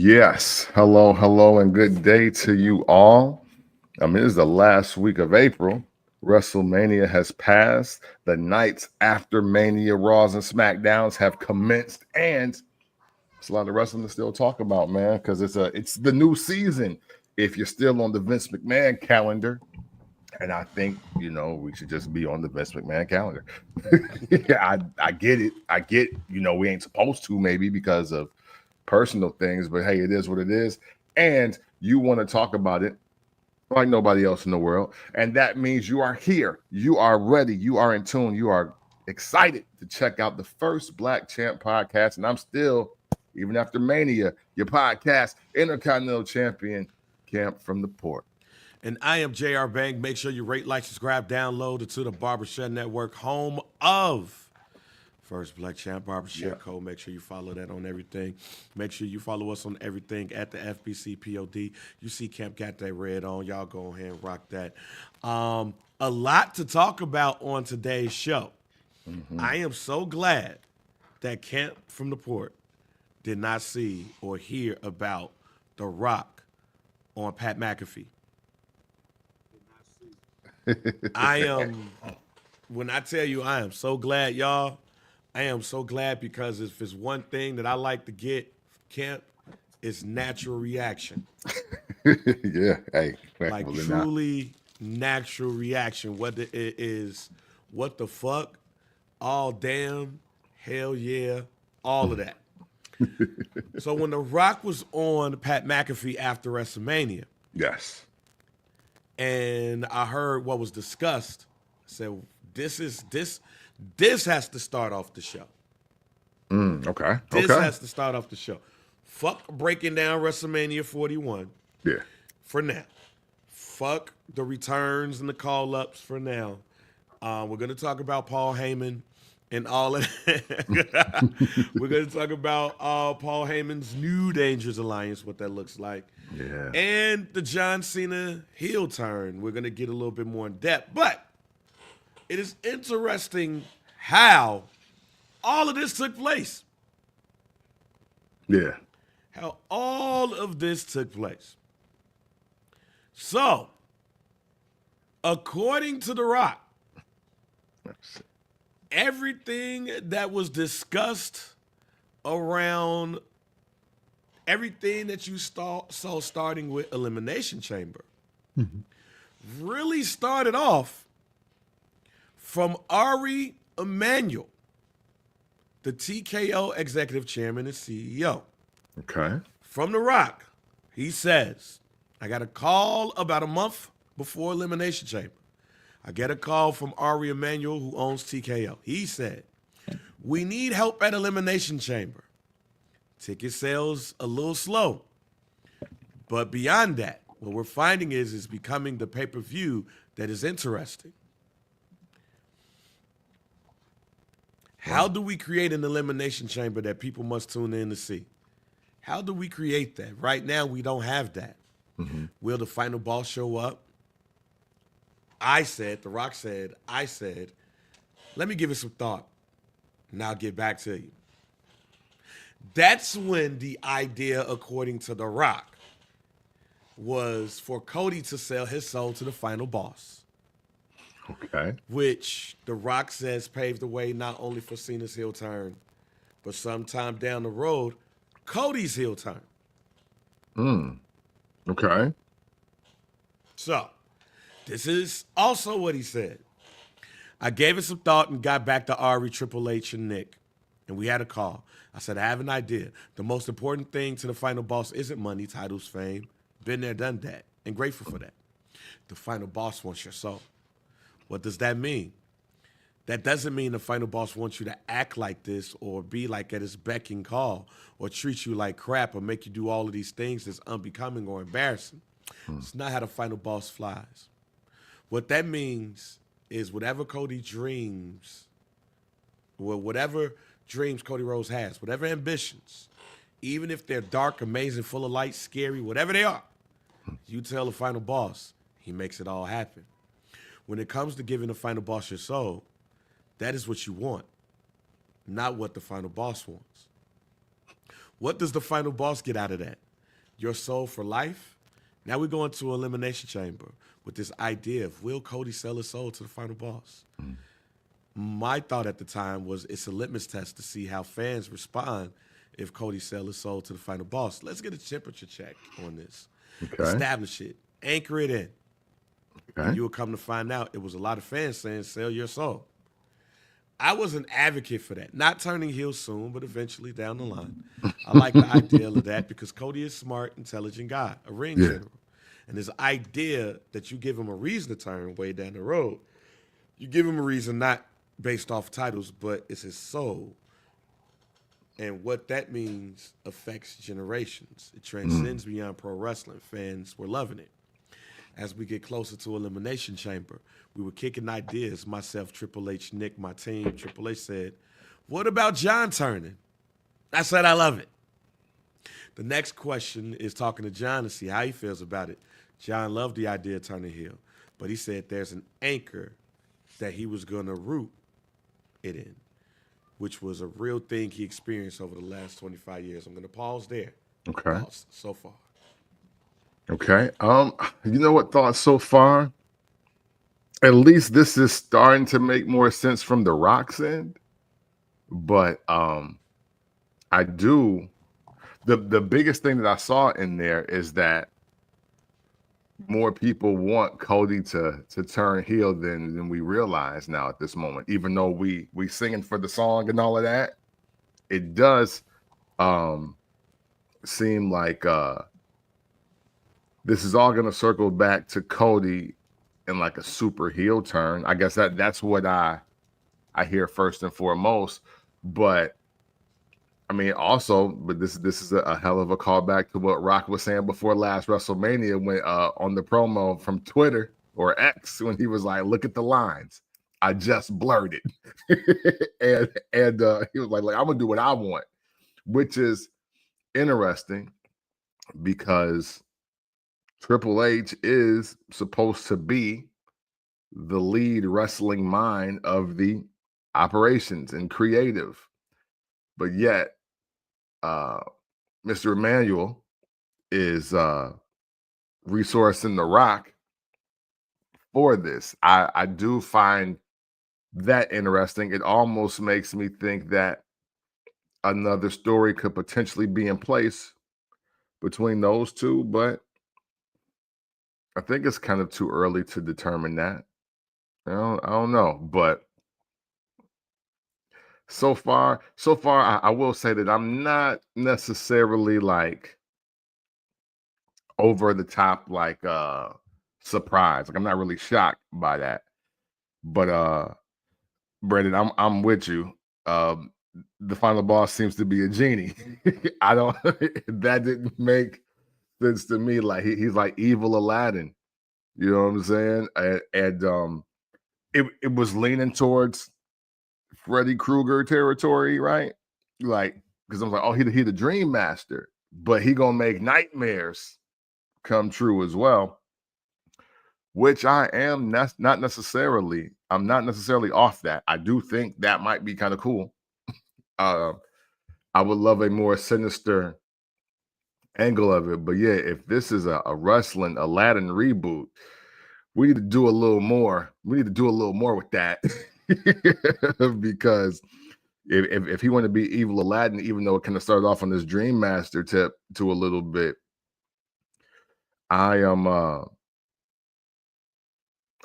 Yes. Hello, hello, and good day to you all. It is the last week of April. WrestleMania has passed. The nights after Mania, Raws, and SmackDowns have commenced, and it's a lot of wrestling to still talk about, man, because it's the new season. If you're still on the Vince McMahon calendar, and I think we should just be on the Vince McMahon calendar. I get it. I get we ain't supposed to maybe because of personal things, but hey, it is what it is. And you want to talk about it like nobody else in the world. And that means you are here. You are ready. You are in tune. You are excited to check out the first Black Champ podcast. And I'm still, even after Mania, your podcast, Intercontinental Champion, Camp from the Port. And I am JR Bank. Make sure you rate, like, subscribe, download it to the Barbershop Network, home of First Black Champ Barbershop Co. Make sure you follow that on everything. Make sure you follow us on everything at the FBC POD. You see Camp got that red on. Y'all go ahead and rock that. A lot to talk about on today's show. Mm-hmm. I am so glad that Camp from the Port did not see or hear about The Rock on Pat McAfee. When I tell you I am so glad, y'all, I am so glad because if it's one thing that I like to get, Camp, it's natural reaction. Yeah, hey. Like truly natural reaction. Whether it is what the fuck, all damn, hell yeah, all of that. So when The Rock was on Pat McAfee after WrestleMania. Yes. And I heard what was discussed. I said, this has to start off the show. Okay. This has to start off the show. Fuck breaking down WrestleMania 41. Yeah. For now. Fuck the returns and the call-ups for now. We're going to talk about Paul Heyman and all of that. We're going to talk about Paul Heyman's New Dangerous Alliance, what that looks like. Yeah. And the John Cena heel turn. We're going to get a little bit more in depth. But it is interesting how all of this took place. Yeah. How all of this took place. So, according to The Rock, everything that was discussed around everything that you saw starting with Elimination Chamber really started off from Ari Emanuel, the TKO executive chairman and CEO. Okay. From The Rock, he says, I got a call about a month before Elimination Chamber. I get a call from Ari Emanuel, who owns TKO. He said, we need help at Elimination Chamber. Ticket sales a little slow. But beyond that, what we're finding is becoming the pay-per-view that is interesting. How do we create an Elimination Chamber that people must tune in to see? How do we create that? Right now, we don't have that. Mm-hmm. Will the final boss show up? The Rock said, let me give it some thought, and I'll get back to you. That's when the idea, according to The Rock, was for Cody to sell his soul to the final boss. Okay. Which The Rock says paved the way not only for Cena's heel turn, but sometime down the road, Cody's heel turn. Okay. So, this is also what he said. I gave it some thought and got back to Ari, Triple H, and Nick. And we had a call. I said, I have an idea. The most important thing to the final boss isn't money, titles, fame. Been there, done that. And grateful for that. The final boss wants your soul. What does that mean? That doesn't mean the final boss wants you to act like this or be like at his beck and call or treat you like crap or make you do all of these things that's unbecoming or embarrassing. It's not how the final boss flies. What that means is whatever Cody dreams, whatever dreams Cody Rhodes has, whatever ambitions, even if they're dark, amazing, full of light, scary, whatever they are, you tell the final boss, he makes it all happen. When it comes to giving the final boss your soul, that is what you want, not what the final boss wants. What does the final boss get out of that? your soul for life. Now we go into Elimination Chamber with this idea of will Cody sell his soul to the final boss? My thought at the time was it's a litmus test to see how fans respond if Cody sells his soul to the final boss. Let's get a temperature check on this. Okay. Establish it. Anchor it in. Okay. And you will come to find out it was a lot of fans saying sell your soul. I was an advocate for that. Not turning heel soon, but eventually down the line. I like the idea of that because Cody is a smart, intelligent guy, a ring general. And this idea that you give him a reason to turn way down the road, you give him a reason not based off titles, but it's his soul. And what that means affects generations. It transcends beyond pro wrestling. Fans were loving it. As we get closer to Elimination Chamber, we were kicking ideas. Myself, Triple H, Nick, my team. Triple H said, what about John turning? I said, I love it. The next question is talking to John to see how he feels about it. John loved the idea of turning heel, but he said there's an anchor that he was going to root it in, which was a real thing he experienced over the last 25 years. I'm going to pause there. Okay. Pause so far. Okay. You know what thoughts so far? At least this is starting to make more sense from the Rock's end. But I do the biggest thing that I saw in there is that more people want Cody to turn heel than we realize now at this moment. Even though we singing for the song and all of that, it does seem like this is all going to circle back to Cody in like a super heel turn. I guess that's what I hear first and foremost. But I mean, also, but this is a hell of a callback to what Rock was saying before last WrestleMania when on the promo from Twitter or X when he was like, "Look at the lines, I just blurred it," and he was like, "I'm gonna do what I want," which is interesting because Triple H is supposed to be the lead wrestling mind of the operations and creative, but yet Mr. Emanuel is resourcing The Rock for this. I do find that interesting. It almost makes me think that another story could potentially be in place between those two, but I think it's kind of too early to determine that. I don't know, but so far, I will say that I'm not necessarily like over the top, like surprised. Like I'm not really shocked by that. But Brandon, I'm with you. The final boss seems to be a genie. I don't that didn't make sense to me. Like he's like evil Aladdin. You know what I'm saying? And it was leaning towards Freddy Krueger territory, right? Like, because I was like, oh, he the dream master, but he gonna make nightmares come true as well. Which I am not necessarily. I'm not necessarily off that. I do think that might be kind of cool. I would love a more sinister angle of it, but yeah, if this is a wrestling Aladdin reboot, we need to do a little more. We need to do a little more with that because if he wanted to be evil Aladdin, even though it kind of started off on this Dream Master tip to a little bit, I am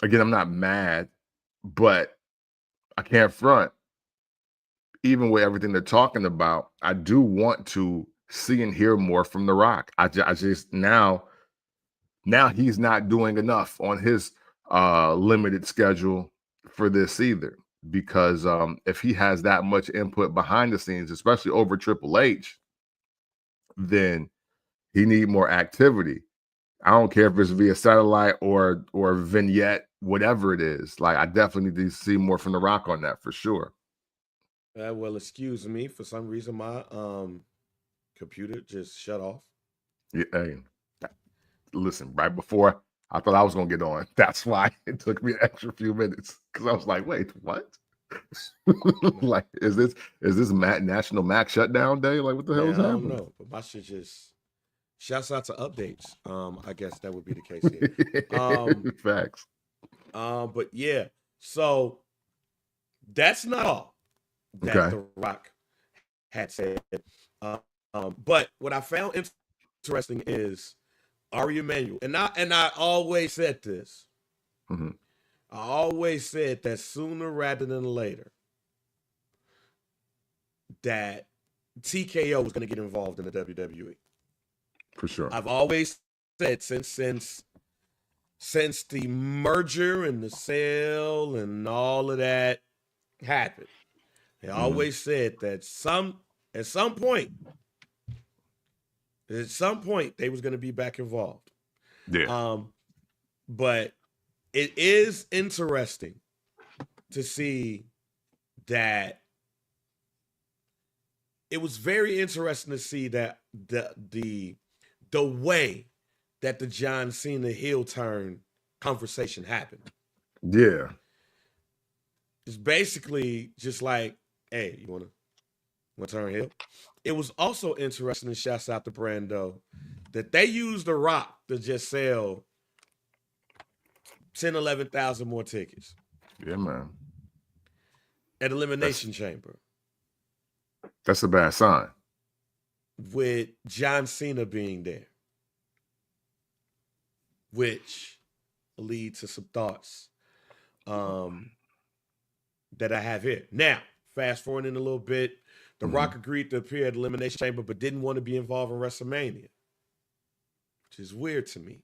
again, I'm not mad, but I can't front. Even with everything they're talking about, I do want to see and hear more from The Rock. I just now he's not doing enough on his limited schedule for this either. Because if he has that much input behind the scenes, especially over Triple H, then he need more activity. I don't care if it's via satellite or vignette, whatever it is. Like I definitely need to see more from The Rock on that for sure. Well, excuse me. For some reason, my computer just shut off. Yeah, hey, listen, right before I thought I was gonna get on. That's why it took me an extra few minutes because I was like, wait, what? Like, is this National Mac shutdown day? Like, what the hell is Man, I don't happening? know, but my shit just Shouts out to updates. I guess that would be the case here. Um, Facts. but yeah, so that's not all that Okay. The Rock had said. But what I found interesting is Ari Emanuel, and I always said this. Hmm. I always said that sooner rather than later, that TKO was going to get involved in the WWE. For sure. I've always said since the merger and the sale and all of that happened, I always said that at some point they was going to be back involved. Yeah. But it is interesting to see that it was very interesting to see that the way that the John Cena heel turn conversation happened. Yeah. It's basically just like, hey, you wanna turn heel? It was also interesting, and shouts out to Brando, that they used The Rock to just sell 10, 11,000 more tickets Yeah, man. at Elimination Chamber That's a bad sign. with John Cena being there, which will lead to some thoughts that I have here. Now, fast forwarding a little bit, The Rock agreed to appear at Elimination Chamber, but didn't want to be involved in WrestleMania, which is weird to me.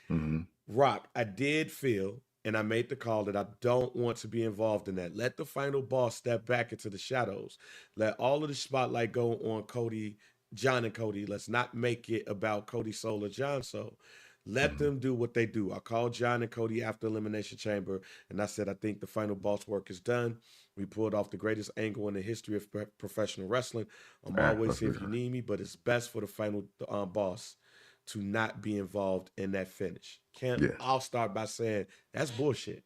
Hmm. Rock, I did feel, and I made the call that I don't want to be involved in that. Let the final boss step back into the shadows. Let all of the spotlight go on Cody, John and Cody. Let's not make it about Cody Soul or John Soul. Let them do what they do. I called John and Cody after Elimination Chamber, and I said, I think the final boss work is done. We pulled off the greatest angle in the history of professional wrestling. I'm always here if you need me, but it's best for the final boss to not be involved in that finish. I'll start by saying that's bullshit.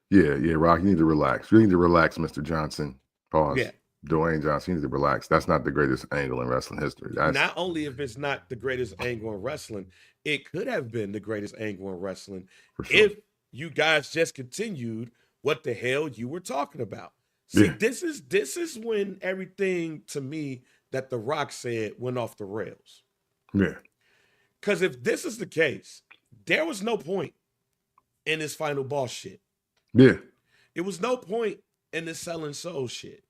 Yeah, Rock, you need to relax. You need to relax, Mr. Johnson. Pause. Yeah. Dwayne Johnson, you need to relax. That's not the greatest angle in wrestling history. Not only if it's not the greatest angle in wrestling, it could have been the greatest angle in wrestling if you guys just continued what the hell you were talking about. See, this is when everything to me that The Rock said went off the rails. Yeah. Because if this is the case, there was no point in this final boss shit. Yeah. It was no point in this selling soul shit.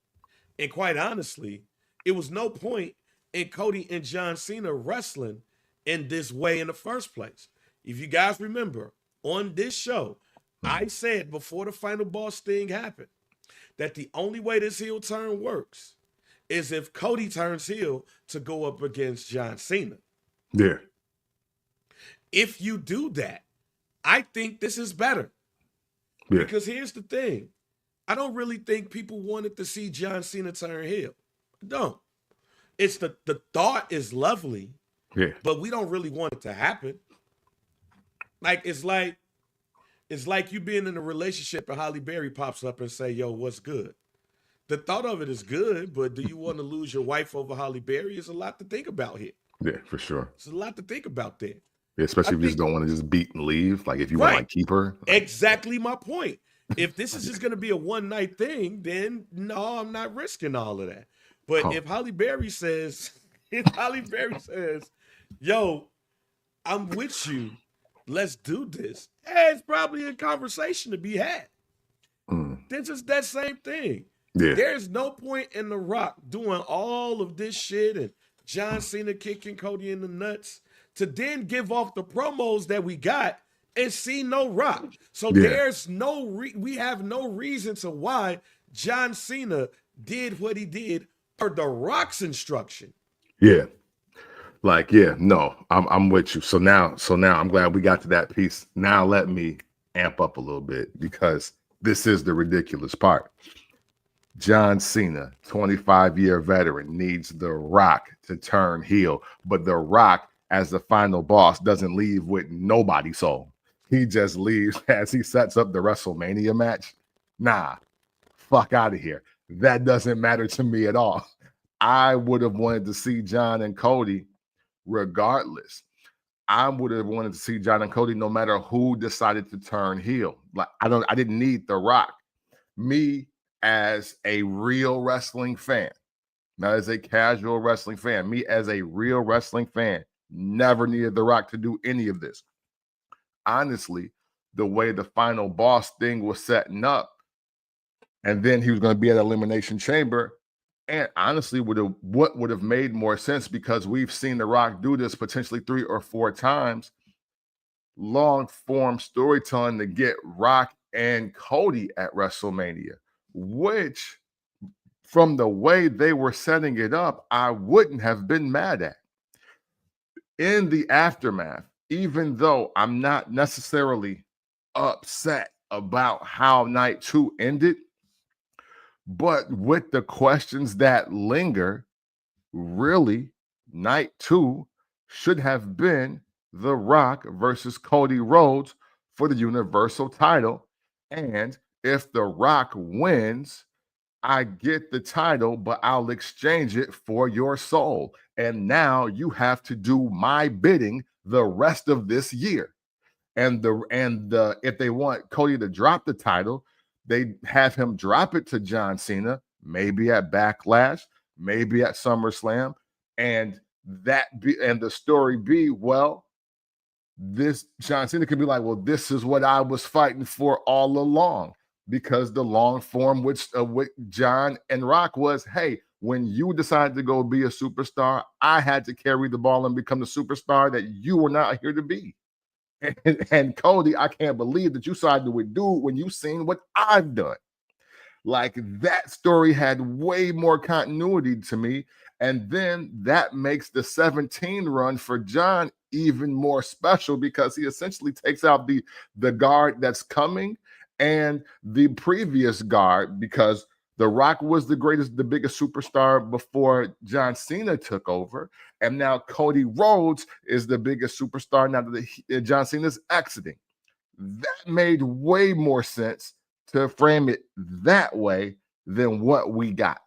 And quite honestly, it was no point in Cody and John Cena wrestling in this way in the first place. If you guys remember, on this show, I said before the final boss thing happened that the only way this heel turn works is if Cody turns heel to go up against John Cena. Yeah. If you do that, I think this is better. Yeah. Because here's the thing. I don't really think people wanted to see John Cena turn heel. I don't. It's the thought is lovely, but we don't really want it to happen. It's like you being in a relationship and Holly Berry pops up and say, yo, what's good? The thought of it is good, but do you want to lose your wife over Holly Berry? It's a lot to think about here. Yeah, for sure. It's a lot to think about there. Yeah, especially if you just don't want to just beat and leave. Like if you want to keep her. Exactly my point. If this is just going to be a one night thing, then no, I'm not risking all of that. But if Holly Berry says, yo, I'm with you, let's do this. Hey, it's probably a conversation to be had. This is that same thing. Yeah. There's no point in The Rock doing all of this shit and John Cena kicking Cody in the nuts to then give off the promos that we got and see no Rock. So there's we have no reason to why John Cena did what he did per The Rock's instruction. Yeah. No, I'm with you. So now I'm glad we got to that piece. Now let me amp up a little bit because this is the ridiculous part. John Cena, 25-year veteran, needs The Rock to turn heel, but The Rock, as the final boss, doesn't leave with nobody soul. He just leaves as he sets up the WrestleMania match. Nah, fuck out of here. That doesn't matter to me at all. I would have wanted to see John and Cody regardless. I would have wanted to see John and Cody no matter who decided to turn heel. Like I didn't need The Rock. Me as a real wrestling fan, not as a casual wrestling fan, me as a real wrestling fan, never needed The Rock to do any of this. Honestly, the way the final boss thing was setting up, and then he was going to be at Elimination Chamber, and honestly, what would have made more sense, because we've seen The Rock do this potentially 3 or 4 times, long form storytelling to get Rock and Cody at WrestleMania, which from the way they were setting it up, I wouldn't have been mad at. In the aftermath, even though I'm not necessarily upset about how night 2 ended, but with the questions that linger, really, night 2 should have been The Rock versus Cody Rhodes for the Universal title. And if The Rock wins, I get the title, but I'll exchange it for your soul. And now you have to do my bidding the rest of this year. And if they want Cody to drop the title, they have him drop it to John Cena, maybe at Backlash, maybe at SummerSlam, and the story be, well, this John Cena could be like, well, this is what I was fighting for all along, because the long form with John and Rock was, hey, when you decided to go be a superstar, I had to carry the ball and become the superstar that you were not here to be. And Cody, I can't believe that you sided with dude when you seen what I've done. Like, that story had way more continuity to me. And then that makes the 17 run for John even more special, because he essentially takes out the guard that's coming and the previous guard, because The Rock was the biggest superstar before John Cena took over. And now Cody Rhodes is the biggest superstar now that John Cena's exiting. That made way more sense to frame it that way than what we got.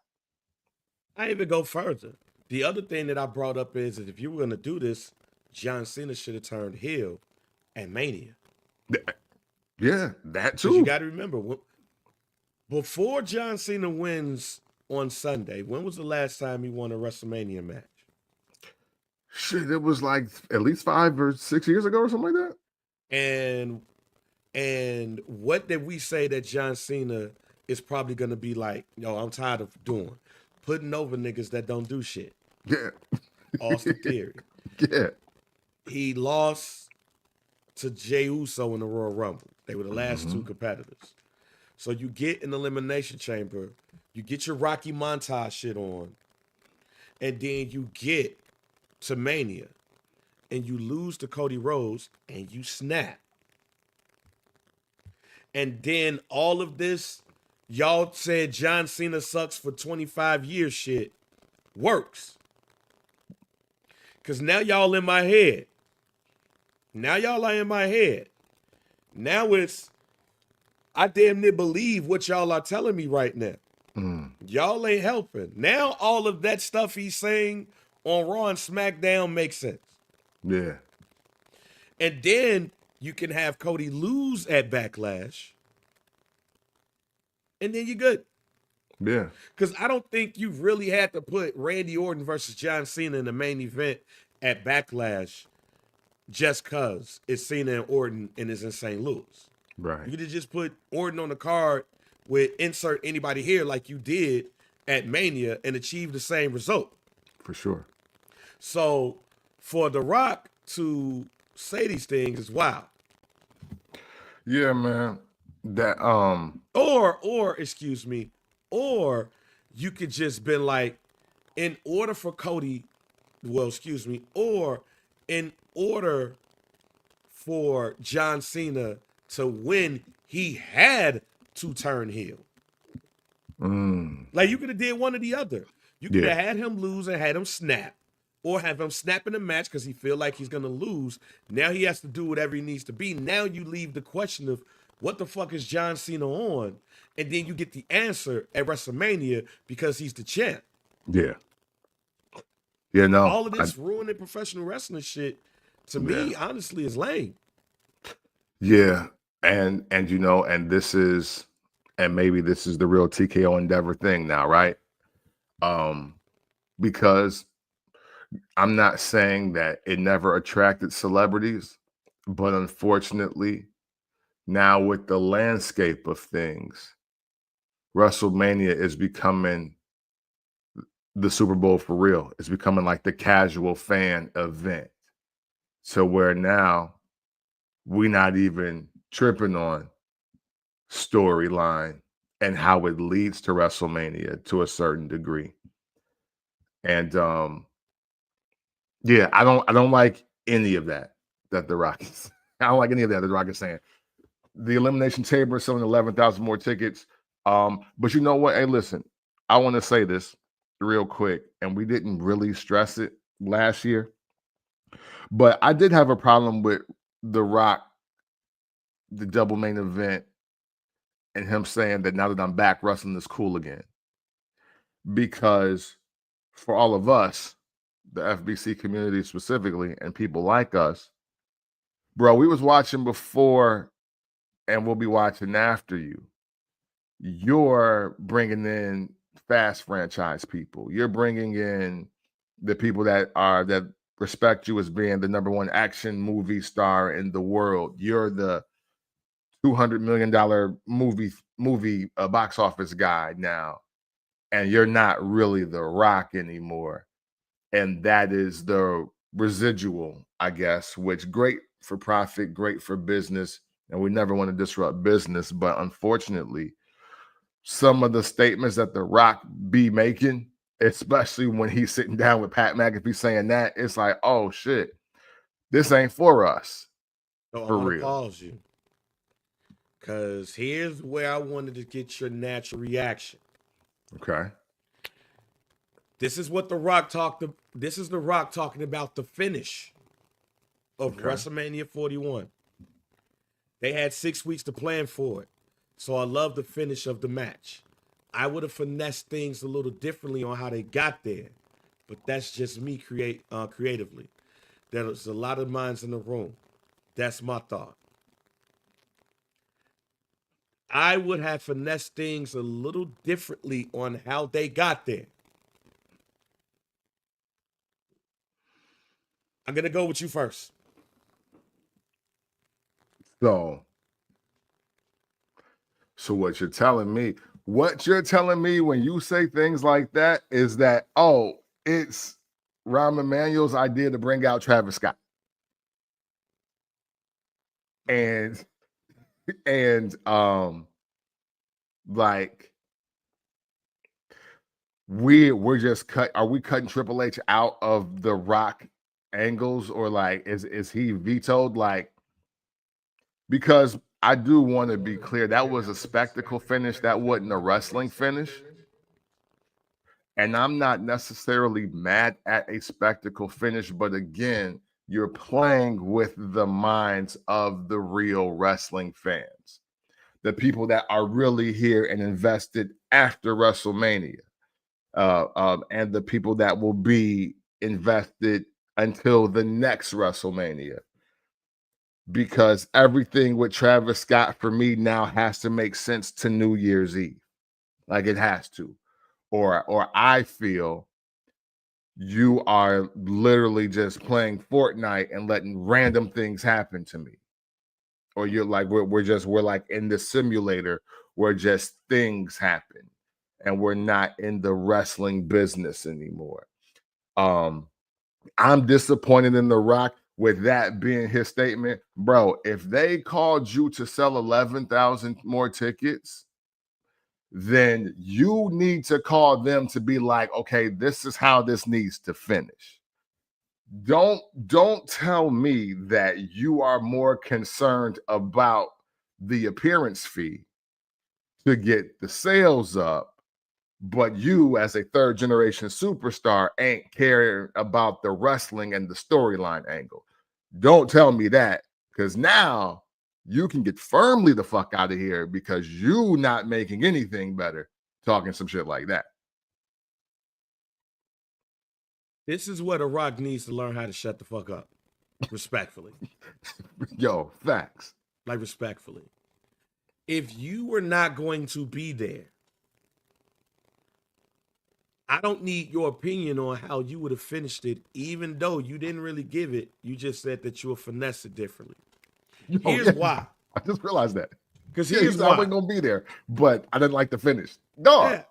I even go further. The other thing that I brought up is that if you were going to do this, John Cena should have turned heel at Mania. Yeah, that too. Because you got to remember, before John Cena wins on Sunday, when was the last time he won a WrestleMania match? Shit, it was like at least 5 or 6 years ago or something like that. And what did we say that John Cena is probably going to be like? Yo, I'm tired of doing. Putting over niggas that don't do shit. Yeah. Austin Theory. Yeah. He lost to Jey Uso in the Royal Rumble. They were the last 2 competitors. So you get an Elimination Chamber, you get your Rocky montage shit on, and then you get to Mania, and you lose to Cody Rhodes, and you snap. And then all of this, y'all said John Cena sucks for 25 years shit, works. Because now y'all in my head. Now y'all are in my head. Now I damn near believe what y'all are telling me right now. Y'all ain't helping. Now all of that stuff he's saying on Raw and SmackDown makes sense. Yeah. And then you can have Cody lose at Backlash. And then you're good. Yeah. Because I don't think you really had to put Randy Orton versus John Cena in the main event at Backlash just because it's Cena and Orton and it's in St. Louis. Right. You could have just put Orton on the card with insert anybody here like you did at Mania and achieve the same result. For sure. So for The Rock to say these things is wild. Yeah, man. That or excuse me, or you could just been like, in order for Cody, or in order for John Cena to win, he had to turn heel. Like, you could have did one or the other. You could have had him lose and had him snap, or have him snap in the match because he feel like he's going to lose. Now he has to do whatever he needs to be. Now you leave the question of what the fuck is John Cena on? And then you get the answer at WrestleMania because he's the champ. Yeah. You know, All of this ruining professional wrestling shit, to me, honestly, is lame. Yeah. And you know, and maybe this is the real TKO Endeavor thing now, right? Because I'm not saying that it never attracted celebrities, but unfortunately, now with the landscape of things, WrestleMania is becoming the Super Bowl for real. It's becoming like the casual fan event. So where now we not even tripping on storyline and how it leads to WrestleMania to a certain degree. And yeah, I don't like any of that The Rock is. I don't like any of that The Rock is saying. The Elimination Chamber is selling 11,000 more tickets. But you know what? Hey, listen, I want to say this real quick, and we didn't really stress it last year, but I did have a problem with The Rock, the double main event, and him saying that now that I'm back, wrestling is cool again. Because for all of us, the FBC community specifically, and people like us, bro, we was watching before and we'll be watching after you. You're bringing in fast franchise people. You're bringing in the people that respect you as being the number one action movie star in the world. You're the $200 million movie box office guy now, and you're not really The Rock anymore. And that is the residual, I guess, which great for profit, great for business, and we never want to disrupt business. But unfortunately, some of the statements that The Rock be making, especially when he's sitting down with Pat McAfee saying that, it's like, oh shit, this ain't for us. So For I want to real. pause you, because here's where I wanted to get your natural reaction. Okay. This is what The Rock talked. This is The Rock talking about the finish of WrestleMania 41. They had 6 weeks to plan for it, so I love the finish of the match. I would have finessed things a little differently on how they got there, but that's just me creatively. There's a lot of minds in the room. That's my thought. I would have finessed things a little differently on how they got there. I'm going to go with you first. So what you're telling me when you say things like that is that, oh, it's Rahm Emanuel's idea to bring out Travis Scott. And like we're just are we cutting Triple H out of the Rock angles, or like is he vetoed? Like, because I do want to be clear, that was a spectacle finish, that wasn't a wrestling finish. And I'm not necessarily mad at a spectacle finish, but again, you're playing with the minds of the real wrestling fans, the people that are really here and invested after WrestleMania, and the people that will be invested until the next WrestleMania. Because everything with Travis Scott for me now has to make sense to New Year's Eve. Like it has to. Or I feel you are literally just playing Fortnite and letting random things happen to me. Or you're like, we're like in the simulator where just things happen and we're not in the wrestling business anymore. I'm disappointed in The Rock with that being his statement. Bro, if they called you to sell 11,000 more tickets, then you need to call them to be like, okay, this is how this needs to finish. Don't tell me that you are more concerned about the appearance fee to get the sales up, but you as a third generation superstar ain't caring about the wrestling and the storyline angle. Don't tell me that, because now you can get firmly the fuck out of here because you not making anything better talking some shit like that. This is where The Rock needs to learn how to shut the fuck up. Respectfully. Yo, facts. Like, respectfully. If you were not going to be there, I don't need your opinion on how you would have finished it, even though you didn't really give it. You just said that you would finesse it differently. Here's why. I just realized that. Because Yeah, here's said why. I wasn't going to be there, but I didn't like the finish. Dog.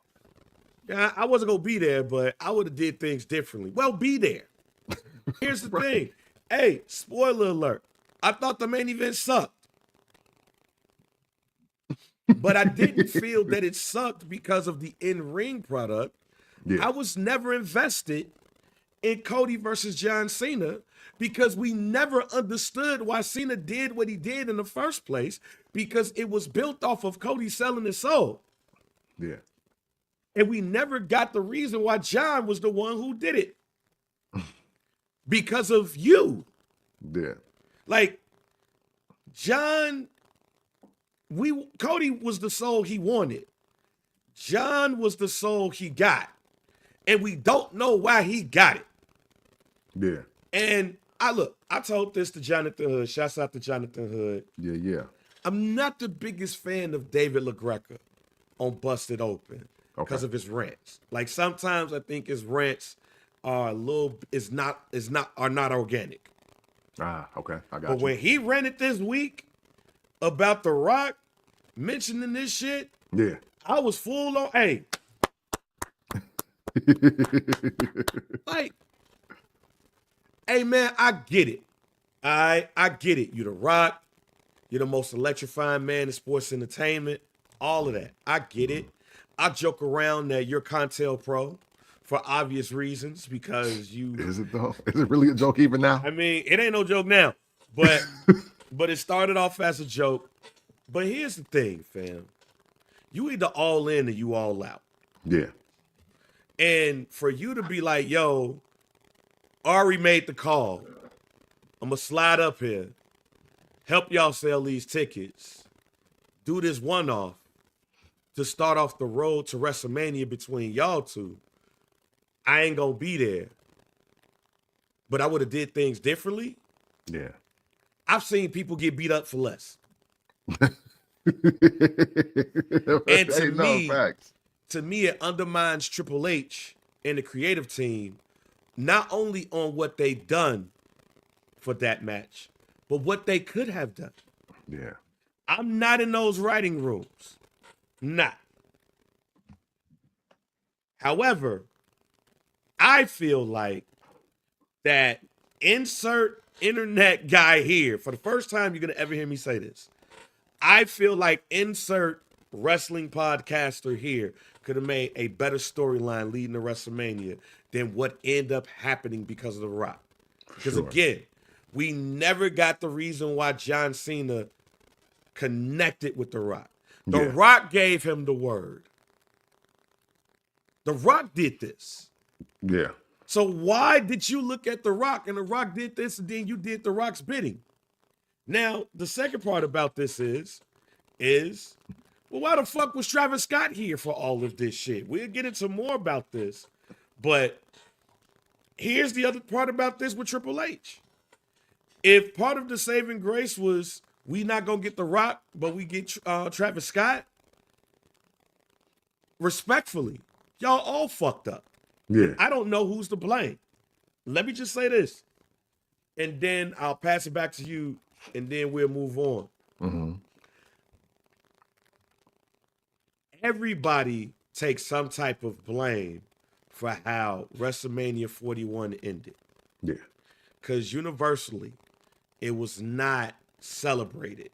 Yeah, I wasn't going to be there, but I would have did things differently. Well, be there. Here's the thing. Hey, spoiler alert. I thought the main event sucked. But I didn't feel that it sucked because of the in-ring product. Yeah. I was never invested in Cody versus John Cena because we never understood why Cena did what he did in the first place, because it was built off of Cody selling his soul. Yeah. And we never got the reason why John was the one who did it. Because of you. Yeah. Like, Cody was the soul he wanted. John was the soul he got. And we don't know why he got it. Yeah. And I told this to Jonathan Hood. Shouts out to Jonathan Hood. Yeah. I'm not the biggest fan of David LaGreca on Busted Open because of his rants. Like, sometimes I think his rants are not organic. Okay. I got you. But when he ranted this week about The Rock mentioning this shit, yeah, I was full on, hey. Like, hey man, I get it. I get it. You The Rock. You're the most electrifying man in sports entertainment. All of that. I get it. I joke around that you're Contel Pro for obvious reasons because you... Is it though? Is it really a joke even now? I mean, it ain't no joke now. But but it started off as a joke. But here's the thing, fam. You either all in or you all out. Yeah. And for you to be like, yo, Ari made the call. I'm going to slide up here. Help y'all sell these tickets. Do this one-off to start off the road to WrestleMania between y'all two. I ain't going to be there. But I would have did things differently. Yeah. I've seen people get beat up for less. And to me, it undermines Triple H and the creative team, not only on what they done for that match, but what they could have done. Yeah. I'm not in those writing rooms. Not. However, I feel like that insert internet guy here, for the first time you're going to ever hear me say this, I feel like insert wrestling podcaster here could have made a better storyline leading to WrestleMania than what ended up happening because of The Rock. Because again, we never got the reason why John Cena connected with The Rock. The Rock gave him the word. The Rock did this. Yeah. So why did you look at The Rock and The Rock did this and then you did The Rock's bidding? Now, the second part about this is, well, why the fuck was Travis Scott here for all of this shit? We'll get into more about this. But here's the other part about this with Triple H. If part of the saving grace was we not going to get The Rock, but we get Travis Scott, respectfully, y'all all fucked up. Yeah. I don't know who's to blame. Let me just say this. And then I'll pass it back to you, and then we'll move on. Mm-hmm. Everybody takes some type of blame for how WrestleMania 41 ended. Yeah. Because universally, it was not celebrated.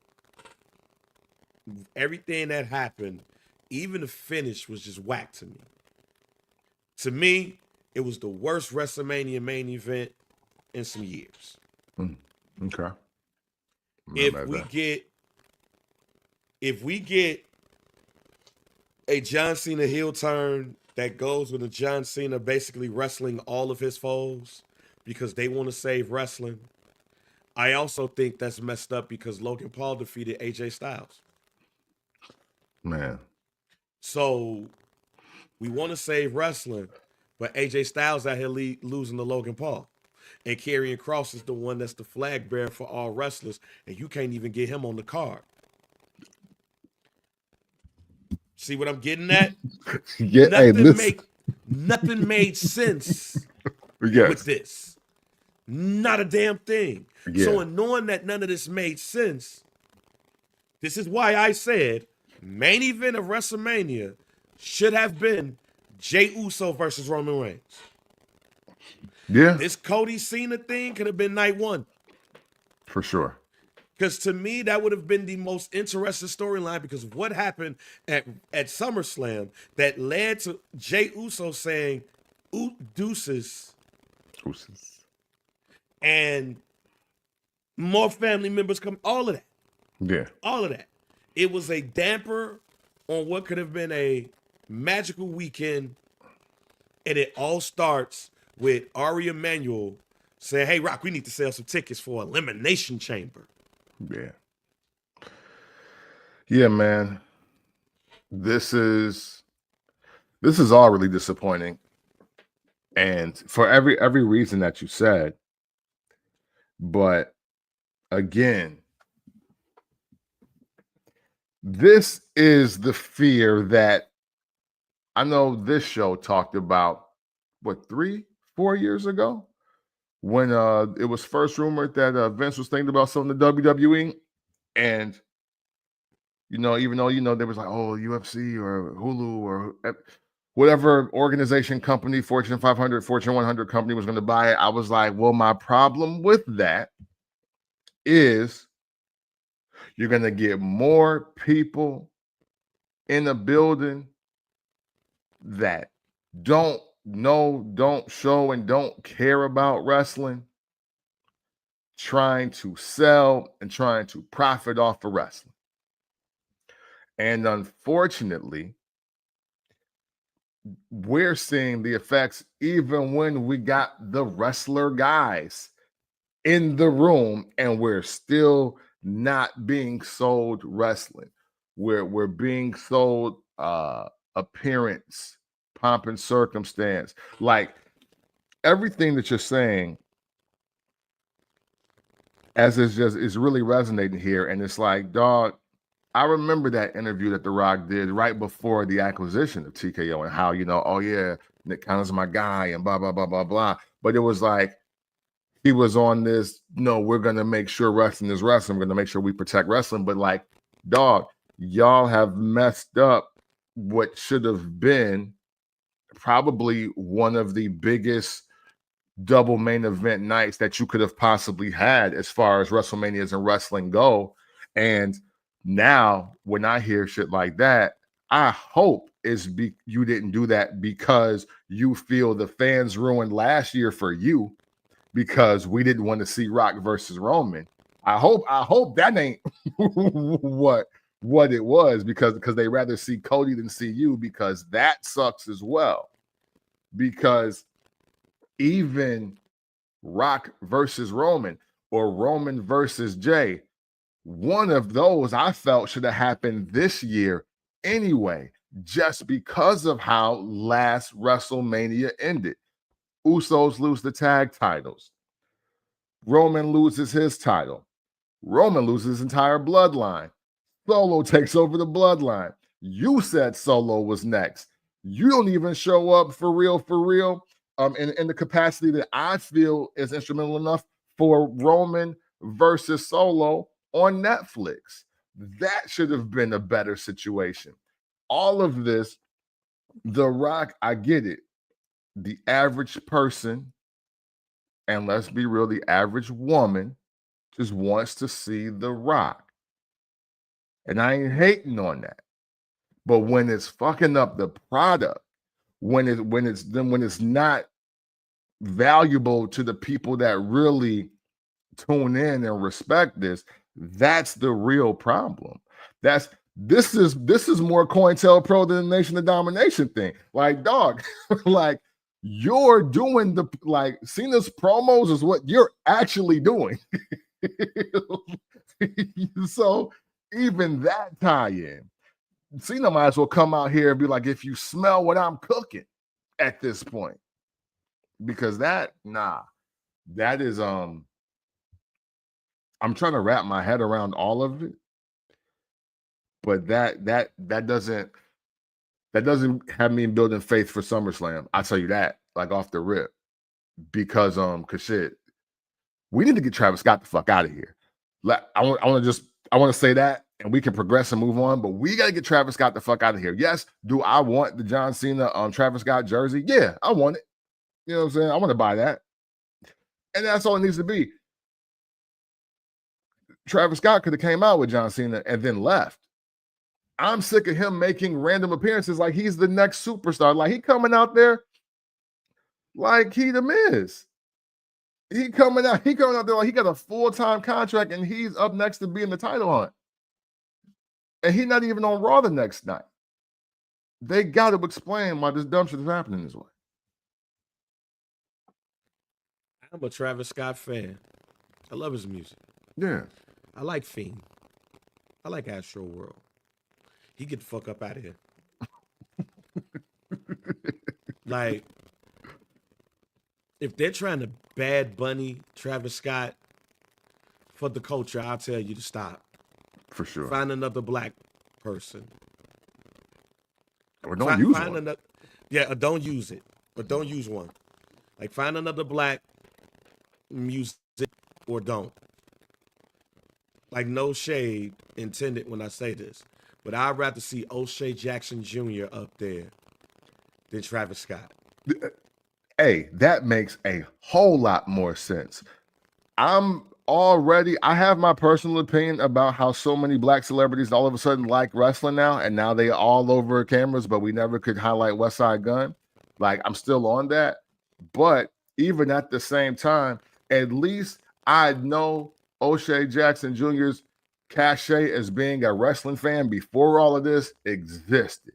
Everything that happened, even the finish, was just whack to me. To me, it was the worst WrestleMania main event in some years. Okay. If we get a John Cena heel turn that goes with a John Cena basically wrestling all of his foes because they want to save wrestling, I also think that's messed up because Logan Paul defeated AJ Styles. Man. So we want to save wrestling, But AJ Styles out here losing to Logan Paul. And Karrion Kross is the one that's the flag bearer for all wrestlers, and you can't even get him on the card. See what I'm getting at? Yeah, hey, listen. Nothing made sense with Yes. this. Not a damn thing. Yeah. So in knowing that none of this made sense, this is why I said main event of WrestleMania should have been Jey Uso versus Roman Reigns. Yeah. This Cody Cena thing could have been night one. For sure. Because to me, that would have been the most interesting storyline because of what happened at SummerSlam that led to Jey Uso saying, deuces. And more family members come, all of that. Yeah. All of that. It was a damper on what could have been a magical weekend. And it all starts with Ari Emanuel saying, hey, Rock, we need to sell some tickets for Elimination Chamber. Yeah. Yeah, man. This is all really disappointing. And for every reason that you said. But again, this is the fear that I know this show talked about, 3-4 years ago? When it was first rumored that Vince was thinking about selling the WWE, and even though there was like, oh, UFC or Hulu or whatever organization, company, Fortune 500, Fortune 100 company was going to buy it, I was like, well, my problem with that is you're going to get more people in a building that don't know, don't show, and don't care about wrestling, trying to sell and trying to profit off of wrestling. And unfortunately, we're seeing the effects even when we got the wrestler guys in the room and we're still not being sold wrestling. We're being sold appearance, pomp and circumstance. Like everything that you're saying is really resonating here. And it's like, dog, I remember that interview that The Rock did right before the acquisition of TKO and how, oh yeah, Nick Khan's my guy and blah, blah, blah, blah, blah. But it was like, he was on this, no, we're going to make sure wrestling is wrestling. We're going to make sure we protect wrestling. But like, dog, y'all have messed up what should have been probably one of the biggest double main event nights that you could have possibly had as far as WrestleManias and wrestling go. And now when I hear shit like that, I hope you didn't do that because you feel the fans ruined last year for you because we didn't want to see Rock versus Roman. I hope that ain't what it was because they rather see Cody than see you, because that sucks as well. Because even Rock versus Roman or Roman versus Jey, one of those I felt should have happened this year anyway, just because of how last WrestleMania ended. Usos lose the tag titles. Roman loses his title. Roman loses his entire bloodline. Solo takes over the bloodline. You said Solo was next. You don't even show up for real, in the capacity that I feel is instrumental enough for Roman versus Solo on Netflix. That should have been a better situation. All of this, The Rock, I get it. The average person, and let's be real, the average woman just wants to see The Rock. And I ain't hating on that. But when it's fucking up the product, when it's not valuable to the people that really tune in and respect this, that's the real problem. This is more COINTELPRO than the Nation of Domination thing. Like, dog, like you're doing Cena's promos is what you're actually doing. So even that tie-in, Cena might as well come out here and be like, if you smell what I'm cooking at this point. because that is I'm trying to wrap my head around all of it, but that doesn't have me building faith for SummerSlam. I'll tell you that, like off the rip, because shit, we need to get Travis Scott the fuck out of here. Like, I want to say that, and we can progress and move on, but we got to get Travis Scott the fuck out of here. Yes, do I want the John Cena Travis Scott jersey? Yeah, I want it. You know what I'm saying? I want to buy that. And that's all it needs to be. Travis Scott could have came out with John Cena and then left. I'm sick of him making random appearances like he's the next superstar. Like he coming out there like he the Miz. He coming out there like he got a full-time contract and he's up next to be in the title hunt. And he's not even on Raw the next night. They got to explain why this dumb shit is happening this way. I'm a Travis Scott fan. I love his music. Yeah. I like Fiend. I like Astro World. He get the fuck up out of here. Like, if they're trying to Bad Bunny Travis Scott for the culture, I'll tell you to stop. For sure. Find another black person. Or don't use one. Or don't use it. Or don't use one. Like, find another black music or don't. Like, no shade intended when I say this. But I'd rather see O'Shea Jackson Jr. up there than Travis Scott. Hey, that makes a whole lot more sense. I have my personal opinion about how so many black celebrities all of a sudden like wrestling now, and now they all over cameras, but we never could highlight West Side Gun. Like, I'm still on that. But even at the same time, at least I know O'Shea Jackson Jr.'s cachet as being a wrestling fan before all of this existed.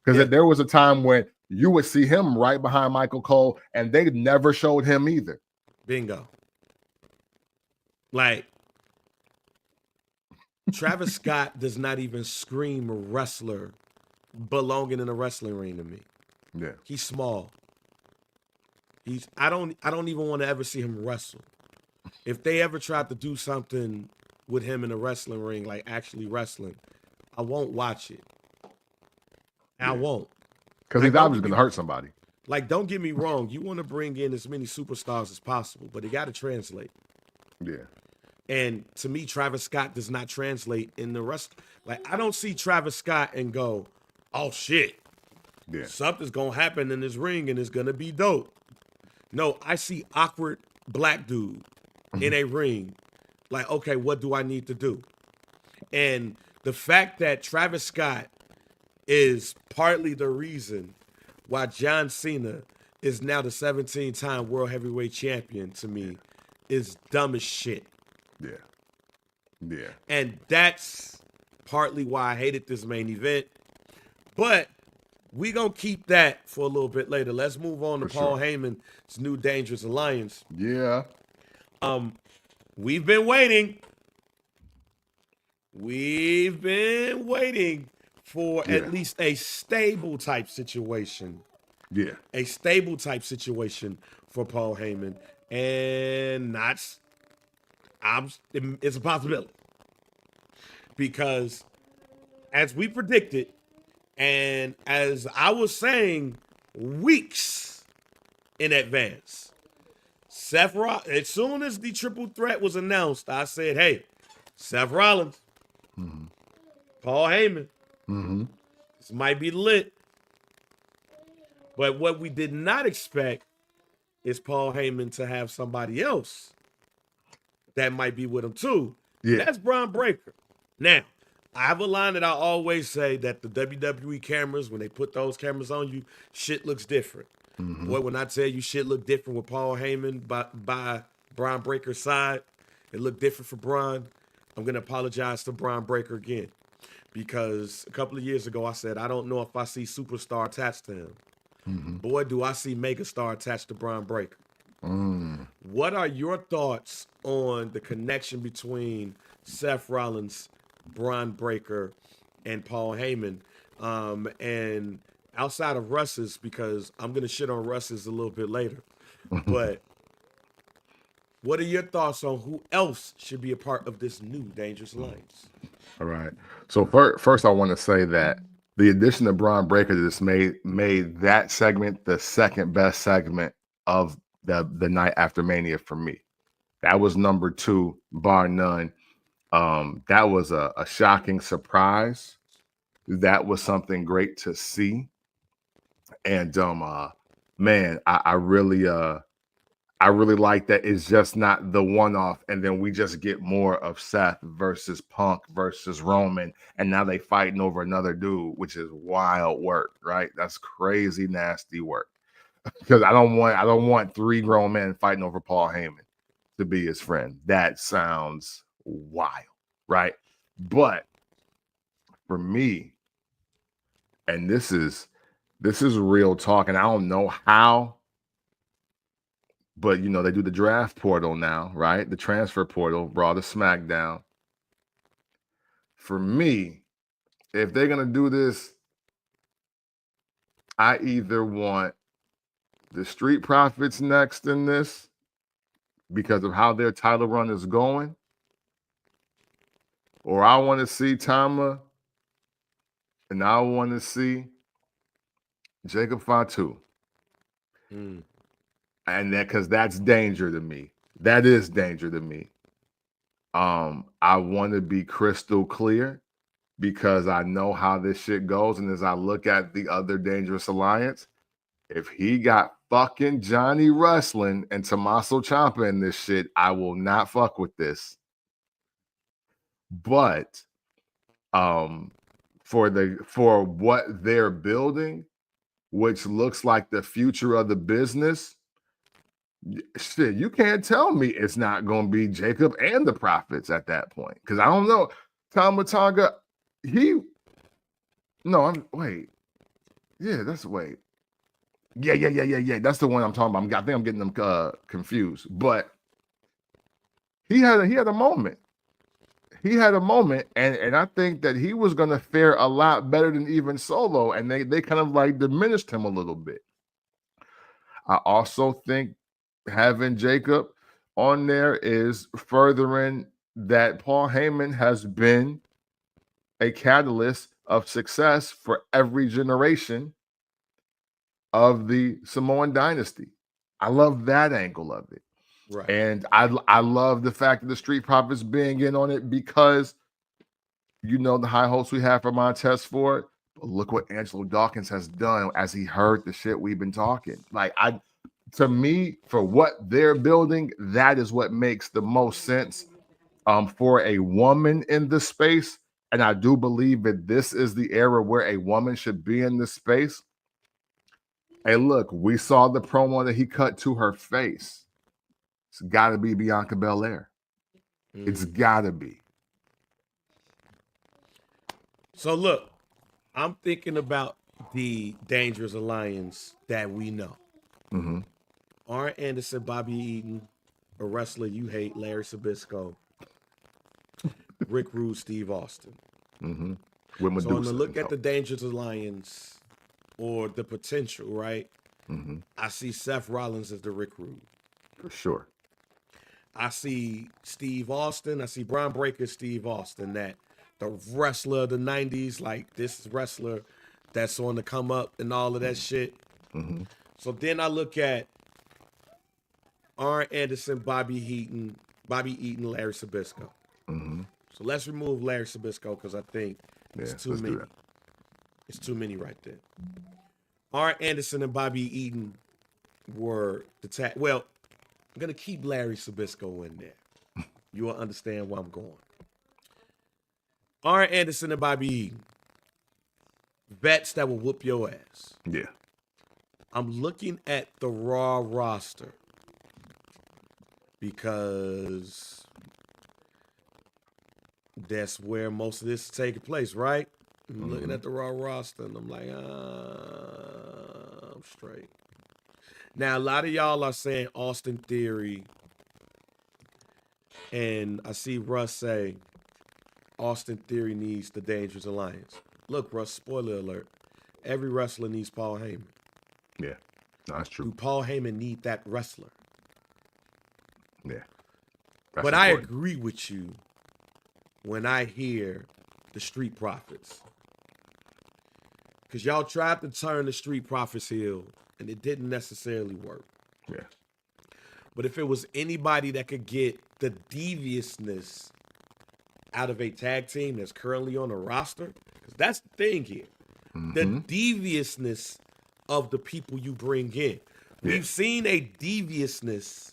Because there was a time when you would see him right behind Michael Cole, and they never showed him either. Bingo. Like, Travis Scott does not even scream wrestler belonging in a wrestling ring to me. Yeah. He's small. I don't even want to ever see him wrestle. If they ever tried to do something with him in a wrestling ring, like actually wrestling, I won't watch it. I won't. Because he's obviously going to hurt somebody. Like, don't get me wrong. You want to bring in as many superstars as possible, but it got to translate. Yeah. And to me, Travis Scott does not translate in the rest. Like, I don't see Travis Scott and go, oh, shit. Yeah. Something's going to happen in this ring and it's going to be dope. No, I see awkward black dude in a ring. Like, okay, what do I need to do? And the fact that Travis Scott is partly the reason why John Cena is now the 17-time World Heavyweight Champion, to me, is dumb as shit. Yeah. Yeah. And that's partly why I hated this main event. But we going to keep that for a little bit later. Let's move on to Paul Heyman's new Dangerous Alliance. Yeah. We've been waiting. We've been waiting for at least a stable type situation. Yeah. A stable type situation for Paul Heyman. And it's a possibility. Because as we predicted, and as I was saying weeks in advance, Seth Rollins, as soon as the triple threat was announced, I said, hey, Seth Rollins, Paul Heyman, this might be lit. But what we did not expect is Paul Heyman to have somebody else that might be with him too. Yeah. That's Bron Breakker. Now, I have a line that I always say that the WWE cameras, when they put those cameras on you, shit looks different. Boy, when I tell you shit look different with Paul Heyman by Bron Breakker's side, it looked different for Bron. I'm going to apologize to Bron Breakker again. Because a couple of years ago, I said, I don't know if I see superstar attached to him. Boy, do I see megastar attached to Bron Breakker. What are your thoughts on the connection between Seth Rollins, Bron Breakker, and Paul Heyman? And outside of Russ's, because I'm going to shit on Russ's a little bit later, But what are your thoughts on who else should be a part of this new Dangerous Alliance? All right. So first, I want to say that the addition of Bron Breakker just made that segment the second best segment of the night after Mania for me. That was number 2, bar none. That was a shocking surprise. That was something great to see. And man, I really like that it's just not the one-off, and then we just get more of Seth versus Punk versus Roman, and now they fighting over another dude, which is wild work, right? That's crazy, nasty work. Because I don't want 3 grown men fighting over Paul Heyman to be his friend. That sounds wild, right? But for me, and this is real talk, and I don't know how. But, they do the draft portal now, right? The transfer portal, Raw to SmackDown. For me, if they're going to do this, I either want the Street Profits next in this because of how their title run is going, or I want to see Tama, and I want to see Jacob Fatu. And because that's danger to me. That is danger to me. I want to be crystal clear because I know how this shit goes. And as I look at the other Dangerous Alliance, if he got fucking Johnny Wrestling and Tommaso Ciampa in this shit, I will not fuck with this. But for what they're building, which looks like the future of the business, shit, you can't tell me it's not going to be Jacob and the Profits at that point. Because I don't know. Tama Tonga, wait. Yeah, wait. Yeah. That's the one I'm talking about. I think I'm getting them confused. But he had a moment. He had a moment, and I think that he was going to fare a lot better than even Solo, and they kind of like diminished him a little bit. I also think having Jacob on there is furthering that Paul Heyman has been a catalyst of success for every generation of the Samoan dynasty. I love that angle of it. Right. And I love the fact that the Street Profits being in on it because the high hopes we have for Montez Ford. But look what Angelo Dawkins has done as he heard the shit we've been talking. To me, for what they're building, that is what makes the most sense for a woman in the space. And I do believe that this is the era where a woman should be in this space. Hey, look, we saw the promo that he cut to her face. It's got to be Bianca Belair. It's got to be. So look, I'm thinking about the Dangerous Alliance that we know. Mm-hmm. Arn Anderson, Bobby Eaton, a wrestler you hate, Larry Sabisco, Rick Rude, Steve Austin. Mm-hmm. So when I look at the Dangerous Alliance or the potential, right? Mm-hmm. I see Seth Rollins as the Rick Rude. For sure. I see Steve Austin. I see Bron Breakker, Steve Austin, that the wrestler of the 90s, like this wrestler that's on the come up and all of that shit. Mm-hmm. So then I look at Arn Anderson, Bobby Eaton, Larry Sabisco. Mm-hmm. So let's remove Larry Sabisco because I think it's too many. It's too many right there. Arn Anderson and Bobby Eaton were the tag. Well, I'm going to keep Larry Sabisco in there. You will understand where I'm going. Arn Anderson and Bobby Eaton. Vets that will whoop your ass. Yeah. I'm looking at the Raw roster because that's where most of this is taking place, right? I'm looking at the Raw roster and I'm like, I'm straight. Now, a lot of y'all are saying Austin Theory, and I see Russ say Austin Theory needs the Dangerous Alliance. Look, Russ, spoiler alert. Every wrestler needs Paul Heyman. Yeah. No, that's Do true. Paul Heyman need that wrestler? Yeah. But I agree with you when I hear the Street Profits. Because y'all tried to turn the Street Profits heel, and it didn't necessarily work. Yeah. But if it was anybody that could get the deviousness out of a tag team that's currently on the roster, because that's the thing here. The deviousness of the people you bring in. Yeah. We've seen a deviousness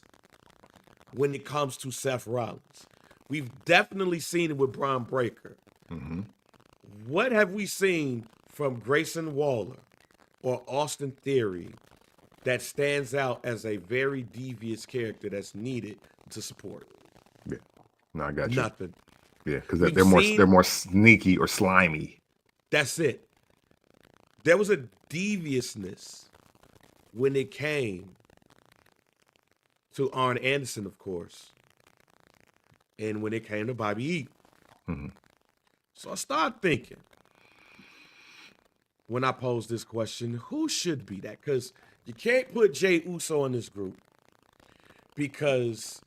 when it comes to Seth Rollins. We've definitely seen it with Bron Breakker. What have we seen from Grayson Waller or Austin Theory that stands out as a very devious character that's needed to support? Yeah. No, I got you. Nothing. Yeah, because We've they're seen- more sneaky or slimy. That's it. There was a deviousness when it came to Arn Anderson, of course, and when it came to Bobby E. So I started thinking, when I posed this question, who should be that? Because you can't put Jey Uso in this group because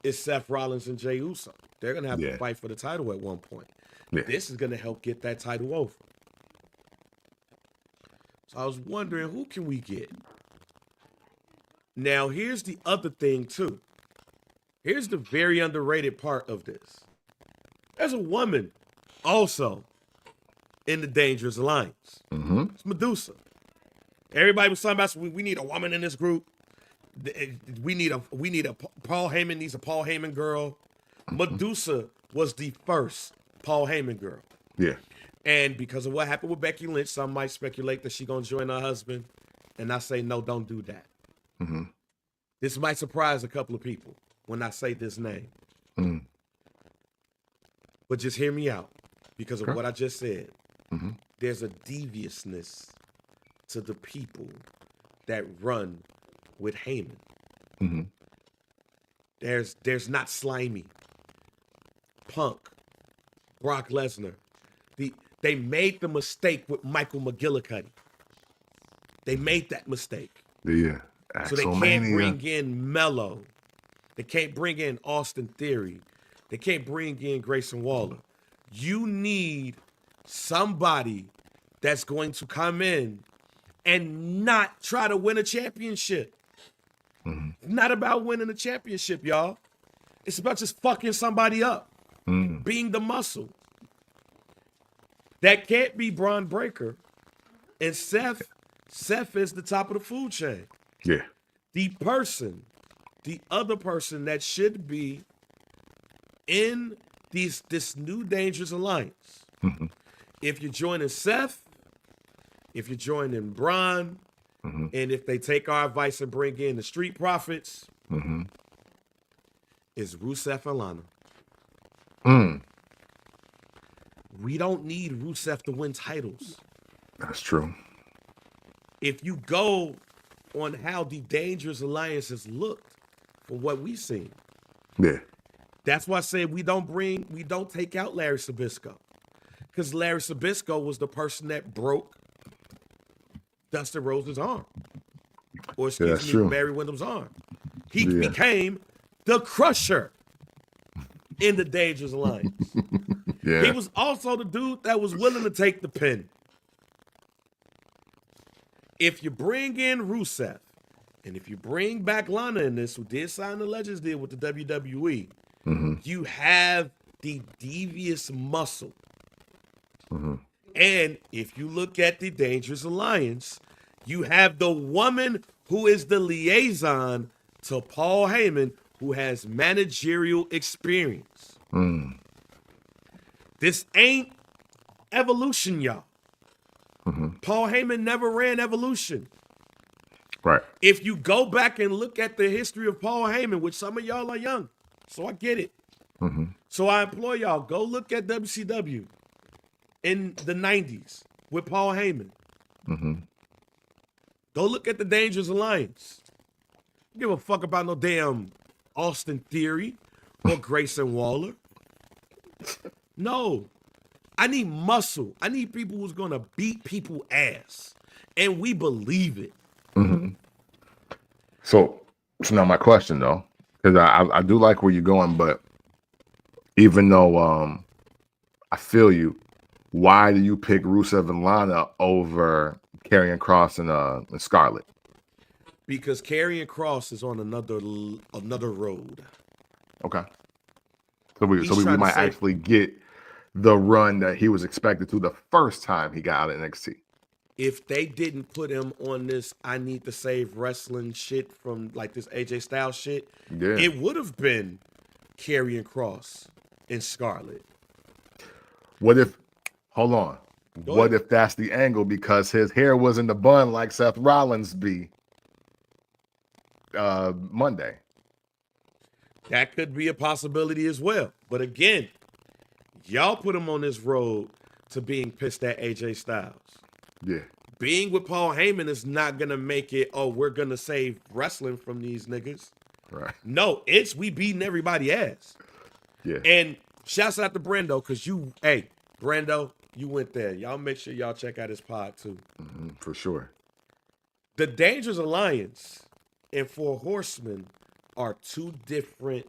it's Seth Rollins and Jey Uso. They're going to have to fight for the title at one point. Yeah. This is going to help get that title over. So I was wondering, who can we get? Now, here's the other thing, too. Here's the very underrated part of this. There's a woman also in the Dangerous Alliance. It's Medusa. Everybody was talking about, we need a woman in this group. We need a Paul Heyman needs a Paul Heyman girl. Medusa was the first Paul Heyman girl. Yeah. And because of what happened with Becky Lynch, some might speculate that she's going to join her husband. And I say, no, don't do that. This might surprise a couple of people when I say this name. But just hear me out because of what I just said. There's a deviousness to the people that run with Heyman. There's not slimy. Punk, Brock Lesnar. They made the mistake with Michael McGillicuddy. They made that mistake. Yeah. So they can't bring in Mello. They can't bring in Austin Theory. They can't bring in Grayson Waller. You need somebody that's going to come in and not try to win a championship. It's not about winning a championship, y'all. It's about just fucking somebody up. Being the muscle. That can't be Bron Breakker. And Seth is the top of the food chain. Yeah. The other person that should be in this new Dangerous Alliance. If you're joining Seth, if you're joining Bron, and if they take our advice and bring in the Street Profits, is Rusev and Lana. We don't need Rusev to win titles. That's true. If you go on how the Dangerous Alliance has looked from what we've seen. Yeah. That's why I say we don't take out Larry Sabisco. Because Larry Sabisco was the person that broke Dustin Rhodes' arm. Or excuse me, Barry Windham's arm. He became the Crusher in the Dangerous Alliance. He was also the dude that was willing to take the pin. If you bring in Rusev, and if you bring back Lana in this, who did sign the Legends deal with the WWE, you have the devious muscle. And if you look at the Dangerous Alliance, you have the woman who is the liaison to Paul Heyman, who has managerial experience. This ain't Evolution, y'all. Paul Heyman never ran Evolution. Right. If you go back and look at the history of Paul Heyman, which some of y'all are young, so I get it. So I implore y'all, go look at WCW in the 90s with Paul Heyman. Go look at the Dangerous Alliance. Don't give a fuck about no damn Austin Theory or Grayson Waller. No. I need muscle. I need people who's going to beat people ass. And we believe it. So now my question though, because I do like where you're going, but even though I feel you, why do you pick Rusev and Lana over Karrion Kross and Scarlett? Because Karrion Kross is on another road. Okay. So we He's trying to might save- actually get the run that he was expected to the first time he got out of NXT. If they didn't put him on this I need to save wrestling shit from like this AJ Styles shit, Yeah. it would have been Karrion Kross and Scarlett. What if, hold on, Go what ahead. if that's the angle because his hair was in the bun like Seth Rollins be Monday? That could be a possibility as well. But again, y'all put him on this road to being pissed at AJ Styles. Yeah. Being with Paul Heyman is not going to make it, oh, we're going to save wrestling from these niggas. Right. No, it's we beating everybody ass. Yeah. And shouts out to Brendo, because Brendo, you went there. Y'all make sure y'all check out his pod too. For sure. The Dangerous Alliance and Four Horsemen are two different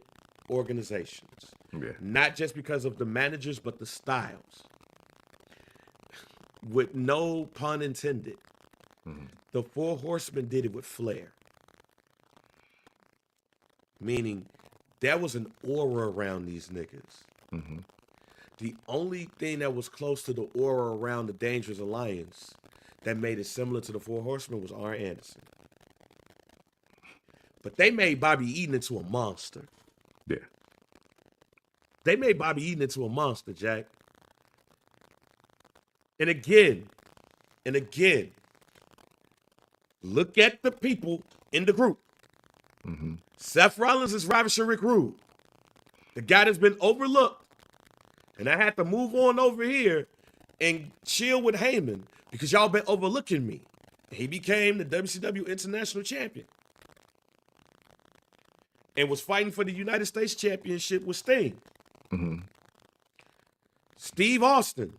organizations. Yeah. Not just because of the managers, but the styles. With no pun intended. The Four Horsemen did it with flair. Meaning, there was an aura around these niggas. The only thing that was close to the aura around the Dangerous Alliance that made it similar to the Four Horsemen was Arn Anderson. But they made Bobby Eaton into a monster. Yeah. They made Bobby Eaton into a monster, Jack. And again, look at the people in the group. Seth Rollins is ravishing Rick Rude, the guy that's been overlooked. And I had to move on over here and chill with Heyman because y'all been overlooking me. He became the WCW International Champion and was fighting for the United States Championship with Sting. Steve Austin,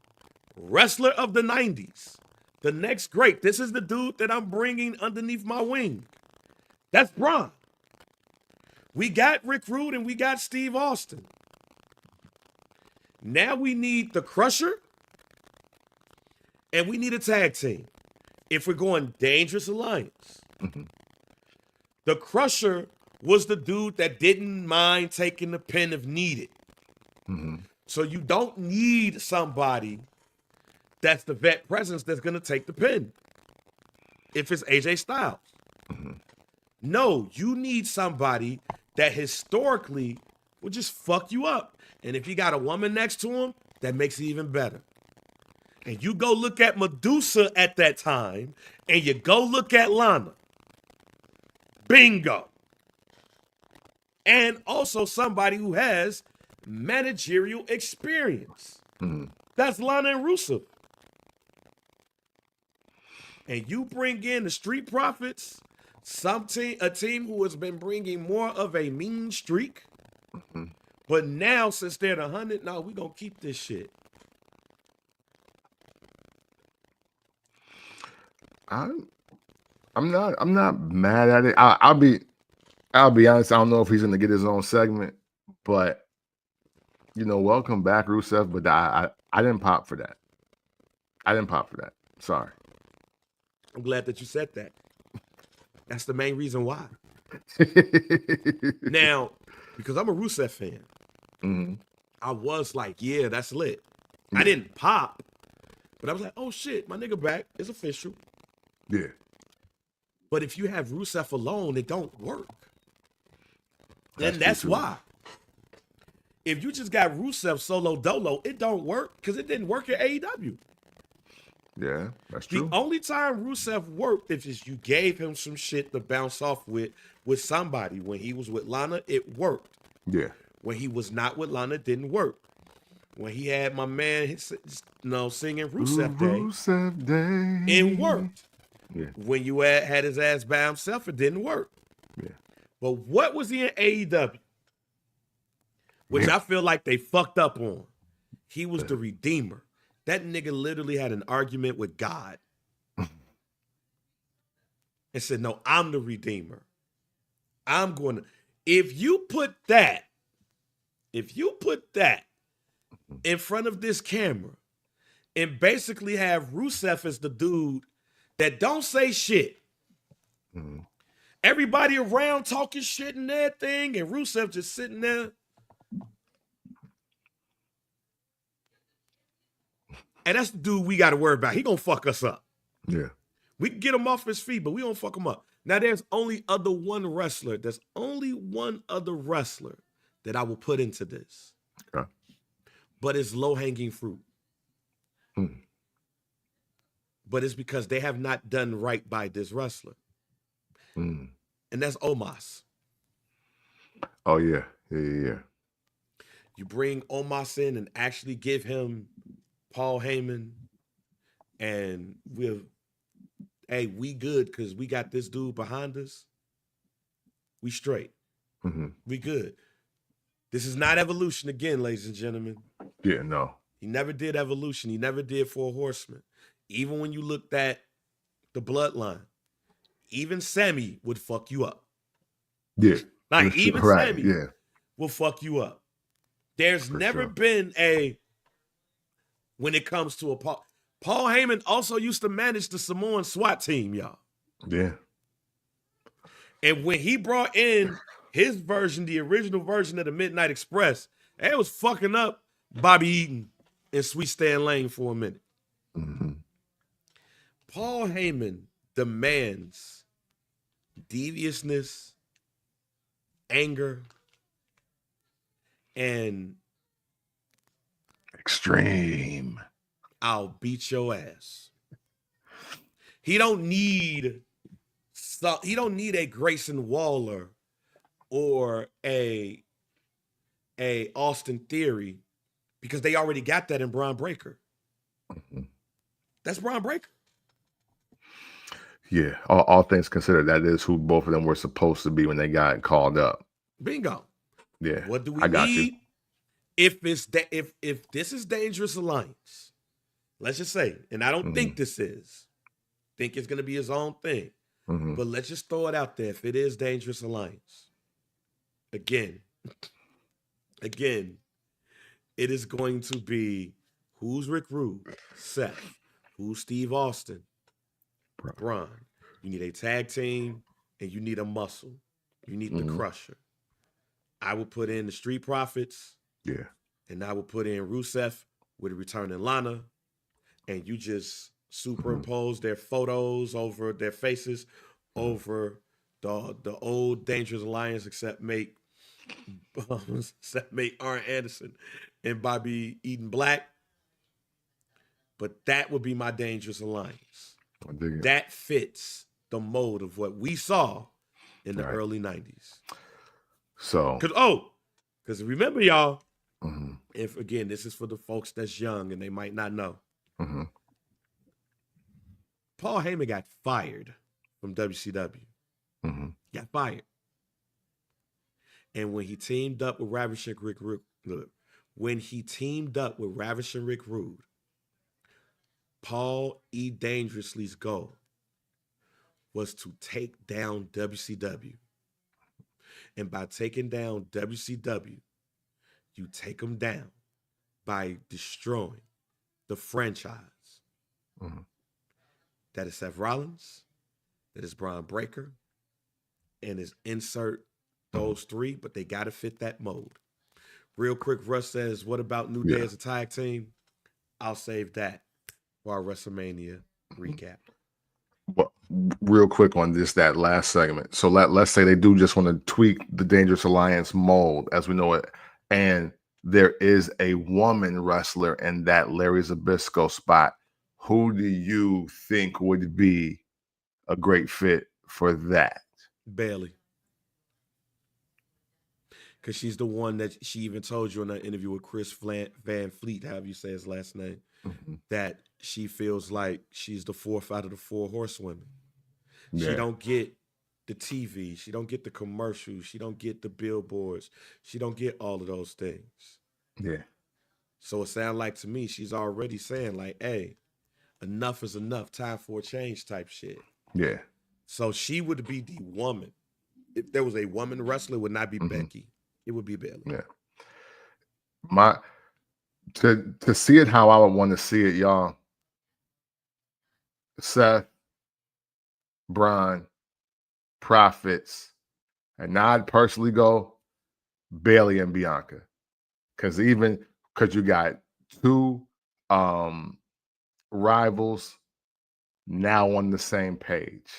wrestler of the 90s, the next great. This is the dude that I'm bringing underneath my wing. That's Bron. We got Rick Rude and we got Steve Austin. Now we need the Crusher and we need a tag team. If we're going Dangerous Alliance. The Crusher was the dude that didn't mind taking the pin if needed. So you don't need somebody that's the vet presence that's going to take the pin. If it's AJ Styles. No, you need somebody that historically will just fuck you up. And if you got a woman next to him, that makes it even better. And you go look at Medusa at that time, and you go look at Lana. Bingo. And also somebody who has managerial experience. That's Lana and Rusev. And you bring in the Street Profits, a team who has been bringing more of a mean streak. But now, since they're the 100, no, we're going to keep this shit. I'm not mad at it. I'll be honest. I don't know if he's going to get his own segment, but welcome back, Rusev. But I didn't pop for that. Sorry. I'm glad that you said that. That's the main reason why. Now, because I'm a Rusev fan, I was like, yeah, that's lit. I didn't pop, but I was like, oh shit, my nigga back. It's official. Yeah. But if you have Rusev alone, it don't work. That's And that's true, too. why. If you just got Rusev solo dolo, it don't work because it didn't work at AEW. Yeah, that's The true. only time Rusev worked is you gave him some shit to bounce off with somebody. When he was with Lana, it worked. Yeah. When he was not with Lana, it didn't work. When he had my man singing Rusev Day, Rusev Day. it worked. Yeah. When you had his ass by himself, it didn't work. Yeah. But what was he in AEW? Which I feel like they fucked up on. He was the Redeemer. That nigga literally had an argument with God. And said, no, I'm the Redeemer. I'm going to, if you put that in front of this camera and basically have Rusev as the dude that don't say shit. Mm-hmm. Everybody around talking shit and everything, and Rusev just sitting there. And that's the dude we got to worry about. He gonna fuck us up. Yeah. We can get him off his feet, but we don't fuck him up. Now, there's only one wrestler. There's only one other wrestler that I will put into this. Okay. But it's low-hanging fruit. Mm. But it's because they have not done right by this wrestler. Mm. And that's Omos. Oh, yeah. Yeah. You bring Omos in and actually give him Paul Heyman, and we good because we got this dude behind us. We straight. Mm-hmm. We good. This is not Evolution again, ladies and gentlemen. Yeah, no. He never did Evolution. He never did Four Horsemen. Even when you looked at the Bloodline, even Sammy would fuck you up. Yeah. Like, even right. Sammy will fuck you up. There's For never sure. been when it comes to a Paul Heyman also used to manage the Samoan SWAT team, y'all. Yeah. And when he brought in his version, the original version of the Midnight Express, it was fucking up Bobby Eaton and Sweet Stan Lane for a minute. Mm-hmm. Paul Heyman demands deviousness, anger, and extreme. I'll beat your ass. He don't need a Grayson Waller or a Austin Theory because they already got that in Bron Breakker. Mm-hmm. That's Bron Breakker. Yeah, all things considered, that is who both of them were supposed to be when they got called up. Bingo. Yeah. What do we I got need? you. If this is Dangerous Alliance, let's just say, and I don't think this is. Think it's gonna be his own thing. Mm-hmm. But let's just throw it out there. If it is Dangerous Alliance, again, it is going to be who's Rick Rude, Seth, who's Steve Austin, Bron. You need a tag team and you need a muscle. You need the Crusher. I would put in the Street Profits. Yeah. And I would put in Rusev with a returning Lana. And you just superimpose their photos over their faces over the old Dangerous Alliance, except make Arn Anderson and Bobby Eaton Black. But that would be my Dangerous Alliance. I dig it. That fits the mold of what we saw in the early 90s. So, because remember, y'all, mm-hmm. if again, this is for the folks that's young and they might not know. Mm-hmm. Paul Heyman got fired from WCW. Mm-hmm. Got fired. And when he teamed up with Ravishing Rick Rude, Paul E. Dangerously's goal was to take down WCW. And by taking down WCW, you take them down by destroying the franchise. Mm-hmm. That is Seth Rollins, that is Bron Breakker, and is insert those three, but they got to fit that mold. Real quick, Russ says, what about New Day as a tag team? I'll save that for our WrestleMania recap. Well, real quick on that last segment. So let's say they do just want to tweak the Dangerous Alliance mold as we know it, and there is a woman wrestler in that Larry Zbyszko spot. Who do you think would be a great fit for that? Bailey. Because she's the one that she even told you in that interview with Chris Van Fleet, however you say his last name, that she feels like she's the fourth out of the four horsewomen. Yeah. She don't get the TV. She don't get the commercials. She don't get the billboards. She don't get all of those things. Yeah. So it sounds like to me she's already saying like, hey, enough is enough. Time for a change type shit. Yeah. So she would be the woman if there was a woman wrestler, it would not be Mhm. Becky. It would be Bayley. Yeah. To see it how I would want to see it, y'all. Seth, Bron, Profits, and now I'd personally go Bailey and Bianca. Because you got two rivals now on the same page.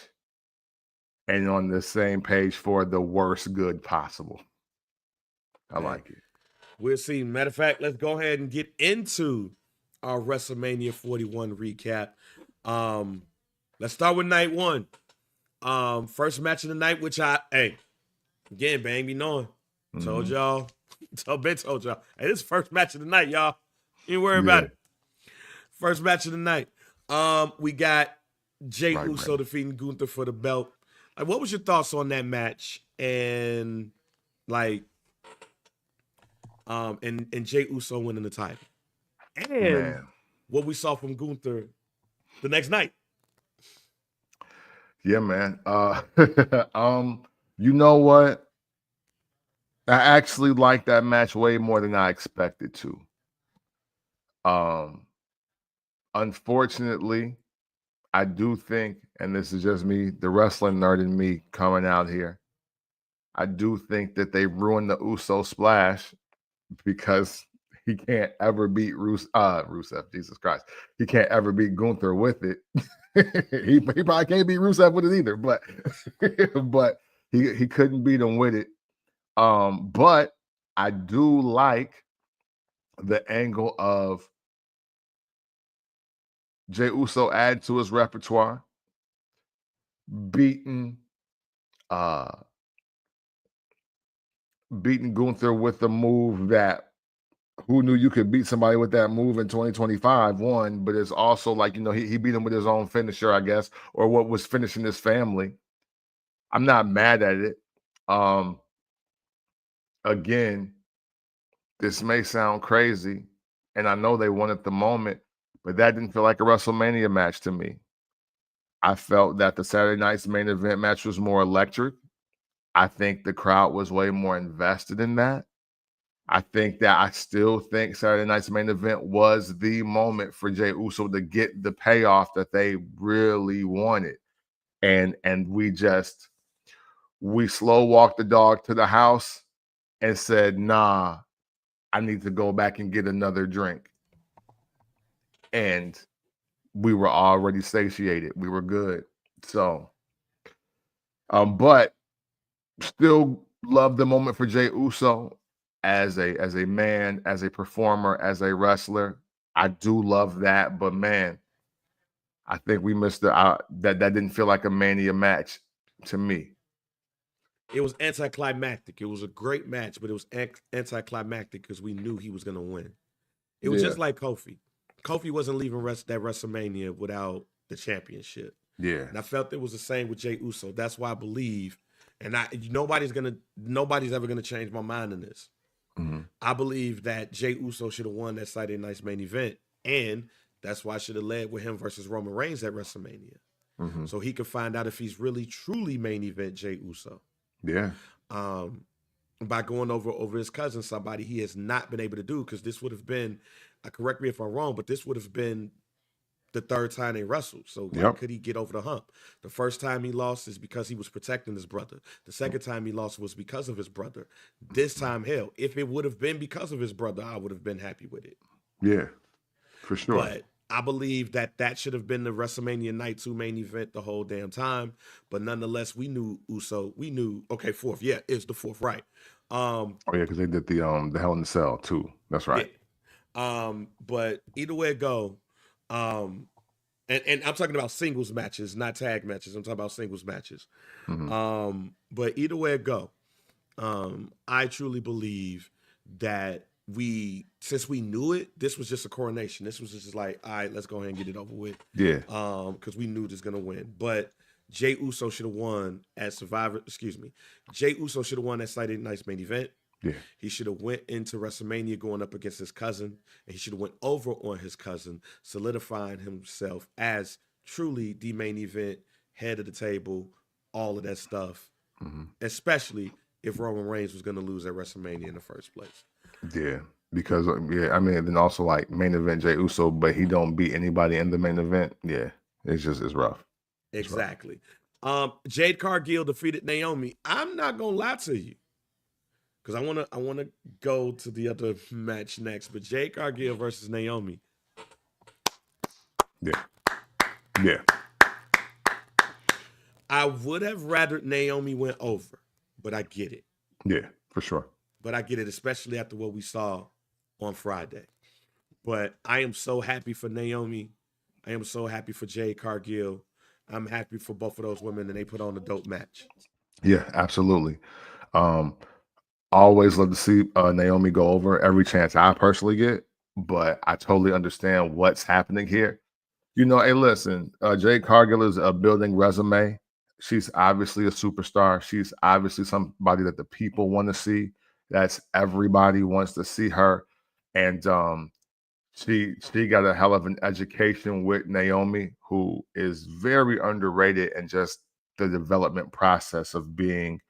And on the same page for the worst good possible. I like it. We'll see. Matter of fact, let's go ahead and get into our WrestleMania 41 recap. Let's start with night one. First match of the night, which again, bang me knowing. Told y'all. Told y'all. Hey, this is first match of the night, y'all. Ain't worry about it. First match of the night. We got Jey Uso defeating Gunther for the belt. Like, what was your thoughts on that match? And like, and Jey Uso winning the title. And what we saw from Gunther the next night. Yeah, man. You know what? I actually like that match way more than I expected to. Unfortunately, I do think, and this is just me, the wrestling nerd in me coming out here, I do think that they ruined the Uso splash because he can't ever beat Rusev. Jesus Christ. He can't ever beat Gunther with it. he probably can't beat Rusev with it either, but but he couldn't beat him with it. But I do like the angle of Jey Uso add to his repertoire, beating Gunther with the move that who knew you could beat somebody with that move in 2025, one, but it's also like, he beat him with his own finisher, I guess, or what was finishing his family. I'm not mad at it. Again, this may sound crazy, and I know they won at the moment, but that didn't feel like a WrestleMania match to me. I felt that the Saturday night's main event match was more electric. I think the crowd was way more invested in that. I still think Saturday night's main event was the moment for Jey Uso to get the payoff that they really wanted. And we slow walked the dog to the house and said, nah, I need to go back and get another drink. And we were already satiated. We were good. So, but still love the moment for Jey Uso as a man, as a performer, as a wrestler. I do love that, but man, I think we missed that didn't feel like a Mania match to me. It was anticlimactic. It was a great match, but it was anticlimactic because we knew he was going to win. It was just like Kofi. Kofi wasn't leaving that WrestleMania without the championship. Yeah. And I felt it was the same with Jey Uso. That's why I believe, and nobody's ever gonna change my mind in this. Mm-hmm. I believe that Jey Uso should have won that Saturday night's main event, and that's why I should have led with him versus Roman Reigns at WrestleMania, so he could find out if he's really truly main event Jey Uso. Yeah. By going over his cousin, somebody he has not been able to do, because this would have been, correct me if I'm wrong, but this would have been the third time they wrestled. So could he get over the hump? The first time he lost is because he was protecting his brother. The second time he lost was because of his brother. This time, hell, if it would have been because of his brother, I would have been happy with it. Yeah, for sure. But I believe that should have been the WrestleMania Night 2 main event the whole damn time. But nonetheless, we knew Uso. We knew, okay, fourth. Yeah, it's the fourth, right. Because they did the Hell in the Cell too. That's right. Yeah. But either way it go, and I'm talking about singles matches, not tag matches. I'm talking about singles matches. But either way it go, I truly believe that since we knew it, this was just a coronation. This was just like, all right, let's go ahead and get it over with. Yeah. Because we knew this was gonna win. But Jey Uso should have won at Survivor. Jey Uso should have won that Saturday night's main event. Yeah. He should have went into WrestleMania going up against his cousin, and he should have went over on his cousin, solidifying himself as truly the main event, head of the table, all of that stuff. especially if Roman Reigns was going to lose at WrestleMania in the first place. Yeah, because I mean, then also like main event Jey Uso, but he don't beat anybody in the main event. Yeah, it's rough. Exactly. Jade Cargill defeated Naomi. I'm not gonna lie to you, because I wanna go to the other match next. But Jade Cargill versus Naomi. Yeah. I would have rather Naomi went over, but I get it. Yeah, for sure. But I get it, especially after what we saw on Friday. But I am so happy for Naomi. I am so happy for Jade Cargill. I'm happy for both of those women, and they put on a dope match. Yeah, absolutely. Always love to see Naomi go over every chance I personally get, but I totally understand what's happening here. You know, hey, listen, Jade Cargill is a building resume. She's obviously a superstar. She's obviously somebody that the people want to see. That's everybody wants to see her. And she got a hell of an education with Naomi, who is very underrated in just the development process of being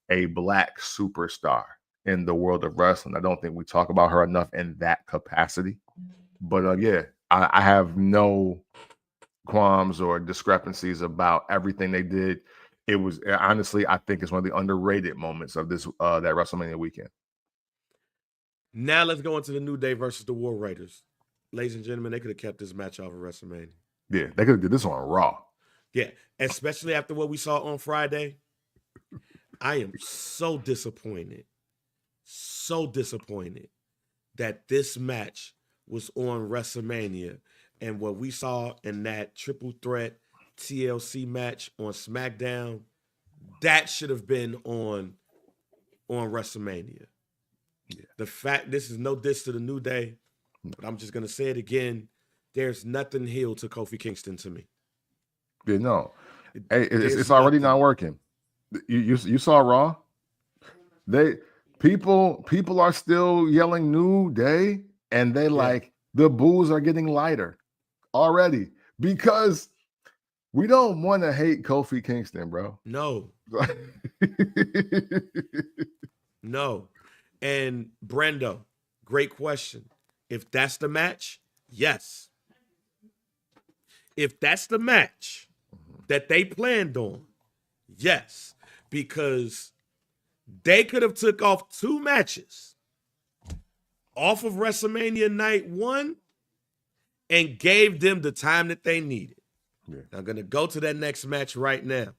a Black superstar in the world of wrestling. I don't think we talk about her enough in that capacity. But yeah, I have no qualms or discrepancies about everything they did. It was honestly, I think it's one of the underrated moments of this that WrestleMania weekend. Now let's go into the New Day versus the War Raiders. Ladies and gentlemen, they could have kept this match off of WrestleMania. Yeah, they could have did this on Raw. Yeah, especially after what we saw on Friday. I am so disappointed that this match was on WrestleMania, and what we saw in that triple threat TLC match on SmackDown, that should have been on WrestleMania. Yeah. The fact, this is no diss to the New Day, but I'm just gonna say it again. There's nothing heel to Kofi Kingston to me. Yeah, no. Hey, it's already not working. You saw Raw? People are still yelling New Day, and they like the boos are getting lighter already because we don't want to hate Kofi Kingston, bro. No. No. And Brendo, great question. If that's the match, yes. If that's the match that they planned on, yes. Because they could have took off 2 matches off of WrestleMania Night 1 and gave them the time that they needed. Yeah. I'm going to go to that next match right now.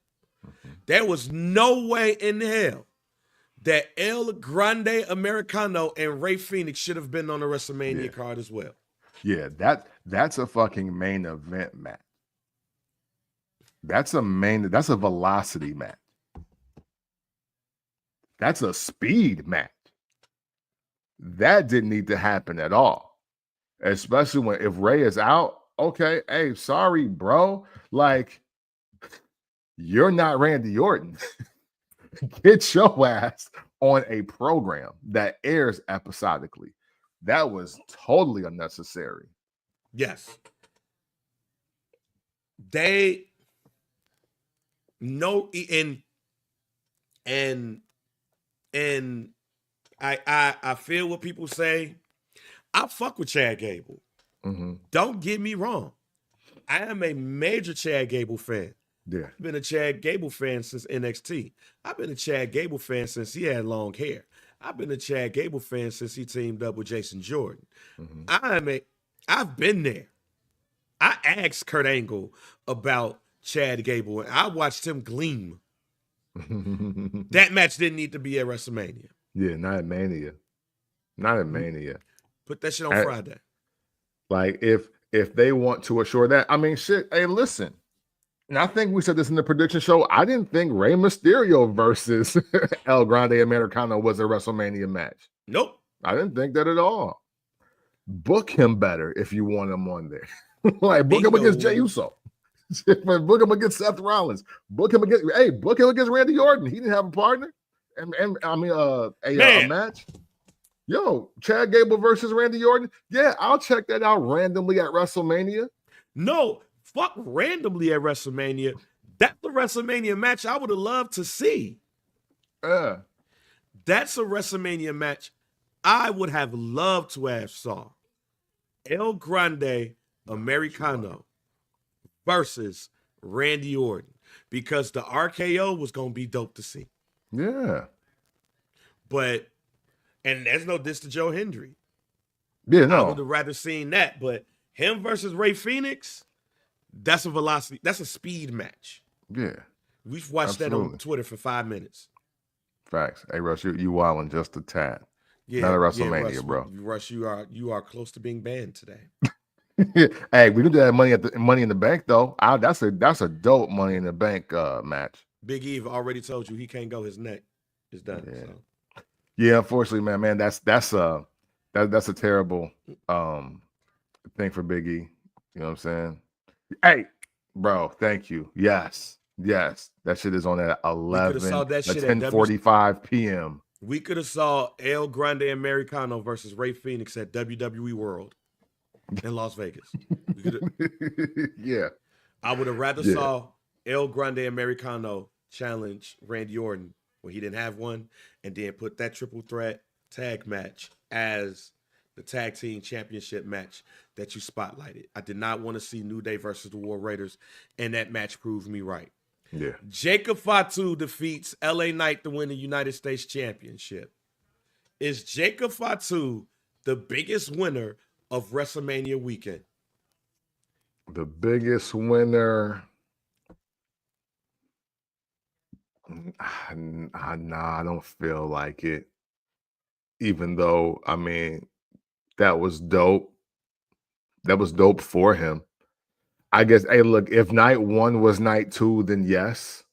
There was no way in hell that El Grande Americano and Rey Fenix should have been on the WrestleMania card as well. Yeah, that's a fucking main event match. That's a velocity match. That's a speed match. That didn't need to happen at all. Especially if Rey is out, okay, hey, sorry, bro. Like, you're not Randy Orton. Get your ass on a program that airs episodically. That was totally unnecessary. Yes. They know, and I feel what people say. I fuck with Chad Gable. Mm-hmm. Don't get me wrong. I am a major Chad Gable fan. Yeah. I've been a Chad Gable fan since NXT. I've been a Chad Gable fan since he had long hair. I've been a Chad Gable fan since he teamed up with Jason Jordan. Mm-hmm. I've been there. I asked Kurt Angle about Chad Gable, and I watched him gleam. That match didn't need to be at WrestleMania. Yeah, not at Mania. Not at Mania. Put that shit on Friday. Like, if they want to assure that, I mean, shit, hey, listen. And I think we said this in the prediction show. I didn't think Rey Mysterio versus El Grande Americano was a WrestleMania match. Nope. I didn't think that at all. Book him better if you want him on there. Like, book him against Jey Uso. Book him against Seth Rollins. Book him against Randy Orton. He didn't have a partner. And I mean a match. Yo, Chad Gable versus Randy Orton. Yeah, I'll check that out randomly at WrestleMania. No, fuck randomly at WrestleMania. That's the WrestleMania match I would have loved to see. That's a WrestleMania match I would have loved to have saw. El Grande Americano versus Randy Orton, because the RKO was going to be dope to see. Yeah. But, and there's no diss to Joe Hendry. Yeah, I would no. have rather seen that. But him versus Ray Phoenix, that's a velocity, that's a speed match. Yeah. We've watched that on Twitter for 5 minutes. Facts. Hey, Russ, you wilding just a tad. Yeah, Not a Russ, WrestleMania, bro. Russ, you are close to being banned today. Hey, we can do that Money in the Bank though. That's a dope Money in the Bank match. Big Eve already told you he can't go. His neck is done. Yeah. So. Yeah, unfortunately, man, that's a terrible thing for Big E. You know what I'm saying? Hey, bro, thank you. Yes, that shit is on at 11, 10:45 p.m. We could have saw El Grande Americano versus Ray Phoenix at WWE World in Las Vegas. Yeah, I would have rather saw El Grande Americano challenge Randy Orton when he didn't have one, and then put that triple threat tag match as the tag team championship match that you spotlighted. I did not want to see New Day versus the War Raiders, and that match proved me right. Yeah. Jacob Fatu defeats LA Knight to win the United States Championship. Is Jacob Fatu the biggest winner of WrestleMania weekend? The biggest winner? Nah, I don't feel like it. Even though, I mean, that was dope. That was dope for him. I guess, hey, look, if night one was night two, then yes.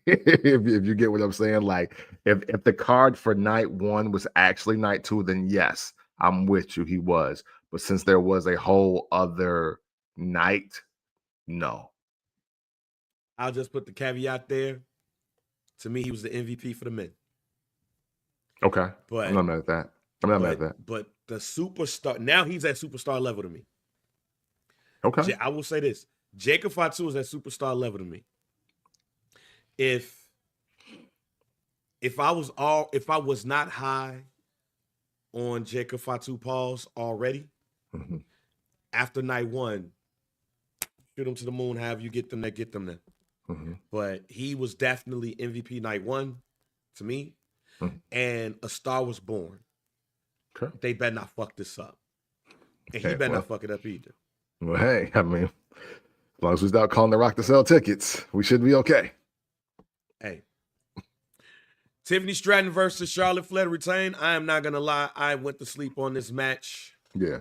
if you get what I'm saying, like if the card for night one was actually night two, then yes, I'm with you. He was, but since there was a whole other night, no. I'll just put the caveat there. To me, he was the MVP for the men. Okay, but I'm not mad at that. I'm not mad at that. But the superstar, now he's at superstar level to me. Okay, I will say this: Jacob Fatu is at superstar level to me. If I was not high on Jacob Fatu Pauls already, after night one, shoot them to the moon. However you get them there, get them there. But he was definitely MVP night one to me, and A Star Was Born. Okay. They better not fuck this up, and he better not fuck it up either. Well, hey, I mean, as long as we stop calling The Rock to sell tickets, we should be okay. Hey, Tiffany Stratton versus Charlotte Flair retain. I am not gonna lie, I went to sleep on this match. Yeah.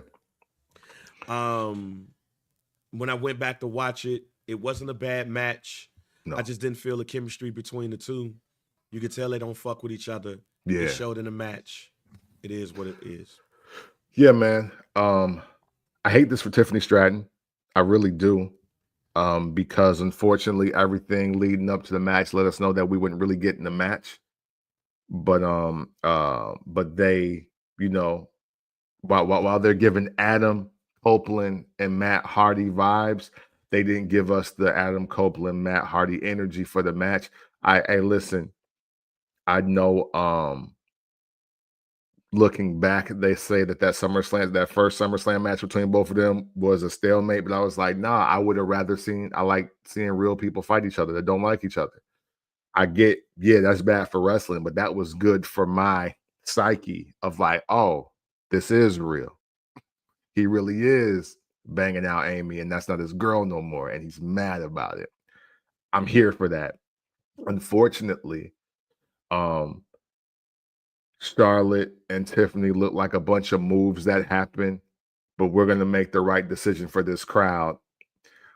When I went back to watch it, it wasn't a bad match. No. I just didn't feel the chemistry between the two. You could tell they don't fuck with each other. Yeah. It showed in the match. It is what it is. Yeah, man. I hate this for Tiffany Stratton. I really do. Because unfortunately everything leading up to the match let us know that we wouldn't really get in the match. But they, you know, while they're giving Adam Copeland and Matt Hardy vibes, they didn't give us the Adam Copeland, Matt Hardy energy for the match. Hey, listen, I know looking back, they say that first SummerSlam match between both of them was a stalemate, but I was like, nah, I would have rather I like seeing real people fight each other that don't like each other. I get, yeah, that's bad for wrestling, but that was good for my psyche of like, oh, this is real. He really is banging out Amy, and that's not his girl no more, and he's mad about it. I'm here for that. Unfortunately, Charlotte and Tiffany look like a bunch of moves that happen, but we're going to make the right decision for this crowd,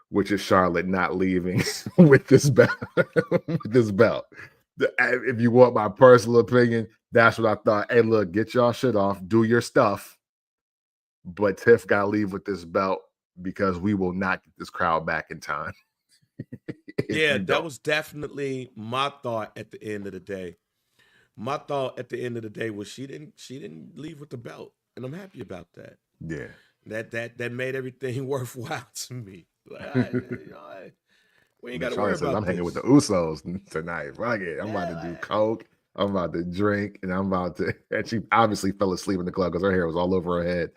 which is Charlotte not leaving with this belt. If you want my personal opinion, that's what I thought. Hey, look, get y'all shit off, do your stuff, but Tiff got to leave with this belt because we will not get this crowd back in time. Yeah, that was definitely my thought at the end of the day. My thought at the end of the day was she didn't leave with the belt, and I'm happy about that. Yeah, that made everything worthwhile to me. Like, We ain't Then got to worry Charlotte says, about I'm hanging with the this. Usos tonight. Fuck it. I'm about to do Yeah. coke. I'm about to drink, and I'm about to. And she obviously fell asleep in the club because her hair was all over her head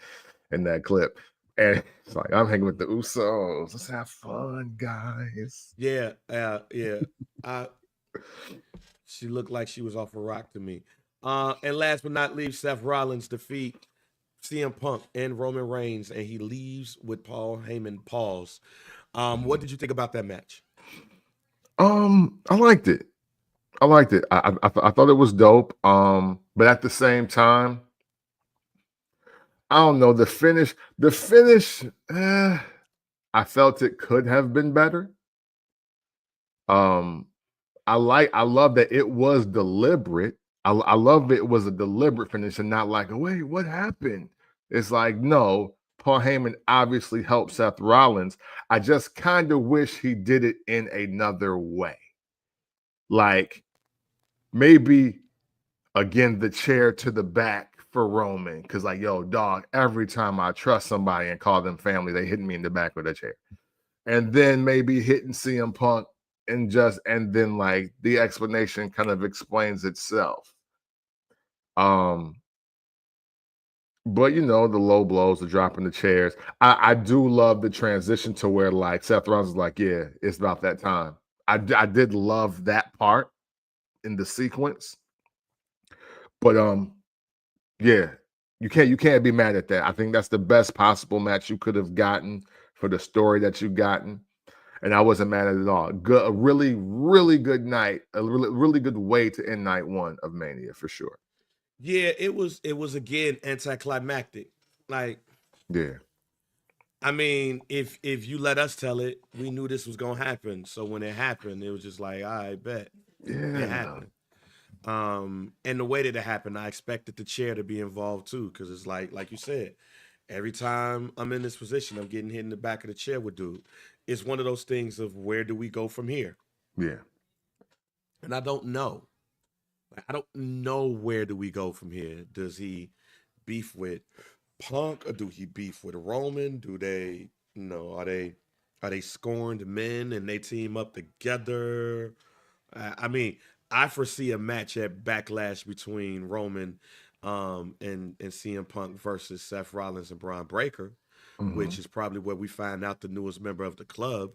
in that clip. And it's like, I'm hanging with the Usos. Let's have fun, guys. Yeah, yeah. She looked like she was off a rock to me. And last but not least, Seth Rollins defeat CM Punk and Roman Reigns, and he leaves with Paul Heyman pause. What did you think about that match? I liked it. I liked it. I thought it was dope. But at the same time, I don't know, the finish. I felt it could have been better. I love that it was deliberate. I love it was a deliberate finish and not like, wait, what happened? It's like, no, Paul Heyman obviously helped Seth Rollins. I just kind of wish he did it in another way. Like maybe again the chair to the back for Roman. Cause like, yo, dog, every time I trust somebody and call them family, they hit me in the back with a chair. And then maybe hitting CM Punk and then like the explanation kind of explains itself. But you know, the low blows, the dropping the chairs. I do love the transition to where like Seth Rollins is like, yeah, it's about that time. I did love that part in the sequence. But yeah, you can't be mad at that. I think that's the best possible match you could have gotten for the story that you gotten. And I wasn't mad at it at all. Good, a really, really good night, a really, really good way to end night one of Mania for sure. Yeah, it was again anticlimactic. Like, Yeah. I mean, if you let us tell it, we knew this was gonna happen. So when it happened, it was just like, I bet it Yeah. happened. And the way that it happened, I expected the chair to be involved too, because it's like you said, every time I'm in this position, I'm getting hit in the back of the chair with dude. It's one of those things of where do we go from here? Yeah. And I don't know. I don't know where do we go from here. Does he beef with Punk or do he beef with Roman? Do they, are they scorned men and they team up together? I mean, I foresee a match at Backlash between Roman and CM Punk versus Seth Rollins and Bron Breakker, which is probably where we find out the newest member of the club.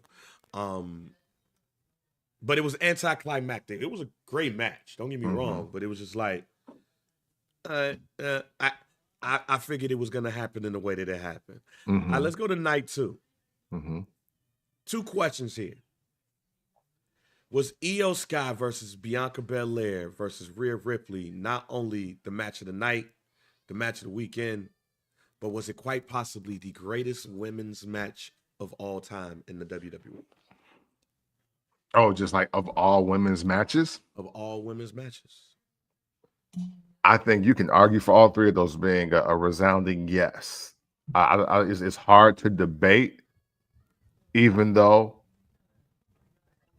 But it was anticlimactic. It was a great match. Don't get me wrong, but it was just like I figured it was gonna happen in the way that it happened. Let's go to night two. Two questions here. Was Io Sky versus Bianca Belair versus Rhea Ripley not only the match of the night, the match of the weekend, but was it quite possibly the greatest women's match of all time in the WWE? Oh, just like of all women's matches? Of all women's matches. I think you can argue for all three of those being a resounding yes. It's hard to debate, even though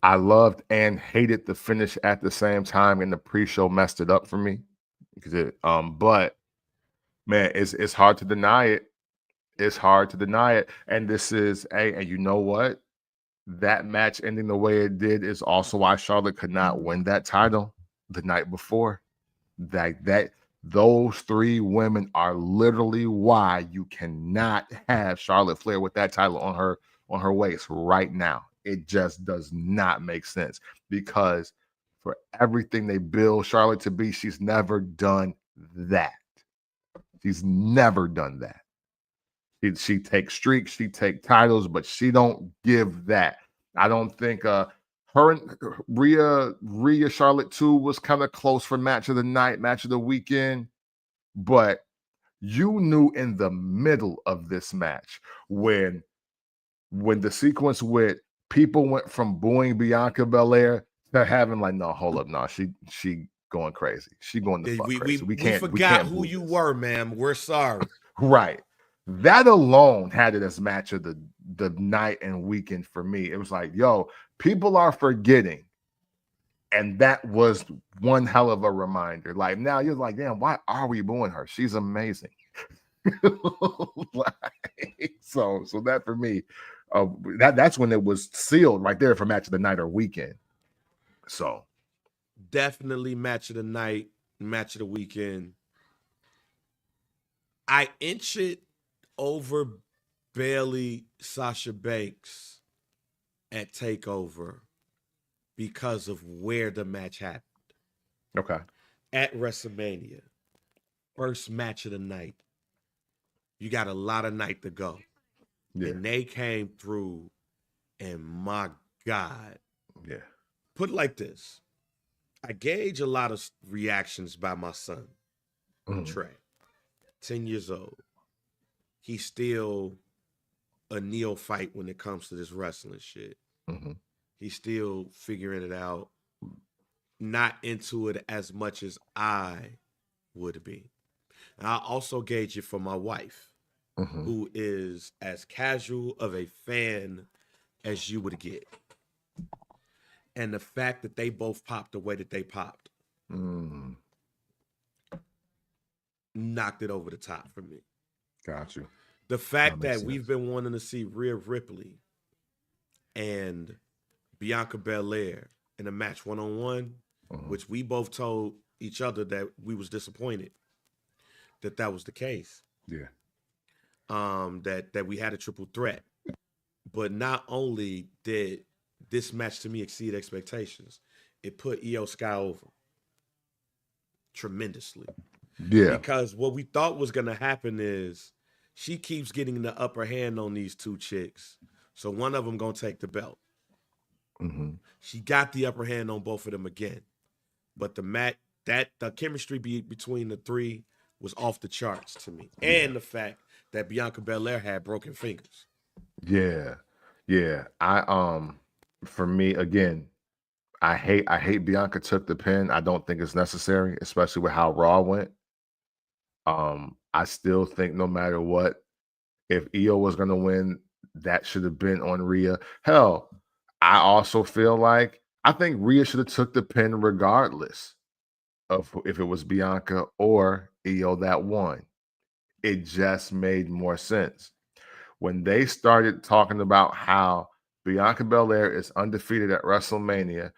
I loved and hated the finish at the same time, and the pre-show messed it up for me. But man, it's hard to deny it. It's hard to deny it. And this is and you know what? That match ending the way it did is also why Charlotte could not win that title the night before. Those three women are literally why you cannot have Charlotte Flair with that title on her waist right now. It just does not make sense because for everything they build Charlotte to be, she's never done that. She's never done that. She takes streaks, she take titles, but she don't give that. I don't think her and Rhea Charlotte 2 was kind of close for match of the night, match of the weekend, but you knew in the middle of this match when the sequence with people went from booing Bianca Belair to having like, no, hold up, no, she going crazy. She going the fuck crazy. We forgot who you were, ma'am. We're sorry. Right. That alone had it as match of the night and weekend for me. It was like, yo, people are forgetting. And that was one hell of a reminder. Like now you're like, damn, why are we booing her? She's amazing. So that for me That's when it was sealed right there for match of the night or weekend. So Definitely match of the night, match of the weekend. I inch it over Bailey Sasha Banks at TakeOver because of where the match happened. okay, At WrestleMania, first match of the night. You got a lot of night to go. yeah, And they came through, and my God. yeah, Put it like this. I gauge a lot of reactions by my son, Trey. 10 years old. He's still a neophyte when it comes to this wrestling shit. mm-hmm. He's still figuring it out, not into it as much as I would be. And I also gauge it for my wife, Mm-hmm. who is as casual of a fan as you would get. And the fact that they both popped the way that they popped knocked it over the top for me. Got you. The fact That makes that we've sense. been wanting to see Rhea Ripley and Bianca Belair in a match one-on-one, which we both told each other that we was disappointed that was the case. Yeah, That we had a triple threat. But not only did this match to me exceed expectations, it put Io Sky over tremendously. yeah, Because what we thought was going to happen is she keeps getting the upper hand on these two chicks. So one of them going to take the belt. She got the upper hand on both of them again. But the chemistry between the three was off the charts to me. And the fact that Bianca Belair had broken fingers. yeah, yeah. For me again, I hate Bianca took the pin. I don't think it's necessary, especially with how Raw went. I still think no matter what, if Io was going to win, that should have been on Rhea. Hell, I also feel like I think Rhea should have took the pin regardless of if it was Bianca or Io that won. It just made more sense. When they started talking about how Bianca Belair is undefeated at WrestleMania,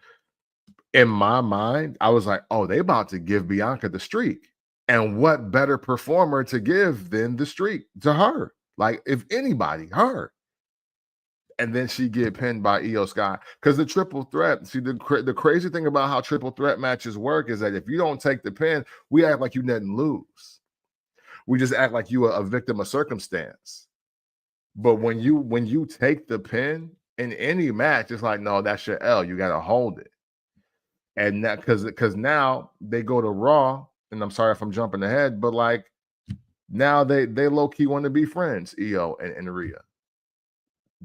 in my mind, I was like, oh, they about to give Bianca the streak. And what better performer to give than the streak to her? Like, if anybody, her. And then she get pinned by Io Sky. Because the triple threat, see, the crazy thing about how triple threat matches work is that if you don't take the pin, we act like you didn't lose. We just act like you were a victim of circumstance. But when you take the pin in any match, it's like, no, that's your L. You got to hold it. And that because now they go to Raw, and I'm sorry if I'm jumping ahead, but like now they low-key want to be friends, Io and Rhea.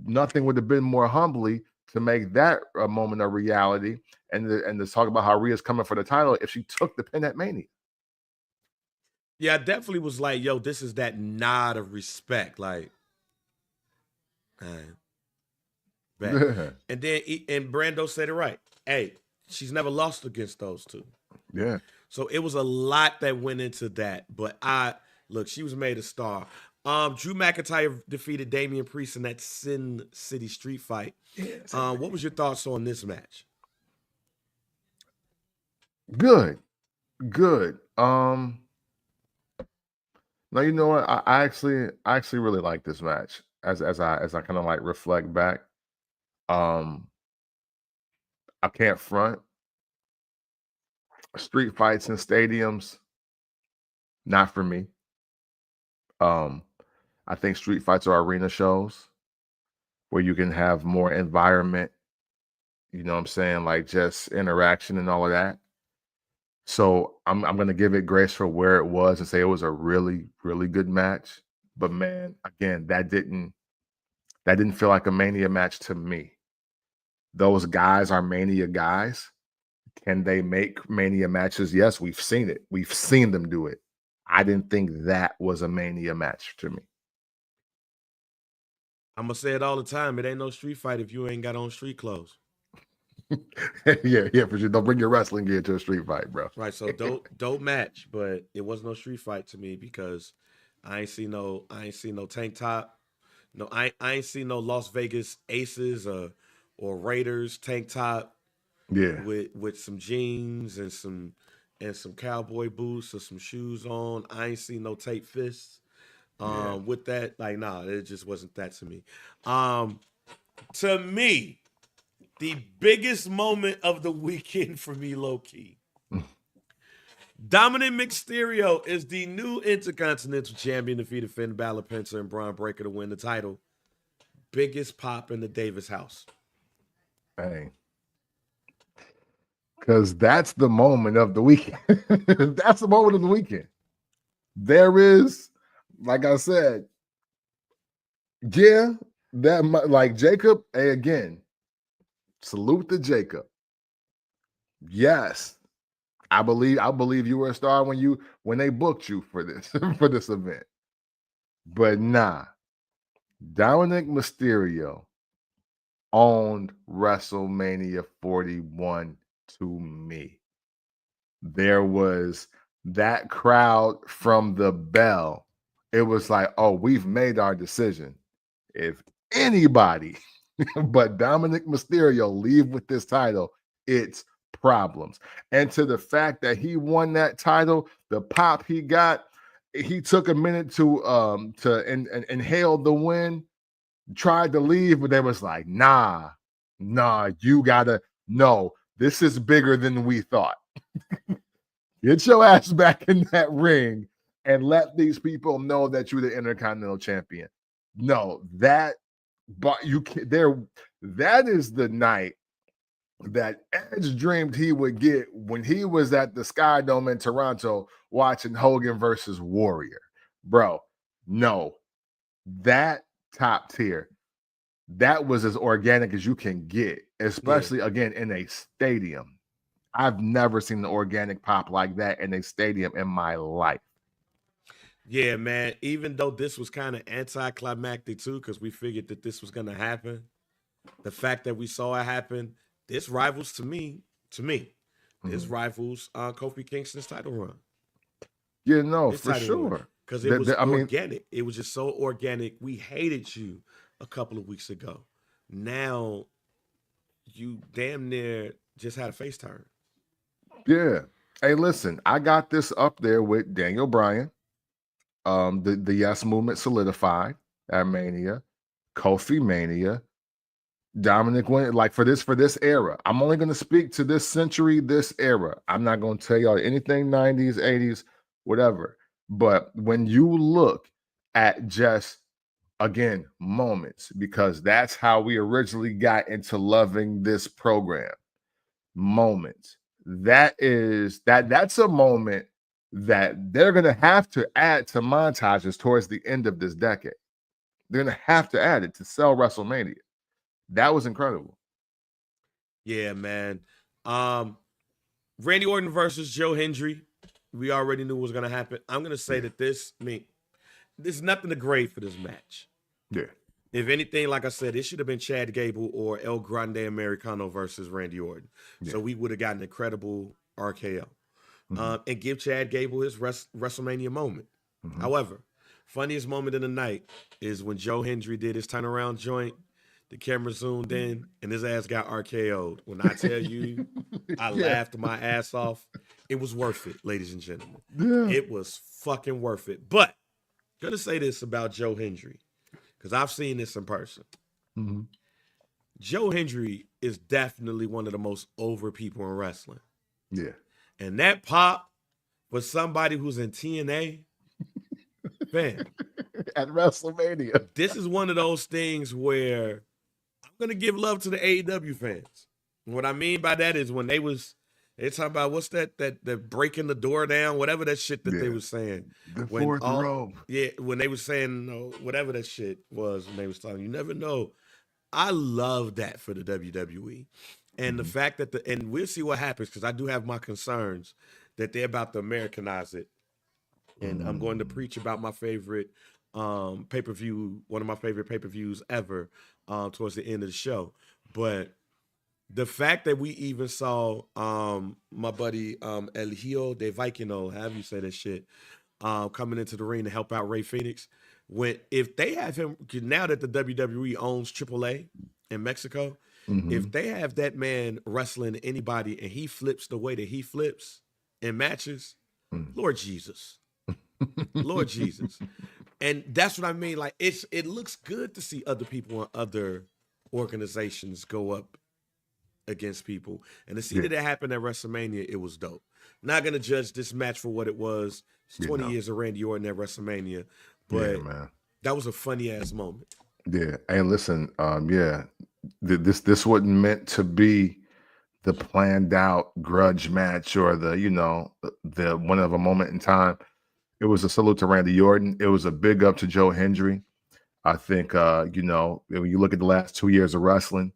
Nothing would have been more humbly to make that a moment of reality and to talk about how Rhea's coming for the title if she took the pin at Mania. Yeah, I definitely was like, yo, this is that nod of respect. Like, back. And then Brando said it right. Hey, she's never lost against those two. Yeah. So it was a lot that went into that. But look, she was made a star. Drew McIntyre defeated Damian Priest in that Sin City street fight. What was your thoughts on this match? Good. Now you know what? I actually really like this match as I kind of like reflect back. I can't front. Street fights in stadiums, not for me. I think street fights are arena shows where you can have more environment, you know what I'm saying, like just interaction and all of that. So I'm gonna give it grace for where it was and say it was a really, really good match. But man, again, that didn't feel like a Mania match to me. Those guys are Mania guys. Can they make Mania matches? Yes, we've seen it. We've seen them do it. I didn't think that was a Mania match to me. I'm going to say it all the time. It ain't no street fight if you ain't got on street clothes. yeah, for sure. Don't bring your wrestling gear to a street fight, bro. Right, so dope match, but it was no street fight to me because I ain't see no tank top, No, I ain't seen no Las Vegas Aces or Raiders tank top Yeah, with some jeans and some cowboy boots or some shoes on. I ain't seen no tape fists. yeah. With that, like, nah, it just wasn't that to me. Um, to me, the biggest moment of the weekend for me, low key. Dominic Mysterio is the new Intercontinental Champion, defeated Finn Balor, Penta, and Braun Breaker to win the title. Biggest pop in the Davis house. Hey, because that's the moment of the weekend. That's the moment of the weekend. There is, like I said, yeah, like Jacob. Hey, again, salute to Jacob. Yes, I believe you were a star when they booked you for this for this event. But nah, Dominic Mysterio owned WrestleMania 41 to me. There was that crowd from the bell. It was like, oh, we've made our decision. If anybody but Dominic Mysterio leave with this title, it's problems. And to the fact that he won that title, the pop he got, he took a minute to inhale the win, tried to leave, but they was like, nah, you gotta no, this is bigger than we thought. Get your ass back in that ring and let these people know that you're the Intercontinental Champion. No, but you can there. That is the night that Edge dreamed he would get when he was at the Sky Dome in Toronto watching Hogan versus Warrior. Bro, no, that top tier, that was as organic as you can get, Yeah. especially again in a stadium. I've never seen an organic pop like that in a stadium in my life. Yeah, man. Even though this was kind of anticlimactic too, because we figured that this was gonna happen, the fact that we saw it happen, this rivals to me, this Mhm. rivals Kofi Kingston's title run. Yeah, no, His for title run. sure. Because it was I mean, organic. It was just so organic. We hated you a couple of weeks ago. Now you damn near just had a face turn. yeah. Hey, listen, I got this up there with Daniel Bryan. The Yes Movement solidified at Mania, Kofi Mania, Dominic went like for this era. I'm only going to speak to this century, this era. I'm not going to tell y'all anything 90s, 80s, whatever. But when you look at just again moments, because that's how we originally got into loving this program. Moments. That's a moment that they're going to have to add to montages towards the end of this decade. They're going to have to add it to sell WrestleMania. That was incredible. Yeah, man. Um, Randy Orton versus Joe Hendry. We already knew what was gonna happen. I'm gonna say Yeah. that there's nothing to grade for this match. Yeah. If anything, like I said, it should have been Chad Gable or El Grande Americano versus Randy Orton. Yeah. So we would have gotten incredible RKO. Mhm. And give Chad Gable his WrestleMania moment. Mhm. However, funniest moment of the night is when Joe Hendry did his turnaround joint. The camera zoomed in and his ass got RKO'd. When I tell you, I Yeah. laughed my ass off. It was worth it, ladies and gentlemen. Yeah. It was fucking worth it. But gonna say this about Joe Hendry because I've seen this in person. Mhm. Joe Hendry is definitely one of the most over people in wrestling. Yeah. And that pop for somebody who's in TNA, fam, At WrestleMania. this is one of those things where I'm gonna give love to the AEW fans. What I mean by that is when they talking about what's that breaking the door down, whatever that shit that they Yeah. was saying. The When fourth all rope. yeah, when they was saying whatever that shit was when they was talking, you never know. I love that for the WWE. And the Mhm. fact that and we'll see what happens because I do have my concerns that they're about to Americanize it. And I'm going to Mm. preach about my favorite pay-per-view, one of my favorite pay-per-views ever, towards the end of the show. But the fact that we even saw my buddy El Hijo de Vikino, however you say that shit, coming into the ring to help out Ray Phoenix. if they have him now that the WWE owns AAA in Mexico, if they have that man wrestling anybody and he flips the way that he flips in matches, Lord Jesus. Lord Jesus. And that's what I mean. Like it looks good to see other people in other organizations go up against people. And to see that it happened at WrestleMania, it was dope. Not gonna judge this match for what it was. It's 20 years of Randy Orton at WrestleMania. But man. that was a funny ass moment. Yeah. Hey, listen, this wasn't meant to be the planned out grudge match or the one of a moment in time. It was a salute to Randy Orton. It was a big up to Joe Hendry. I think when you look at the last 2 years of wrestling,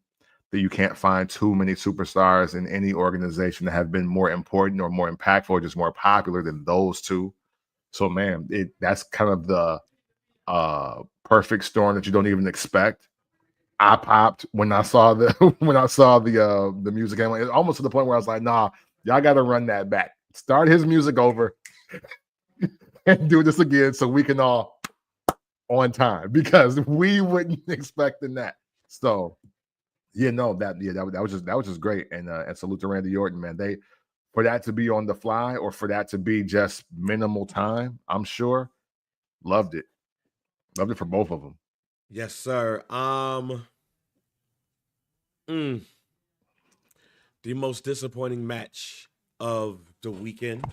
that you can't find too many superstars in any organization that have been more important or more impactful or just more popular than those two. So man, that's kind of the perfect storm that you don't even expect. I popped when I saw the the music, and it almost to the point where I was like, nah, y'all got to run that back. Start his music over and do this again so we can all on time, because we wouldn't expecting that. So that was just great. And salute to Randy Orton, man. For that to be on the fly or for that to be just minimal time, I'm sure loved it. Loved it for both of them. Yes, sir. The most disappointing match of the weekend.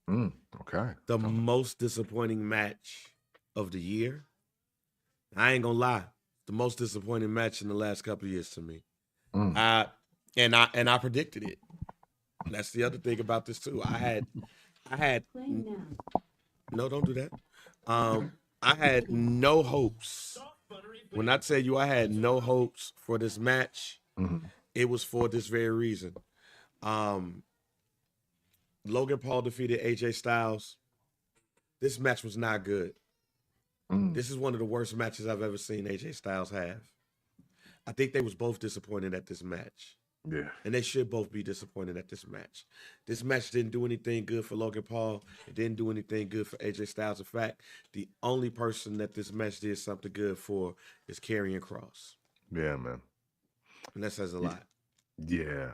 Okay. The most disappointing match of the year. I ain't gonna lie. The most disappointing match in the last couple of years to me. I predicted it. That's the other thing about this too. I had no, don't do that. I had no hopes. When I tell you I had no hopes for this match, it was for this very reason. Logan Paul defeated AJ Styles. This match was not good. This is one of the worst matches I've ever seen AJ Styles have. I think they was both disappointed at this match. Yeah. And they should both be disappointed at this match. This match didn't do anything good for Logan Paul. It didn't do anything good for AJ Styles. In fact, the only person that this match did something good for is Karrion Kross. Yeah, man. And that says a lot. Yeah.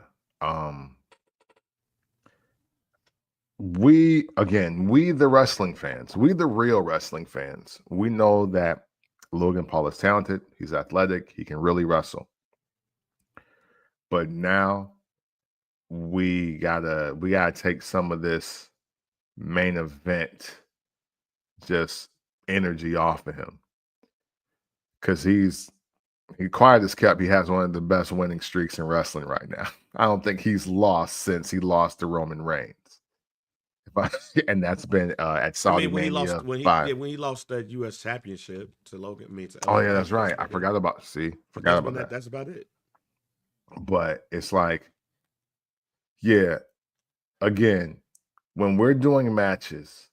We the wrestling fans, we the real wrestling fans, we know that Logan Paul is talented, he's athletic, he can really wrestle. But now we gotta take some of this main event just energy off of him. Cause he quiet as kept, he has one of the best winning streaks in wrestling right now. I don't think he's lost since he lost to Roman Reigns. And that's been at Saudi Mania 5. When he lost that U.S. Championship to Logan. Oh yeah, that's right. I forgot about that. That's about it. But it's like, yeah, again, when we're doing matches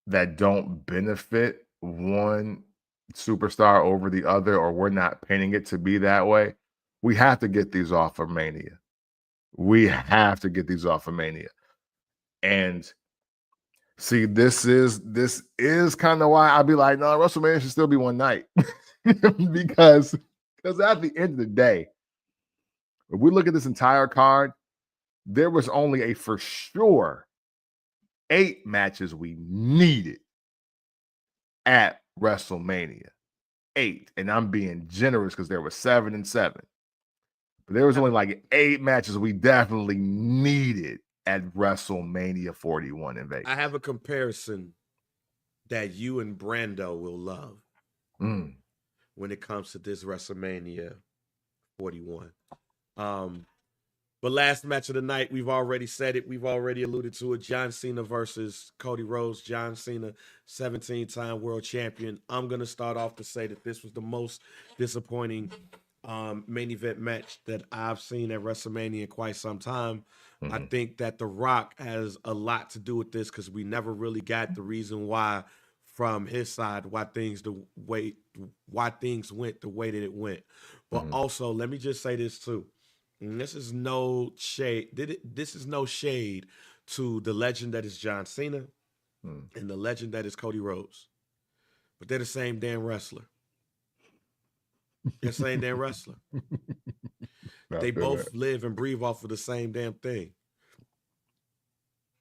that don't benefit one superstar over the other, or we're not painting it to be that way, we have to get these off of Mania. And see, this is kind of why I'd be like, no, WrestleMania should still be one night. because at the end of the day, if we look at this entire card, there was only a for sure 8 matches we needed at WrestleMania. 8. And I'm being generous because there were 7 and 7. But there was only like 8 matches we definitely needed at WrestleMania 41 in Vegas. I have a comparison that you and Brando will love when it comes to this WrestleMania 41. But last match of the night, we've already said it. We've already alluded to it. John Cena versus Cody Rhodes. John Cena, 17-time world champion. I'm going to start off to say that this was the most disappointing main event match that I've seen at WrestleMania in quite some time. I think that The Rock has a lot to do with this because we never really got the reason why from his side why things went the way that it went. But also, let me just say this too. And this is no shade. This is no shade to the legend that is John Cena and the legend that is Cody Rhodes. but they're the same damn wrestler. They're the same damn wrestler. They both live and breathe off of the same damn thing.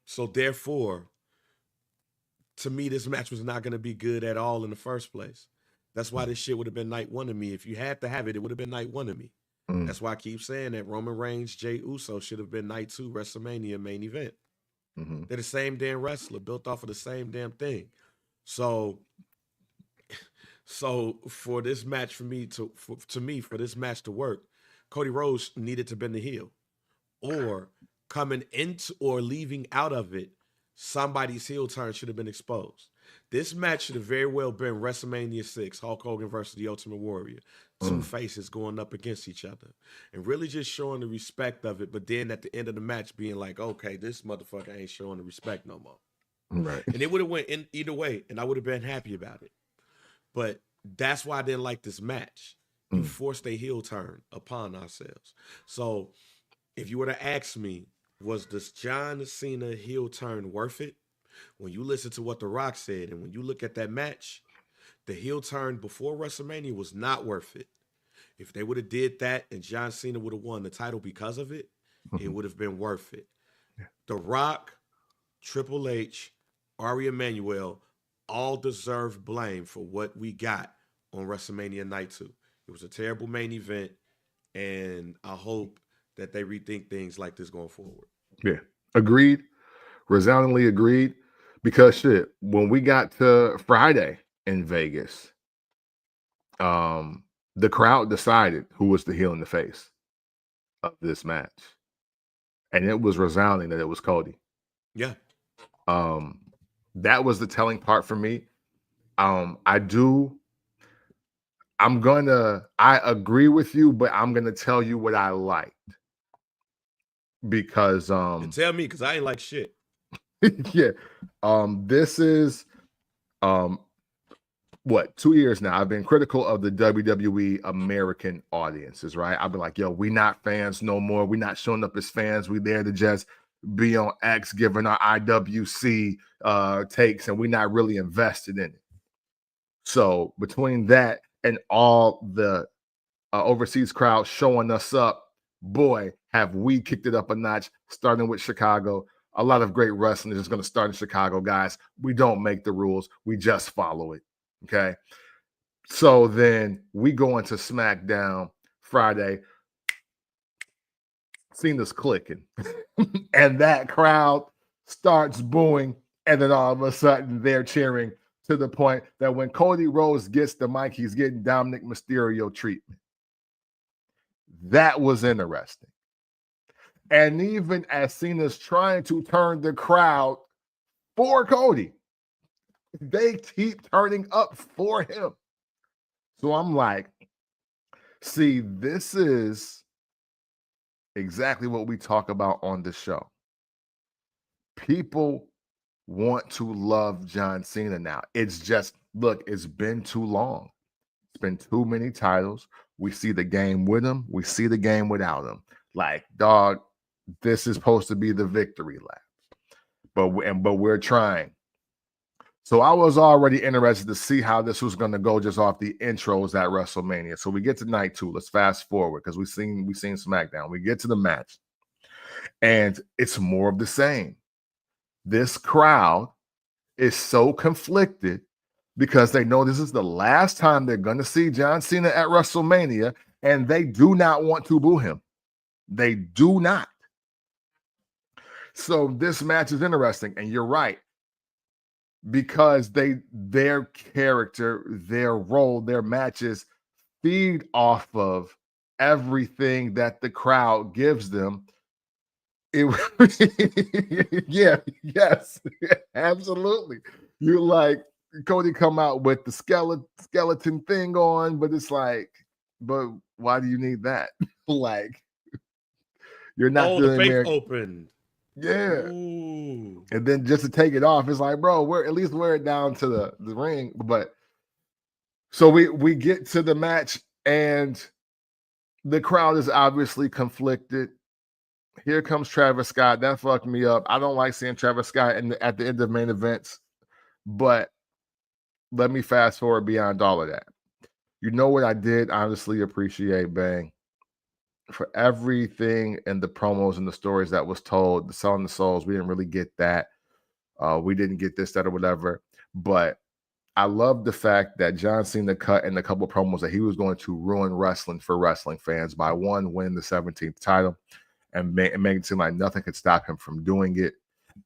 So therefore, to me, this match was not going to be good at all in the first place. That's why this shit would have been night one to me. If you had to have it, it would have been night one to me. That's why I keep saying that Roman Reigns, Jey Uso should have been night 2 WrestleMania main event. They're the same damn wrestler, built off of the same damn thing. So for this match for this match to work, Cody Rhodes needed to bend the heel, or coming into or leaving out of it, somebody's heel turn should have been exposed. This match should have very well been WrestleMania 6, Hulk Hogan versus the Ultimate Warrior. Two faces going up against each other. And really just showing the respect of it, but then at the end of the match being like, okay, this motherfucker ain't showing the respect no more. Right. And it would have went in either way, and I would have been happy about it. But that's why I didn't like this match. You forced a heel turn upon ourselves. So if you were to ask me, was this John Cena heel turn worth it? When you listen to what The Rock said, and when you look at that match, the heel turn before WrestleMania was not worth it. If they would have did that and John Cena would have won the title because of it, it would have been worth it. Yeah. The Rock, Triple H, Ari Emanuel all deserve blame for what we got on WrestleMania Night 2. It was a terrible main event, and I hope that they rethink things like this going forward. Yeah. Agreed. Resoundingly agreed. Because shit, when we got to Friday in Vegas, the crowd decided who was the heel in the face of this match. And it was resounding that it was Cody. Yeah. That was the telling part for me. I agree with you, but I'm gonna tell you what I liked. Because And tell me, because I ain't like shit. yeah. This is 2 years now. I've been critical of the WWE American audiences, right? I've been like, yo, we not fans no more. We not showing up as fans. We there to just be on X giving our IWC takes, and we not really invested in it. So between that and all the overseas crowd showing us up, boy, have we kicked it up a notch, starting with Chicago. A lot of great wrestling is going to start in Chicago, guys. We don't make the rules. We just follow it. Okay. So then we go into SmackDown Friday. Cena's clicking. And that crowd starts booing. And then all of a sudden they're cheering to the point that when Cody Rhodes gets the mic, he's getting Dominic Mysterio treatment. That was interesting. And even as Cena's trying to turn the crowd for Cody, they keep turning up for him. So I'm like, see, this is exactly what we talk about on the show. People want to love John Cena now. It's just, look, it's been too long. It's been too many titles. We see the game with him. We see the game without him. Like, dog, this is supposed to be the victory lap. But we're trying. So I was already interested to see how this was going to go just off the intros at WrestleMania. So we get to night 2. Let's fast forward because we've seen SmackDown. We get to the match, and it's more of the same. This crowd is so conflicted because they know this is the last time they're going to see John Cena at WrestleMania, and they do not want to boo him. They do not. So this match is interesting, and you're right. Because their character, their role, their matches feed off of everything that the crowd gives them. Yes, absolutely. You like Cody come out with the skeleton thing on, but it's like, but why do you need that? Like, you're not the faith opened. Yeah. Ooh. And then just to take it off, it's like, bro, at least wear it down to the ring. But so we get to the match, and the crowd is obviously conflicted. Here comes Travis Scott. That fucked me up. I don't like seeing Travis Scott at the end of main events, but let me fast forward beyond all of that. You know what I did honestly appreciate, Bang? For everything and the promos and the stories that was told, the selling the souls, we didn't really get that. We didn't get this, that, or whatever. But I love the fact that John Cena cut in a couple of promos that he was going to ruin wrestling for wrestling fans by winning the 17th title and make it seem like nothing could stop him from doing it.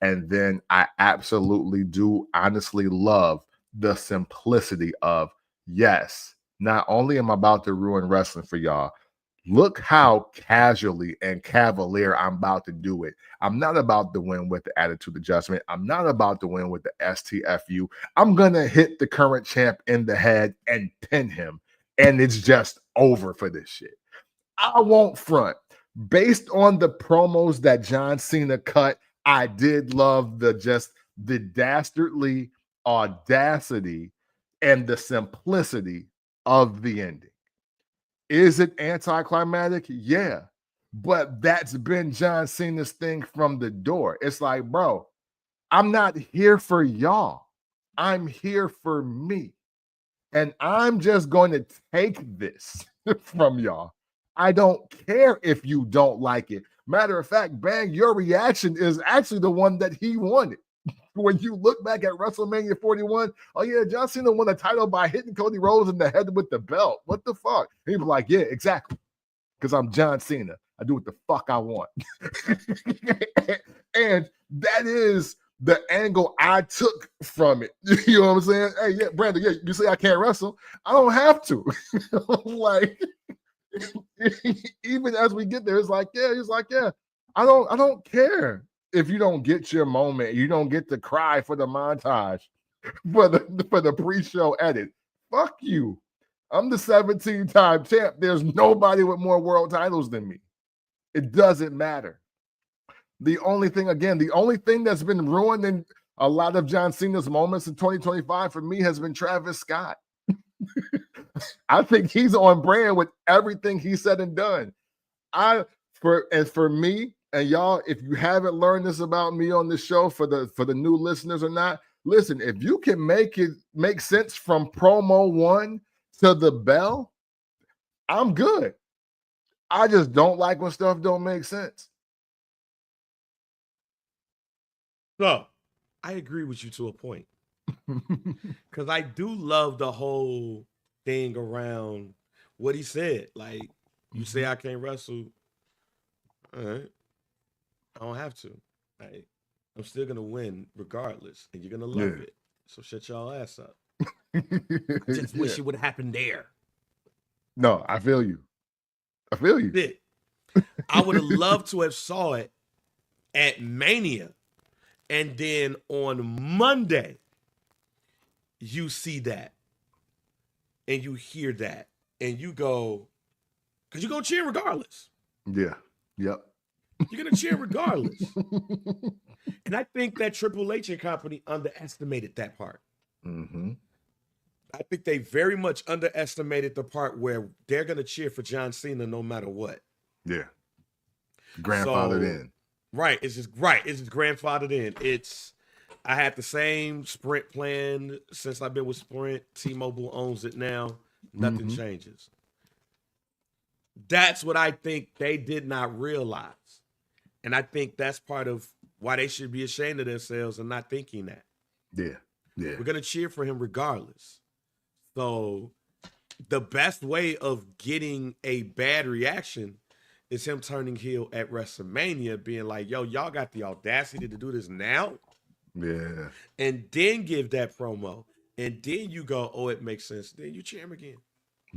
And then I absolutely do honestly love the simplicity of, yes, not only am I about to ruin wrestling for y'all, look how casually and cavalier I'm about to do it. I'm not about to win with the attitude adjustment. I'm not about to win with the STFU. I'm going to hit the current champ in the head and pin him. And it's just over for this shit. I won't front. Based on the promos that John Cena cut, I did love the dastardly audacity and the simplicity of the ending. Is it anticlimactic? Yeah. But that's been John Cena's thing from the door. It's like, bro, I'm not here for y'all. I'm here for me. And I'm just going to take this from y'all. I don't care if you don't like it. Matter of fact, Bang, your reaction is actually the one that he wanted. When you look back at WrestleMania 41, oh yeah, John Cena won the title by hitting Cody Rhodes in the head with the belt. What the fuck? He was like, yeah, exactly. Because I'm John Cena. I do what the fuck I want. And that is the angle I took from it. You know what I'm saying? Hey, yeah, Brandon, yeah, you say I can't wrestle. I don't have to. Like, even as we get there, it's like, yeah, he's like, yeah, I don't care if you don't get your moment, you don't get to cry for the montage, for the pre-show edit. Fuck you. I'm the 17-time champ. There's nobody with more world titles than me. It doesn't matter. The only thing that's been ruined in a lot of John Cena's moments in 2025 for me has been Travis Scott. I think he's on brand with everything he said and done. For me and y'all, if you haven't learned this about me on this show, for the new listeners or not, listen, if you can make sense from promo 1 to the bell, I'm good. I just don't like when stuff don't make sense. So I agree with you to a point. Because I do love the whole thing around what he said. Like, you say I can't wrestle. All right. I don't have to. Right? I'm still going to win regardless. And you're going to love it. So shut y'all ass up. I just wish it would have happened there. No, I feel you. I would have loved to have saw it at Mania. And then on Monday, you see that. And you hear that. And you go, because you're going to cheer regardless. Yeah. Yep. You're going to cheer regardless. And I think that Triple H and company underestimated that part. Mm-hmm. I think they very much underestimated the part where they're going to cheer for John Cena no matter what. Yeah. Grandfathered in. Right. It's just grandfathered in. I had the same Sprint plan since I've been with Sprint. T-Mobile owns it now. Nothing changes. That's what I think they did not realize. And I think that's part of why they should be ashamed of themselves and not thinking that. Yeah. Yeah. We're going to cheer for him regardless. So the best way of getting a bad reaction is him turning heel at WrestleMania, being like, yo, y'all got the audacity to do this now? Yeah. And then give that promo. And then you go, oh, it makes sense. Then you cheer him again.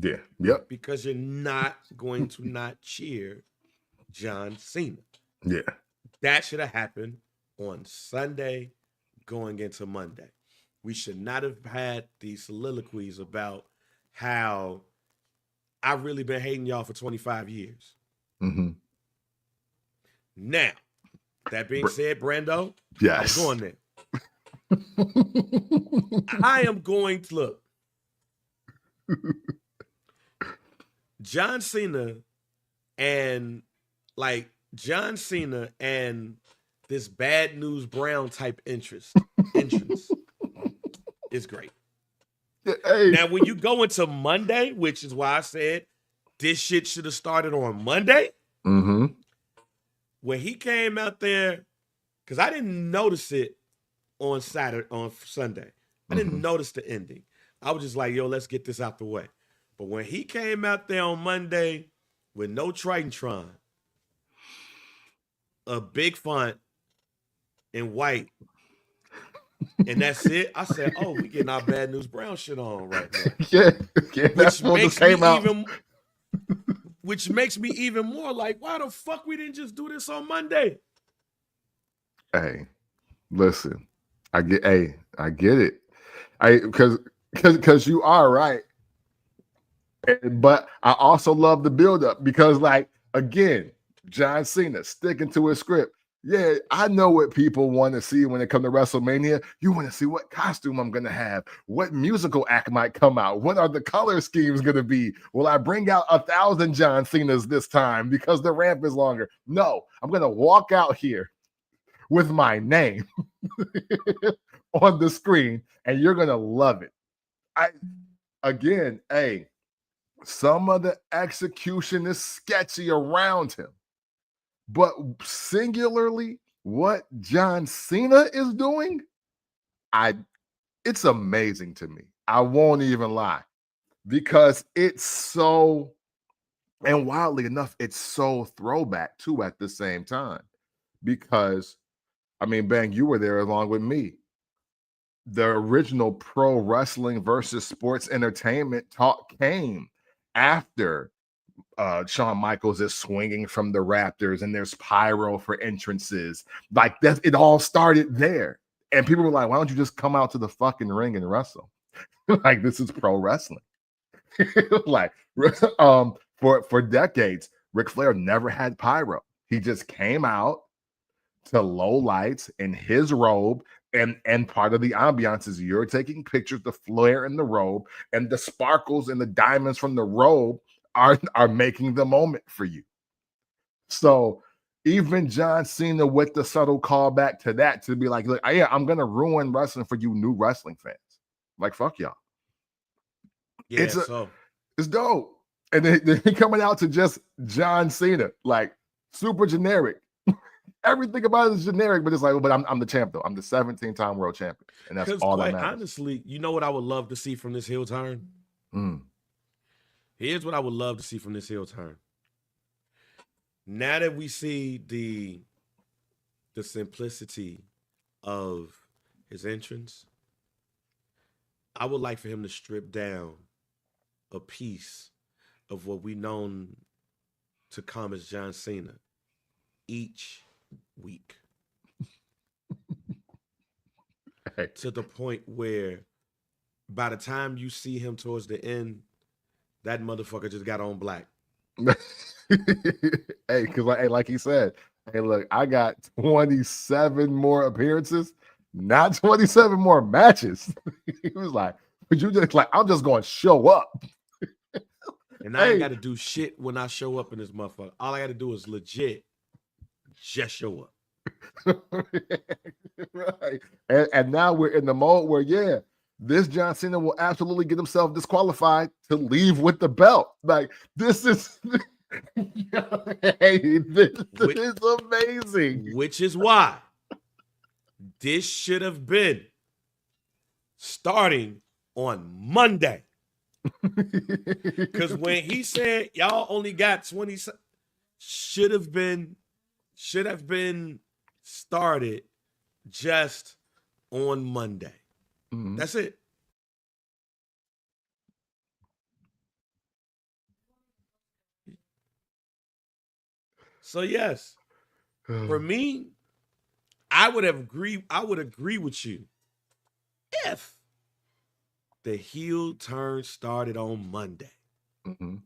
Yeah. Yep. Because you're not going to not cheer John Cena. Yeah. That should have happened on Sunday going into Monday. We should not have had these soliloquies about how I've really been hating y'all for 25 years. Mm-hmm. Now, that being said, Brando, yes. I'm going there. I am going to look. John Cena and this Bad News Brown type entrance is great. Hey. Now, when you go into Monday, which is why I said this shit should have started on Monday. Mm-hmm. When he came out there, because I didn't notice it on Sunday. I didn't notice the ending. I was just like, yo, let's get this out the way. But when he came out there on Monday with no Tritantron, a big font in white, and that's it, I said, oh, we getting our Bad News Brown shit on right now. Yeah, that's what just came out. Which makes me even more like, why the fuck we didn't just do this on Monday? Hey, listen, I get it. Because you are right. But I also love the buildup because, like, again, John Cena sticking to his script. Yeah, I know what people want to see when it comes to WrestleMania. You want to see what costume I'm going to have, what musical act might come out, what are the color schemes going to be? Will I bring out 1,000 John Cenas this time because the ramp is longer? No, I'm going to walk out here with my name on the screen, and you're going to love it. Some of the execution is sketchy around him. But singularly, what John Cena is doing, it's amazing to me. I won't even lie. Because it's so, and wildly enough, it's so throwback too at the same time. Because, I mean, Bang, you were there along with me. The original pro wrestling versus sports entertainment talk came after Shawn Michaels is swinging from the Raptors and there's pyro for entrances. Like that, it all started there. And people were like, why don't you just come out to the fucking ring and wrestle? Like, this is pro wrestling. Like, for decades, Ric Flair never had pyro. He just came out to low lights in his robe, and part of the ambiance is you're taking pictures, the flare in the robe, and the sparkles and the diamonds from the robe are making the moment for you. So even John Cena with the subtle callback to that, to be like, look, yeah, I'm gonna ruin wrestling for you new wrestling fans. Like, fuck y'all. Yeah, it's dope. And then coming out to just John Cena, like super generic. Everything about it is generic, but it's like, but I'm the champ though. I'm the 17-time world champion, and that's all that matters. Honestly, you know what I would love to see from this heel turn? Here's what I would love to see from this heel turn. Now that we see the simplicity of his entrance, I would like for him to strip down a piece of what we known to come as John Cena each week. To the point where by the time you see him towards the end, that motherfucker just got on black. Hey, because like he said, hey, look, I got 27 more appearances, not 27 more matches. He was like, but you just like, I'm just going to show up. And I ain't got to do shit when I show up in this motherfucker. All I got to do is legit just show up. Right. And now we're in the mode where, yeah, this John Cena will absolutely get himself disqualified to leave with the belt. Like, this is hey, this is amazing. Which is why this should have been starting on Monday. Because when he said y'all only got 20, should have been started just on Monday. That's it. So yes, for me, I would agree with you if the heel turn started on Monday.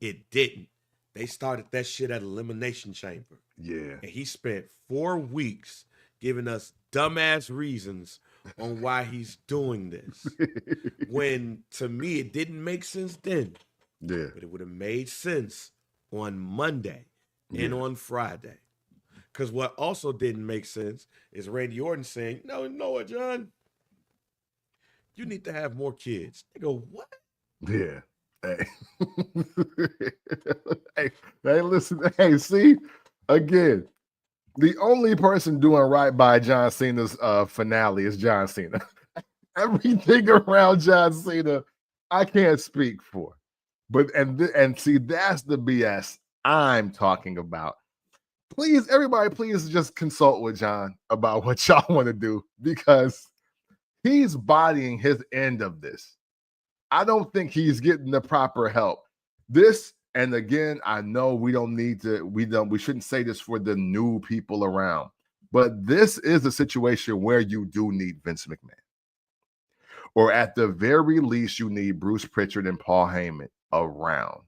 It didn't. They started that shit at Elimination Chamber. Yeah. And he spent 4 weeks giving us dumbass reasons on why he's doing this. When, to me, it didn't make sense then. Yeah. But it would have made sense on Monday and on Friday. Because what also didn't make sense is Randy Orton saying, no, you know what, John? You need to have more kids. They go, what? Yeah. Hey. hey, hey, listen. Hey, see, again, the only person doing right by John Cena's finale is John Cena. Everything around John Cena, I can't speak for. But and see, that's the BS I'm talking about. Please, everybody, please just consult with John about what y'all want to do because he's bodying his end of this. I don't think he's getting the proper help. This, and again, I know we shouldn't say this for the new people around, but this is a situation where you do need Vince McMahon. Or at the very least, you need Bruce Pritchard and Paul Heyman around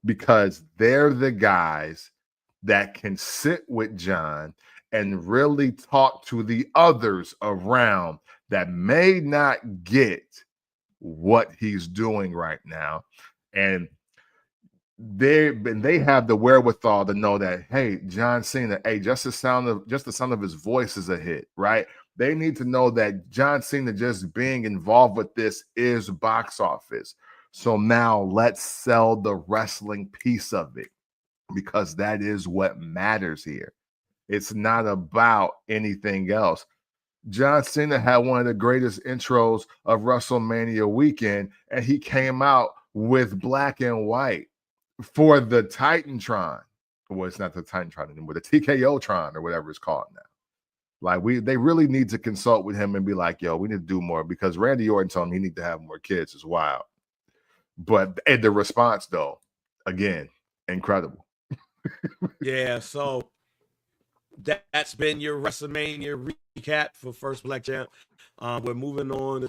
because they're the guys that can sit with John and really talk to the others around that may not get what he's doing right now. And they have the wherewithal to know that, hey, John Cena, hey, just the sound of his voice is a hit, right? They need to know that John Cena just being involved with this is box office. So now let's sell the wrestling piece of it because that is what matters here. It's not about anything else. John Cena had one of the greatest intros of WrestleMania weekend, and he came out with black and white for the Titantron. Well, it's not the Titantron anymore, the TKO-tron or whatever it's called now. Like they really need to consult with him and be like, yo, we need to do more because Randy Orton told him he need to have more kids. It's wild. But the response, though, again, incredible. Yeah, so that's been your WrestleMania recap for First Black Champ. We're moving on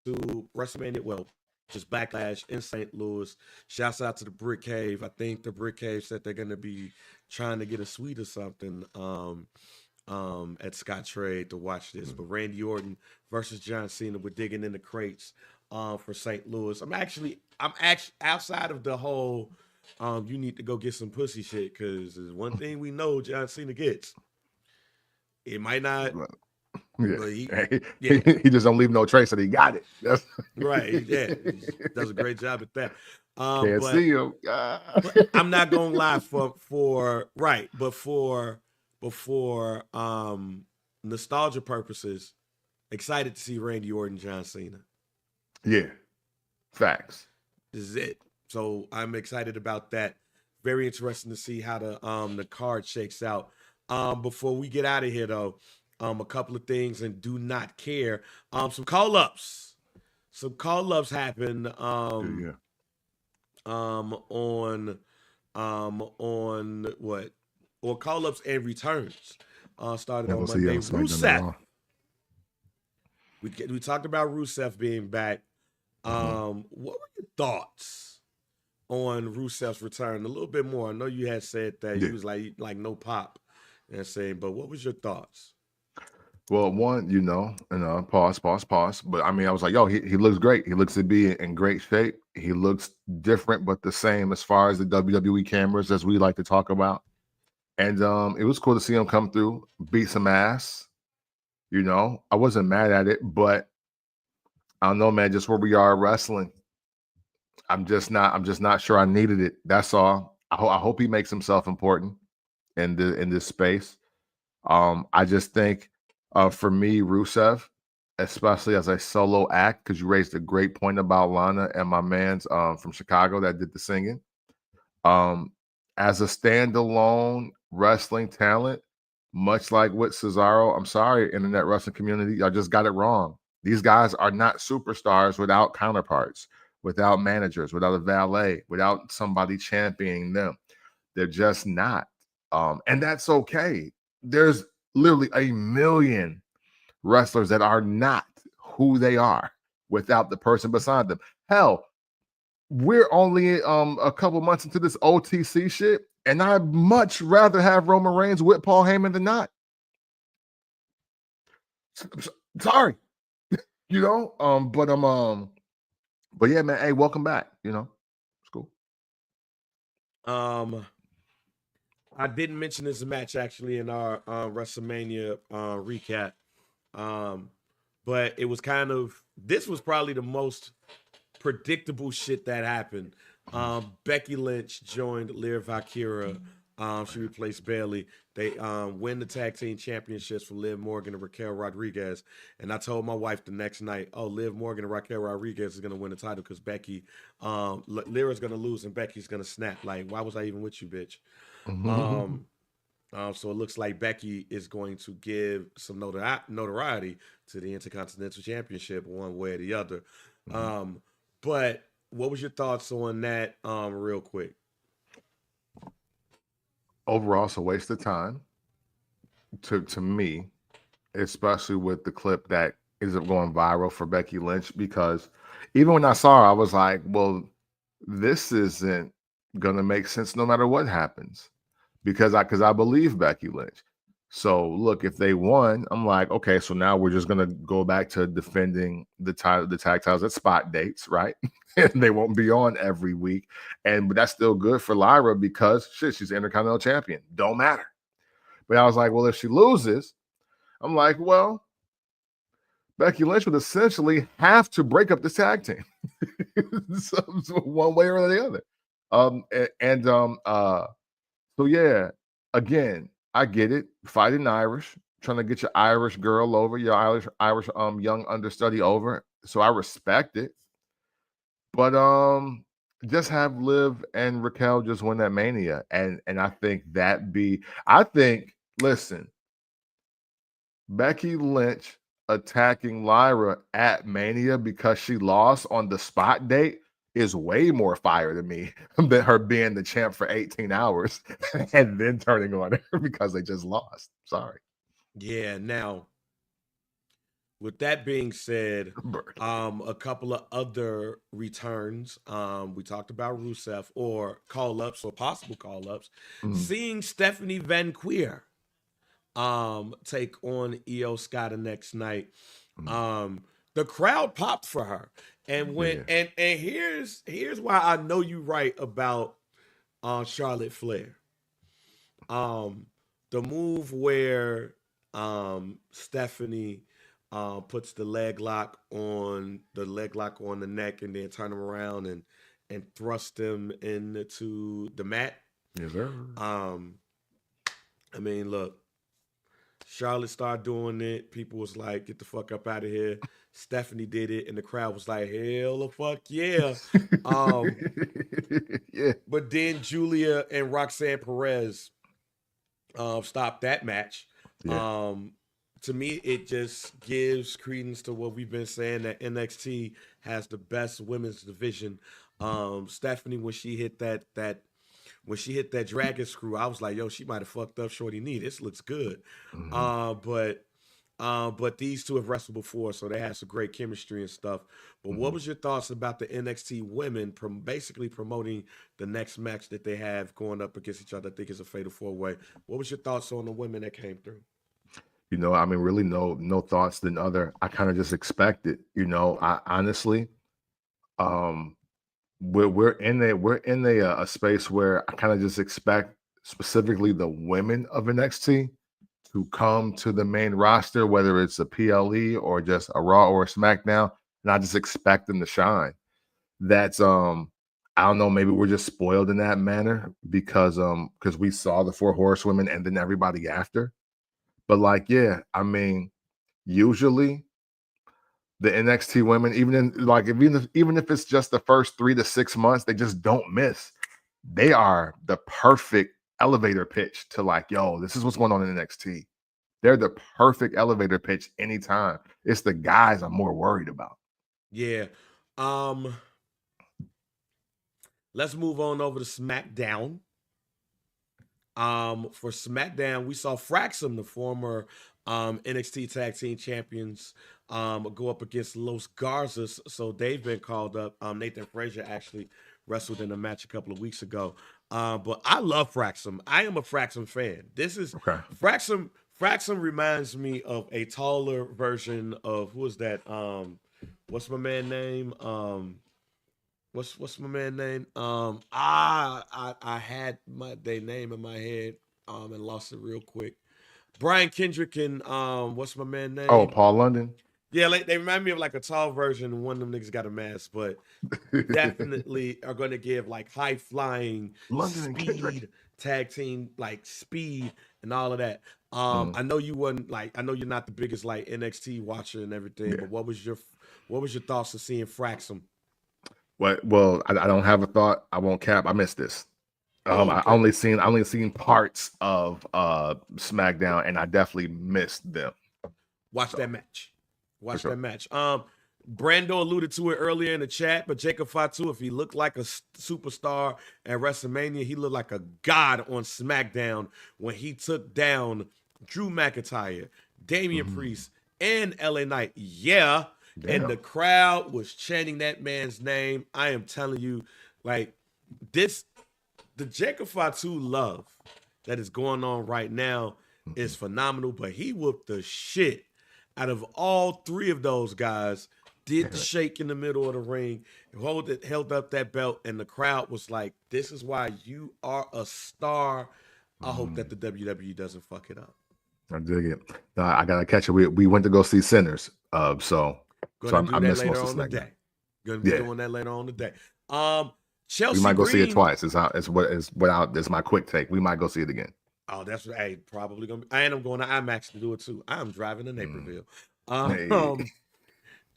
to WrestleMania. Well, just Backlash in St. Louis. Shouts out to the Brick Cave. I think the Brick Cave said they're going to be trying to get a suite or something at Scottrade to watch this. But Randy Orton versus John Cena. We're digging in the crates for St. Louis. I'm actually outside of the whole you need to go get some pussy shit because there's one thing we know John Cena gets. It might not. Yeah. But he just don't leave no trace that he got it. That's right. Yeah. He does a great job at that. Can't see him. But I'm not gonna lie for nostalgia purposes, excited to see Randy Orton, John Cena. Yeah. Facts. This is it. So I'm excited about that. Very interesting to see how the card shakes out. Before we get out of here though, a couple of things and do not care. Some call-ups. Some call-ups happened on what? Or call-ups and returns. Started on Monday. Rusev. We talked about Rusev being back. What were your thoughts on Rusev's return? A little bit more. I know you had said that he was like no pop. And saying, but what was your thoughts? Well, one, pause. But I mean, I was like, yo, he looks great. He looks to be in great shape. He looks different, but the same as far as the WWE cameras, as we like to talk about. And it was cool to see him come through, beat some ass. I wasn't mad at it, but I don't know, man, just where we are wrestling. I'm just not sure I needed it. That's all. I hope he makes himself important in this space. I just think for me, Rusev, especially as a solo act, because you raised a great point about Lana and my man's from Chicago that did the singing. As a standalone wrestling talent, much like with Cesaro, I'm sorry, internet wrestling community, I just got it wrong. These guys are not superstars without counterparts, without managers, without a valet, without somebody championing them. They're just not. And that's okay. There's literally a million wrestlers that are not who they are without the person beside them. Hell, we're only a couple months into this OTC shit, and I'd much rather have Roman Reigns with Paul Heyman than not. Sorry, but yeah, man. Hey, welcome back. It's cool. I didn't mention this match actually in our WrestleMania recap, but it was this was probably the most predictable shit that happened. Becky Lynch joined Lyra Valkyria. She replaced Bailey. They win the tag team championships from Liv Morgan and Raquel Rodriguez. And I told my wife the next night, "Oh, Liv Morgan and Raquel Rodriguez is gonna win the title because Becky, Lyra's gonna lose and Becky's gonna snap. Like, why was I even with you, bitch?" Um, so it looks like Becky is going to give some notoriety to the Intercontinental Championship one way or the other. But what was your thoughts on that, real quick? Overall, it's a waste of time to me, especially with the clip that ends up going viral for Becky Lynch. Because even when I saw her, I was like, well, this isn't gonna make sense no matter what happens. Because I believe Becky Lynch. So look, if they won, I'm like, okay, so now we're just gonna go back to defending the tag titles at spot dates, right? And they won't be on every week. But that's still good for Lyra because shit, she's the Intercontinental Champion. Don't matter. But I was like, well, if she loses, I'm like, well, Becky Lynch would essentially have to break up the tag team. so one way or the other. So yeah, again, I get it. Fighting Irish, trying to get your Irish girl over, your Irish young understudy over. So I respect it. But just have Liv and Raquel just win that Mania. And I think listen, Becky Lynch attacking Lyra at Mania because she lost on the spot date is way more fire to me than her being the champ for 18 hours and then turning on her because they just lost. Sorry. Yeah. Now, with that being said, a couple of other returns. We talked about Rusev or call ups or possible call ups. Seeing Stephanie Van Queer take on Io Sky the next night. The crowd popped for her. And when and here's why I know you right about Charlotte Flair. The move where Stephanie puts the leg lock on the neck and then turn him around and thrust him into the mat. Yes, sir. I mean, look, Charlotte started doing it. People was like, "Get the fuck up out of here." Stephanie did it, and the crowd was like, "Hell the fuck yeah!" Yeah. But then Julia and Roxanne Perez stopped that match. Yeah. To me, it just gives credence to what we've been saying that NXT has the best women's division. Stephanie, when she hit that dragon screw, I was like, yo, she might have fucked up Shorty knee. This looks good. But these two have wrestled before, so they had some great chemistry and stuff. But what was your thoughts about the NXT women basically promoting the next match that they have going up against each other? I think it's a fatal 4-way. What was your thoughts on the women that came through? I mean, really no thoughts than other. I kind of just expect it. I honestly, we're in a space where I kind of just expect specifically the women of NXT to come to the main roster, whether it's a PLE or just a Raw or a SmackDown, and I just expect them to shine. That's I don't know, maybe we're just spoiled in that manner because we saw the 4 horsewomen and then everybody after. But like, yeah, I mean, usually the NXT women, even if it's just the first 3 to 6 months, they just don't miss. They are the perfect elevator pitch to like, yo, this is what's going on in NXT. They're the perfect elevator pitch anytime. It's the guys I'm more worried about. Yeah. Let's move on over to SmackDown. For SmackDown, we saw Fraxum, the former NXT Tag Team Champions, go up against Los Garzas. So they've been called up. Nathan Frazier actually wrestled in a match a couple of weeks ago. But I love Fraxum. I am a Fraxum fan. This is Okay. Fraxum. Fraxum reminds me of a taller version of who is that? What's my man name? What's my man name? I had their name in my head and lost it real quick. Brian Kendrick and what's my man name? Oh, Paul London. Yeah, like, they remind me of like a tall version. One of them niggas got a mask, but definitely are going to give like high flying London and Kendrick. speed tag team, like speed and all of that. Mhm. I know you wasn't like, I know you're not the biggest like NXT watcher and everything, Yeah. but what was your thoughts of seeing Fraxum? Well, I don't have a thought. I won't cap. I missed this. Oh, I okay. only seen parts of SmackDown, and I definitely missed them. Watch So that match. for Watch that sure. match. Brando alluded to it earlier in the chat, but Jacob Fatu, if he looked like a superstar at WrestleMania, he looked like a god on SmackDown when he took down Drew McIntyre, Damian Mhm. Priest, and LA Knight. Yeah. And Damn. the crowd was chanting that man's name. I am telling you, like, this, the Jacob Fatu love that is going on right now is Mhm. phenomenal, but he whooped the shit out of all three of those guys, did the Damn it. shake in the middle of the ring, held up that belt, and the crowd was like, this is why you are a star. I hope that Mhm. the WWE doesn't fuck it up. I dig it. I gotta catch it. We went to go see Sinners. Gonna do I that missed later most of on SmackDown. today. Gonna be Yeah, doing that later on today. Um, we Chelsea might go see it Green. twice. It's my quick take. We might go see it again. Oh, that's what I probably gonna be. And I'm going to IMAX to do it too. I'm driving to Mm. Naperville. Hey,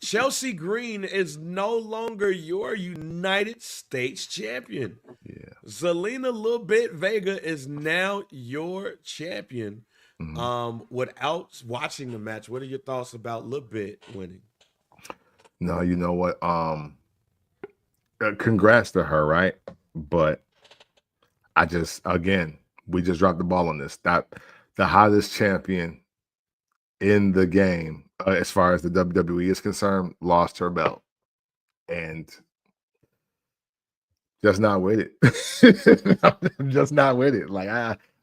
Chelsea Green is no longer your United States champion. yeah. Zelina Little Bit Vega is now your champion. Mhm. Without watching the match, what are your thoughts about Little Bit winning? No, you know what? Congrats to her, right? But we just dropped the ball on this. That the hottest champion in the game, as far as the WWE is concerned, lost her belt, and just not with it. I'm just not with it. Like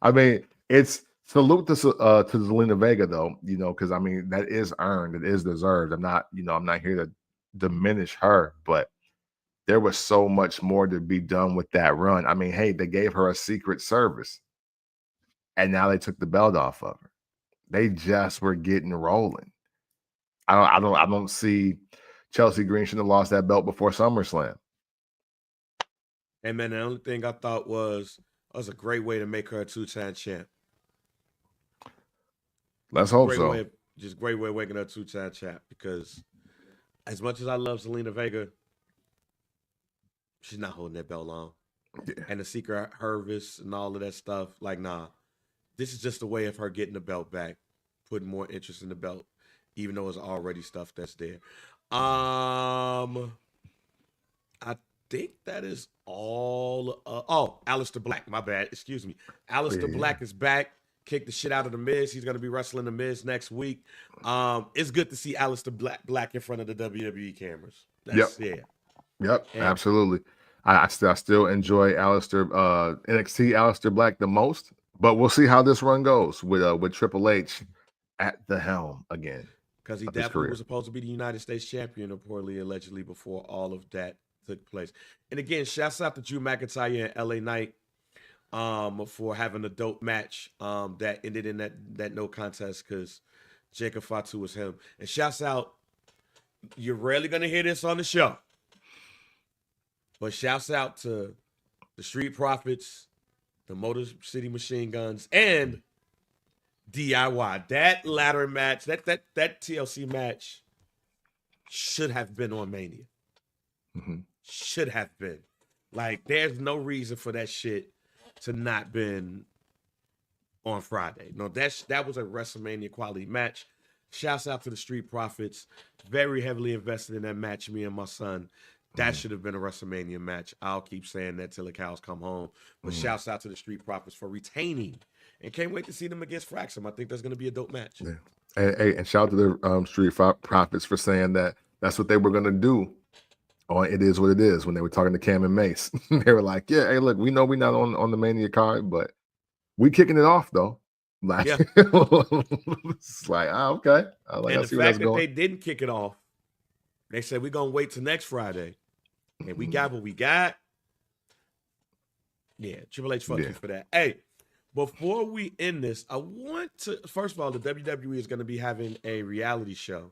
I mean, it's salute to Zelina Vega though, because I mean that is earned, it is deserved. I'm not here to diminish her, but there was so much more to be done with that run. I mean, hey, they gave her a secret service, and now they took the belt off of her. They just were getting rolling. I don't see Chelsea Green should have lost that belt before SummerSlam. And man, the only thing I thought was that was a great way to make her a two-time champ. Let's hope Great way, so. just great way of making her a two-time champ because as much as I love Zelina Vega, she's not holding that belt long. Yeah. And the secret harvest and all of that stuff, like, nah, this is just a way of her getting the belt back, putting more interest in the belt, even though it's already stuff that's there. I think that is all. Aleister Black, my bad, excuse me. Oh, Aleister yeah. Black is back. Kicked the shit out of the Miz. He's gonna be wrestling the Miz next week. It's good to see Aleister Black in front of the WWE cameras. Yep. That's yeah. Yep. And Absolutely. I still enjoy NXT Aleister Black the most, but we'll see how this run goes with Triple H at the helm again because he of his definitely was career. supposed to be the United States champion, reportedly, allegedly, before all of that took place. And again, shouts out to Drew McIntyre and LA Knight for having a dope match that ended in that no contest because Jacob Fatu was him. And shouts out, you're rarely gonna hear this on the show, but shouts out to the Street Profits, the Motor City Machine Guns, and DIY. That ladder match, that TLC match should have been on Mania. Mm-hmm. Should have been. Like, there's no reason for that shit to not been on Friday. No, that was a WrestleMania quality match. Shouts out to the Street Profits. Very heavily invested in that match, me and my son. That should have been a WrestleMania match. I'll keep saying that till the cows come home. But Mm-hmm. shouts out to the Street Profits for retaining. And can't wait to see them against Fraxum. I think that's going to be a dope match. Yeah. And shout out to the Street Profits for saying that that's what they were gonna do. On It Is What It Is when they were talking to Cam and Mace. They were like, yeah, hey, look, we know we're not on the Mania card, but we kicking it off though. Like, Yeah. it's like, okay. And I the see where that's fact that going. they didn't kick it off, they said we're going to wait till next Friday. And we got what we got. Yeah, Triple H, fuck you for that. Hey, before we end this, I want to, first of all, the WWE is going to be having a reality show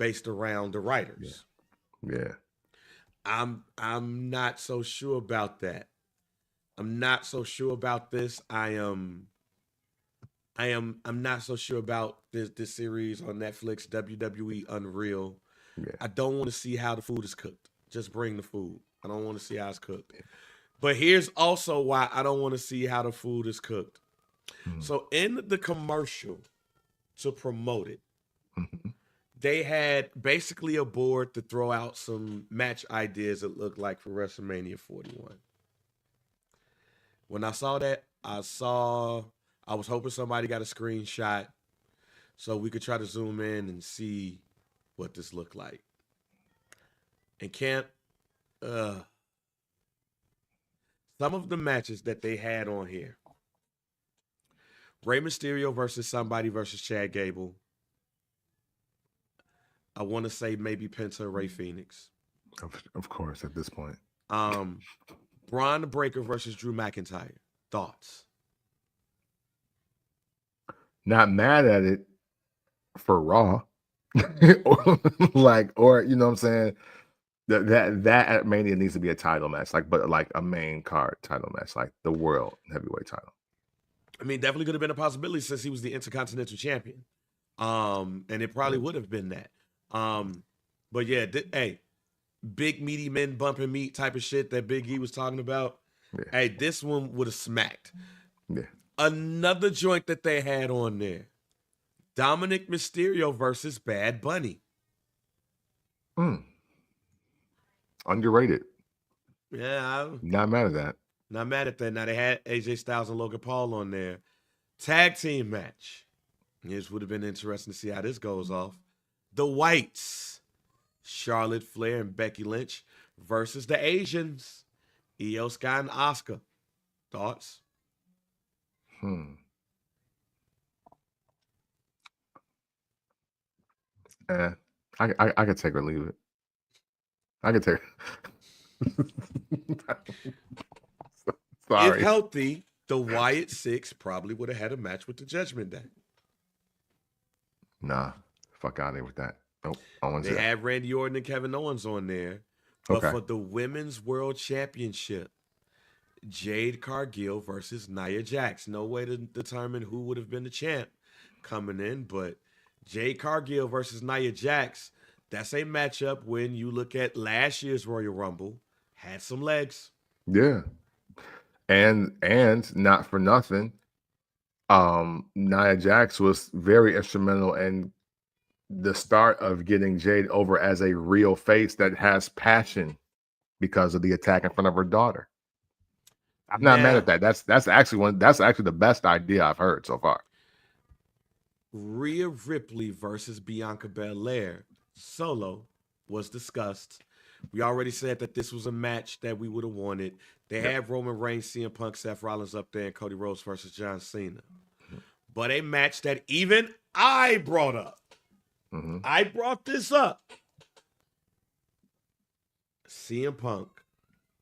based around the writers. Yeah. I'm not so sure about that. I'm not so sure about this. I'm not so sure about this series on Netflix, WWE Unreal. Yeah. I don't want to see how the food is cooked. Just bring the food. I don't want to see how it's cooked. But here's also why I don't want to see how the food is cooked. So in the commercial to promote it, they had basically a board to throw out some match ideas it looked like for WrestleMania 41. When I saw that, I was hoping somebody got a screenshot so we could try to zoom in and see what this looked like. And Camp, some of the matches that they had on here. Rey Mysterio versus somebody versus Chad Gable. I want to say maybe Penta or Ray Phoenix. Of course, at this point. Bron the Breaker versus Drew McIntyre. Thoughts? Not mad at it for Raw. or you know what I'm saying? That at Mania needs to be a title match, but a main card title match, like the world heavyweight title. I mean, definitely could have been a possibility since he was the Intercontinental Champion. And it probably would have been that. But yeah, hey, big meaty men bumping meat type of shit that Big E was talking about. Yeah. Hey, this one would have smacked. Yeah. Another joint that they had on there. Dominic Mysterio versus Bad Bunny. Underrated. Yeah. Not mad at that. Not mad at that. Now they had AJ Styles and Logan Paul on there. Tag team match. This would have been interesting to see how this goes off. The Whites. Charlotte Flair and Becky Lynch versus the Asians. Io Sky and Asuka. Thoughts? I could take or leave it. I could take. Sorry. If healthy, the Wyatt Six probably would have had a match with the Judgment Day. Nah, fuck out of here with that. Nope. They had Randy Orton and Kevin Owens on there. But for the Women's World Championship, Jade Cargill versus Nia Jax. No way to determine who would have been the champ coming in, but Jade Cargill versus Nia Jax, that's a matchup when you look at last year's Royal Rumble, had some legs. Yeah. And not for nothing, Nia Jax was very instrumental in the start of getting Jade over as a real face that has passion because of the attack in front of her daughter. I'm not mad at that. That's actually the best idea I've heard so far. Rhea Ripley versus Bianca Belair solo was discussed. We already said that this was a match that we would have wanted. They had Roman Reigns, CM Punk, Seth Rollins up there, and Cody Rhodes versus John Cena. But a match that even I brought up. I brought this up. CM Punk,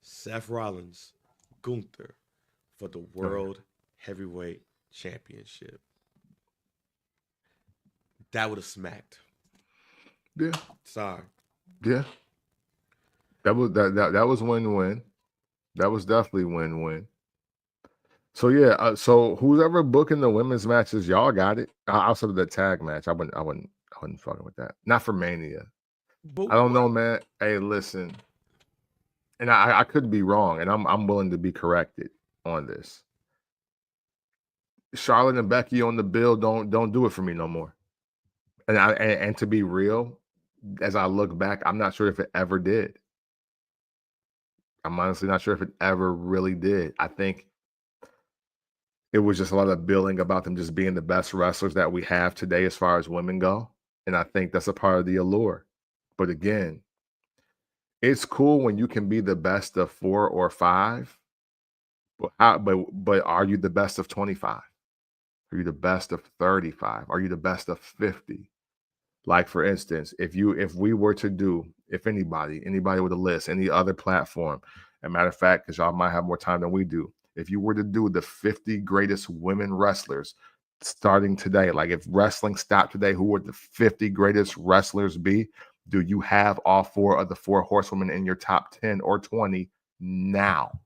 Seth Rollins, Gunther for the World Heavyweight Championship. That would have smacked. Yeah. Sorry. Yeah. That was win-win. That was definitely win-win. So yeah, so who's ever booking the women's matches, y'all got it. Outside of the tag match, I wouldn't fucking with that. Not for Mania. I don't know, man. Hey, listen. And I could be wrong, and I'm willing to be corrected on this. Charlotte and Becky on the bill don't do it for me no more. And to be real, as I look back, I'm not sure if it ever did. I'm honestly not sure if it ever really did. I think it was just a lot of billing about them just being the best wrestlers that we have today as far as women go. And I think that's a part of the allure. But again, it's cool when you can be the best of 4 or 5. But are you the best of 25? Are you the best of 35? Are you the best of 50? Like, for instance, if anybody with a list, any other platform, as a matter of fact, because y'all might have more time than we do, if you were to do the 50 greatest women wrestlers, starting today? Like if wrestling stopped today, who would the 50 greatest wrestlers be? Do you have all 4 of the 4 horsewomen in your top 10 or 20 now?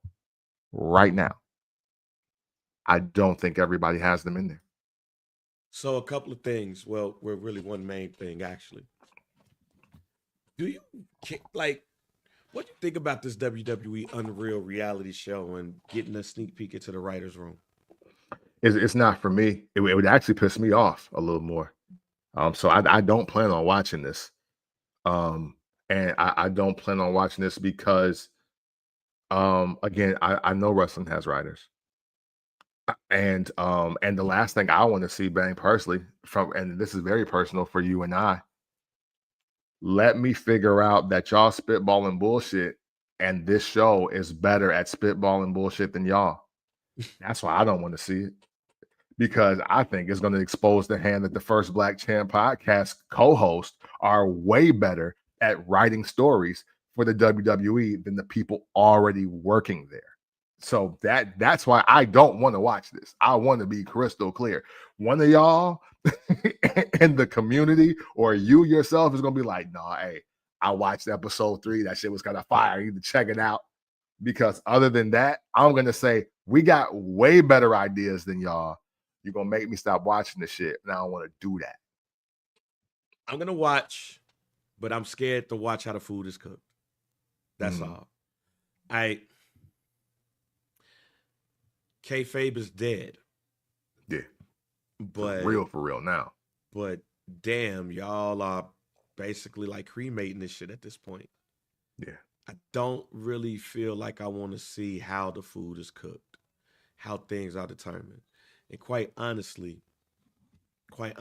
Right now? I don't think everybody has them in there. So a couple of things. Well, we're really one main thing actually. Do you like what do you think about this WWE Unreal reality show and getting a sneak peek into the writers' room? It's not for me. It would actually piss me off a little more. So I don't plan on watching this. And I don't plan on watching this because again, I know wrestling has writers. And the last thing I want to see, Bang, personally, and this is very personal for you and I, let me figure out that y'all spitballing bullshit and this show is better at spitballing bullshit than y'all. That's why I don't want to see it. Because I think it's going to expose the hand that the First Black Champ podcast co-hosts are way better at writing stories for the WWE than the people already working there. So that's why I don't want to watch this. I want to be crystal clear. One of y'all in the community or you yourself is going to be like, no, hey, I watched episode 3. That shit was kind of fire. You need to check it out. Because other than that, I'm going to say we got way better ideas than y'all. You're going to make me stop watching the shit, and I don't want to do that. I'm going to watch, but I'm scared to watch how the food is cooked. That's all. Kayfabe is dead. Yeah. But for real now. But damn, y'all are basically like cremating this shit at this point. Yeah. I don't really feel like I want to see how the food is cooked, how things are determined. And quite honestly, I'm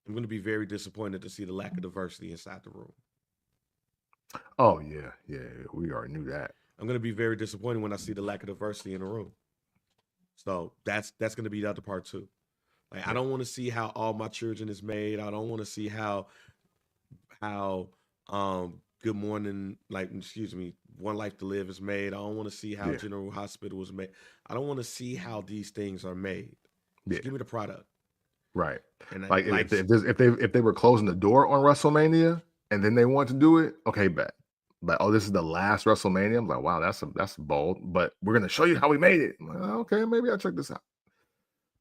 going to be very disappointed to see the lack of diversity inside the room. Oh, yeah. Yeah, we already knew that. I'm going to be very disappointed when I see the lack of diversity in the room. So that's going to be the other part too. Like, I don't want to see how All My Children is made. I don't want to see how Good Morning, One Life to Live is made. I don't want to see how General Hospital was made. I don't want to see how these things are made. Just give me the product. Right. And if they were closing the door on WrestleMania and then they want to do it, okay, bet. Like, oh, this is the last WrestleMania. I'm like, wow, that's bold. But we're gonna show you how we made it. I'm like, okay, maybe I'll check this out.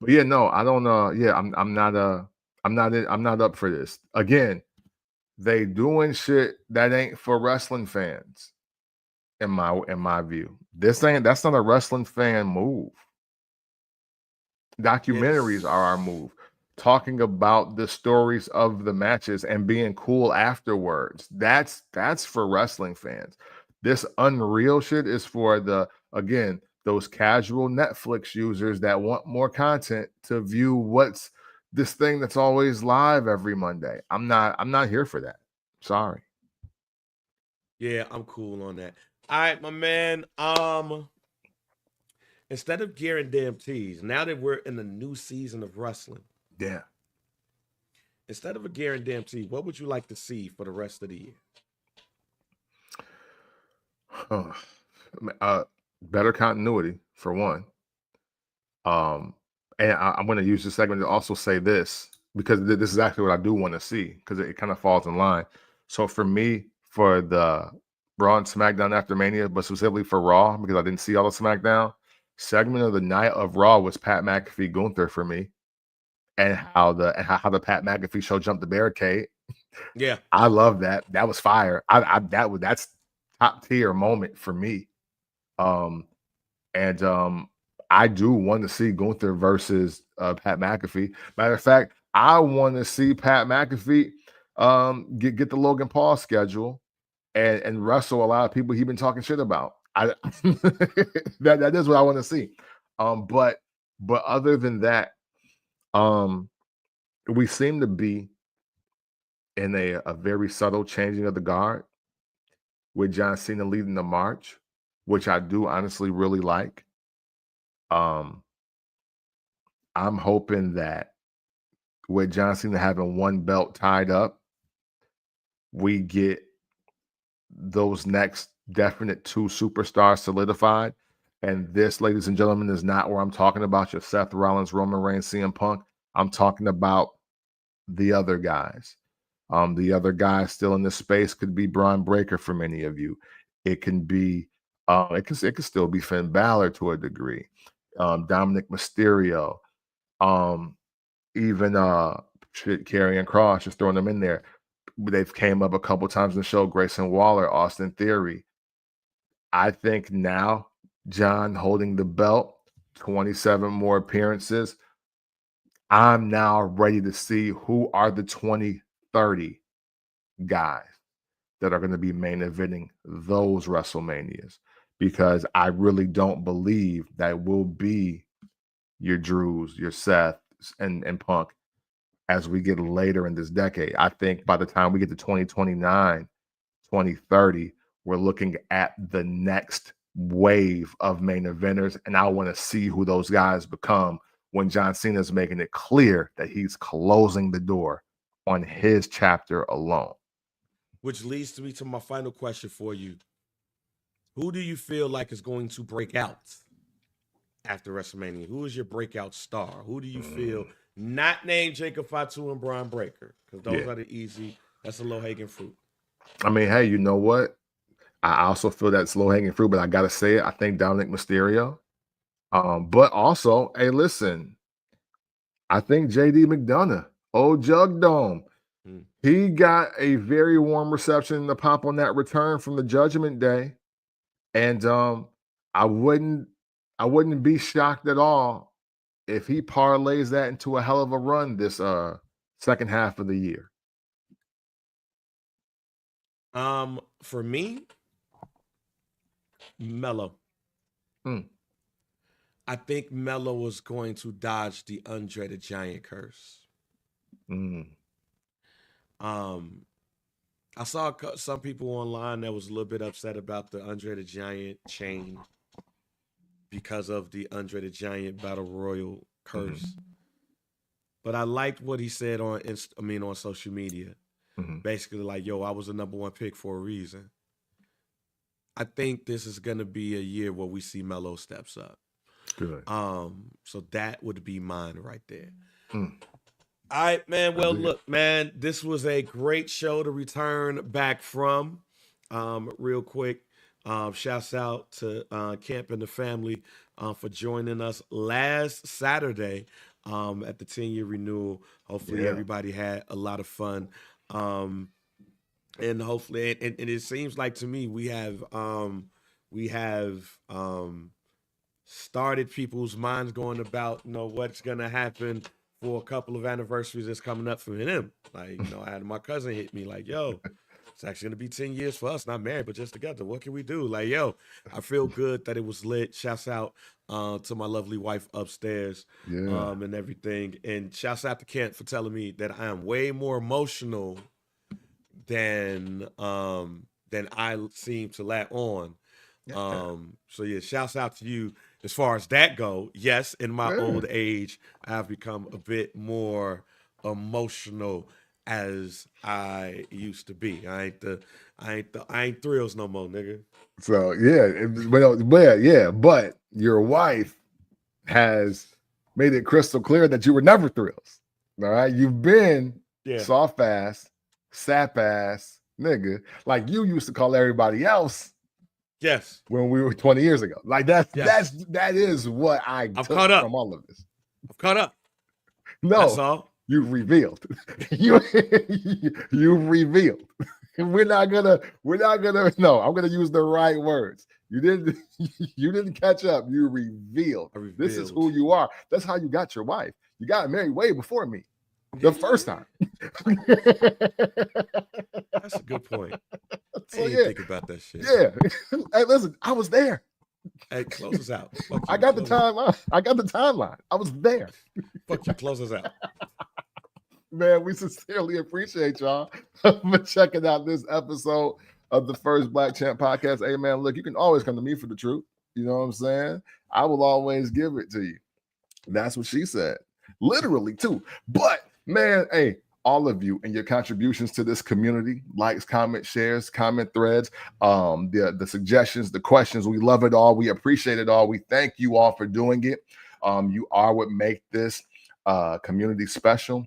But yeah, no, I don't know. I'm not up for this. Again, they doing shit that ain't for wrestling fans. In my view, that's not a wrestling fan move. Documentaries are our move. Talking about the stories of the matches and being cool afterwards. That's for wrestling fans. This Unreal shit is for those casual Netflix users that want more content to view what's this thing that's always live every Monday. I'm not here for that. Sorry. Yeah, I'm cool on that. All right, my man. Instead of gearing damn tees, now that we're in the new season of wrestling. Yeah. Instead of a guarantee, what would you like to see for the rest of the year? Better continuity for one. And I'm going to use this segment to also say this because this is actually what I do want to see because it kind of falls in line. So for me, for the Raw and SmackDown after Mania, but specifically for Raw because I didn't see all the SmackDown segment of the night of Raw was Pat McAfee Gunther for me. And how the Pat McAfee show jumped the barricade. Yeah, I love that. That was fire. That's top tier moment for me. I do want to see Gunther versus Pat McAfee. Matter of fact, I want to see Pat McAfee get the Logan Paul schedule and wrestle a lot of people he's been talking shit about. That is what I want to see. But other than that. We seem to be in a very subtle changing of the guard with John Cena leading the march, which I do honestly really like. I'm hoping that with John Cena having one belt tied up, we get those next definite 2 superstars solidified. And this, ladies and gentlemen, is not where I'm talking about your Seth Rollins, Roman Reigns, CM Punk. I'm talking about the other guys. The other guy still in this space could be Bron Breakker for many of you. It can be, it can still be Finn Balor to a degree. Dominic Mysterio, even Karrion Kross, just throwing them in there. They've came up a couple times in the show. Grayson Waller, Austin Theory. I think now, John holding the belt, 27 more appearances. I'm now ready to see who are the 2030 guys that are going to be main eventing those WrestleManias, because I really don't believe that will be your Drews, your Seth, and Punk as we get later in this decade. I think by the time we get to 2029, 2030, we're looking at the next wave of main eventers, and I want to see who those guys become when John Cena is making it clear that he's closing the door on his chapter alone. Which leads me to my final question for you. Who do you feel like is going to break out after WrestleMania? Who is your breakout star? Who do you feel, not named Jacob Fatu and Bron Breakker? Because those are the easy, that's a low-hanging fruit. I mean, hey, you know what? I also feel that's low-hanging fruit, but I got to say it. I think Dominic Mysterio. But also, hey, listen, I think JD McDonough, old Jug Dome, he got a very warm reception to pop on that return from the Judgment Day. And I wouldn't be shocked at all if he parlays that into a hell of a run this second half of the year. For me, Melo. I think Melo was going to dodge the Andre the Giant curse. I saw some people online that was a little bit upset about the Andre the Giant chain because of the Andre the Giant Battle Royal curse. But I liked what he said on social media. Basically like, yo, I was the number one pick for a reason. I think this is going to be a year where we see Melo steps up. Good. So that would be mine right there. All right, man. Well, look, man, this was a great show to return back from. Real quick, shouts out to Camp and the family for joining us last Saturday at the 10-year renewal. Hopefully everybody had a lot of fun. And hopefully, and it seems like to me we have started people's minds going about, what's gonna happen for a couple of anniversaries that's coming up for him. Like, I had my cousin hit me like, yo, it's actually gonna be 10 years for us, not married, but just together. What can we do? Like, yo, I feel good that it was lit. Shouts out to my lovely wife upstairs, and everything. And shouts out to Kent for telling me that I am way more emotional than I seem to let on. So yeah, shouts out to you as far as that go. Yes, in my old age, I've become a bit more emotional as I used to be. I ain't thrills no more, nigga. So but your wife has made it crystal clear that you were never thrills. All right, you've been soft ass, sap ass nigga, like you used to call everybody else. Yes. When we were 20 years ago. Like that is what I took from all of this. I've caught up. No. That's all. You've revealed. You've revealed. We're not gonna no, I'm gonna use the right words. You didn't catch up. You revealed. This is who you are. That's how you got your wife. You got married way before me. The first time. That's a good point. So, I didn't think about that shit. Yeah. Hey, listen, I was there. Hey, close us out. I got the timeline. I was there. Fuck you, close us out. Man, we sincerely appreciate y'all for checking out this episode of the First Black Champ Podcast. Hey, man, look, you can always come to me for the truth. You know what I'm saying? I will always give it to you. That's what she said. Literally, too. But, man, hey, all of you and your contributions to this community, likes, comments, shares, comment threads, the suggestions, the questions. We love it all. We appreciate it all. We thank you all for doing it. You are what make this community special,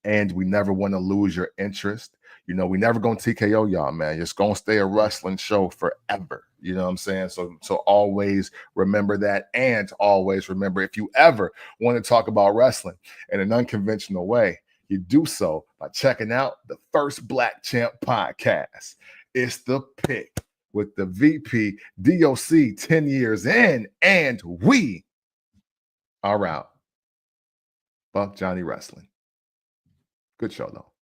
and we never want to lose your interest. You know, we never gonna TKO y'all, man. It's gonna stay a wrestling show forever. You know what I'm saying? So always remember that, and always remember, if you ever want to talk about wrestling in an unconventional way, you do so by checking out the First Black Champ podcast. It's the pick with the VP DOC 10 years in, and we are out. Buck Johnny Wrestling. Good show, though.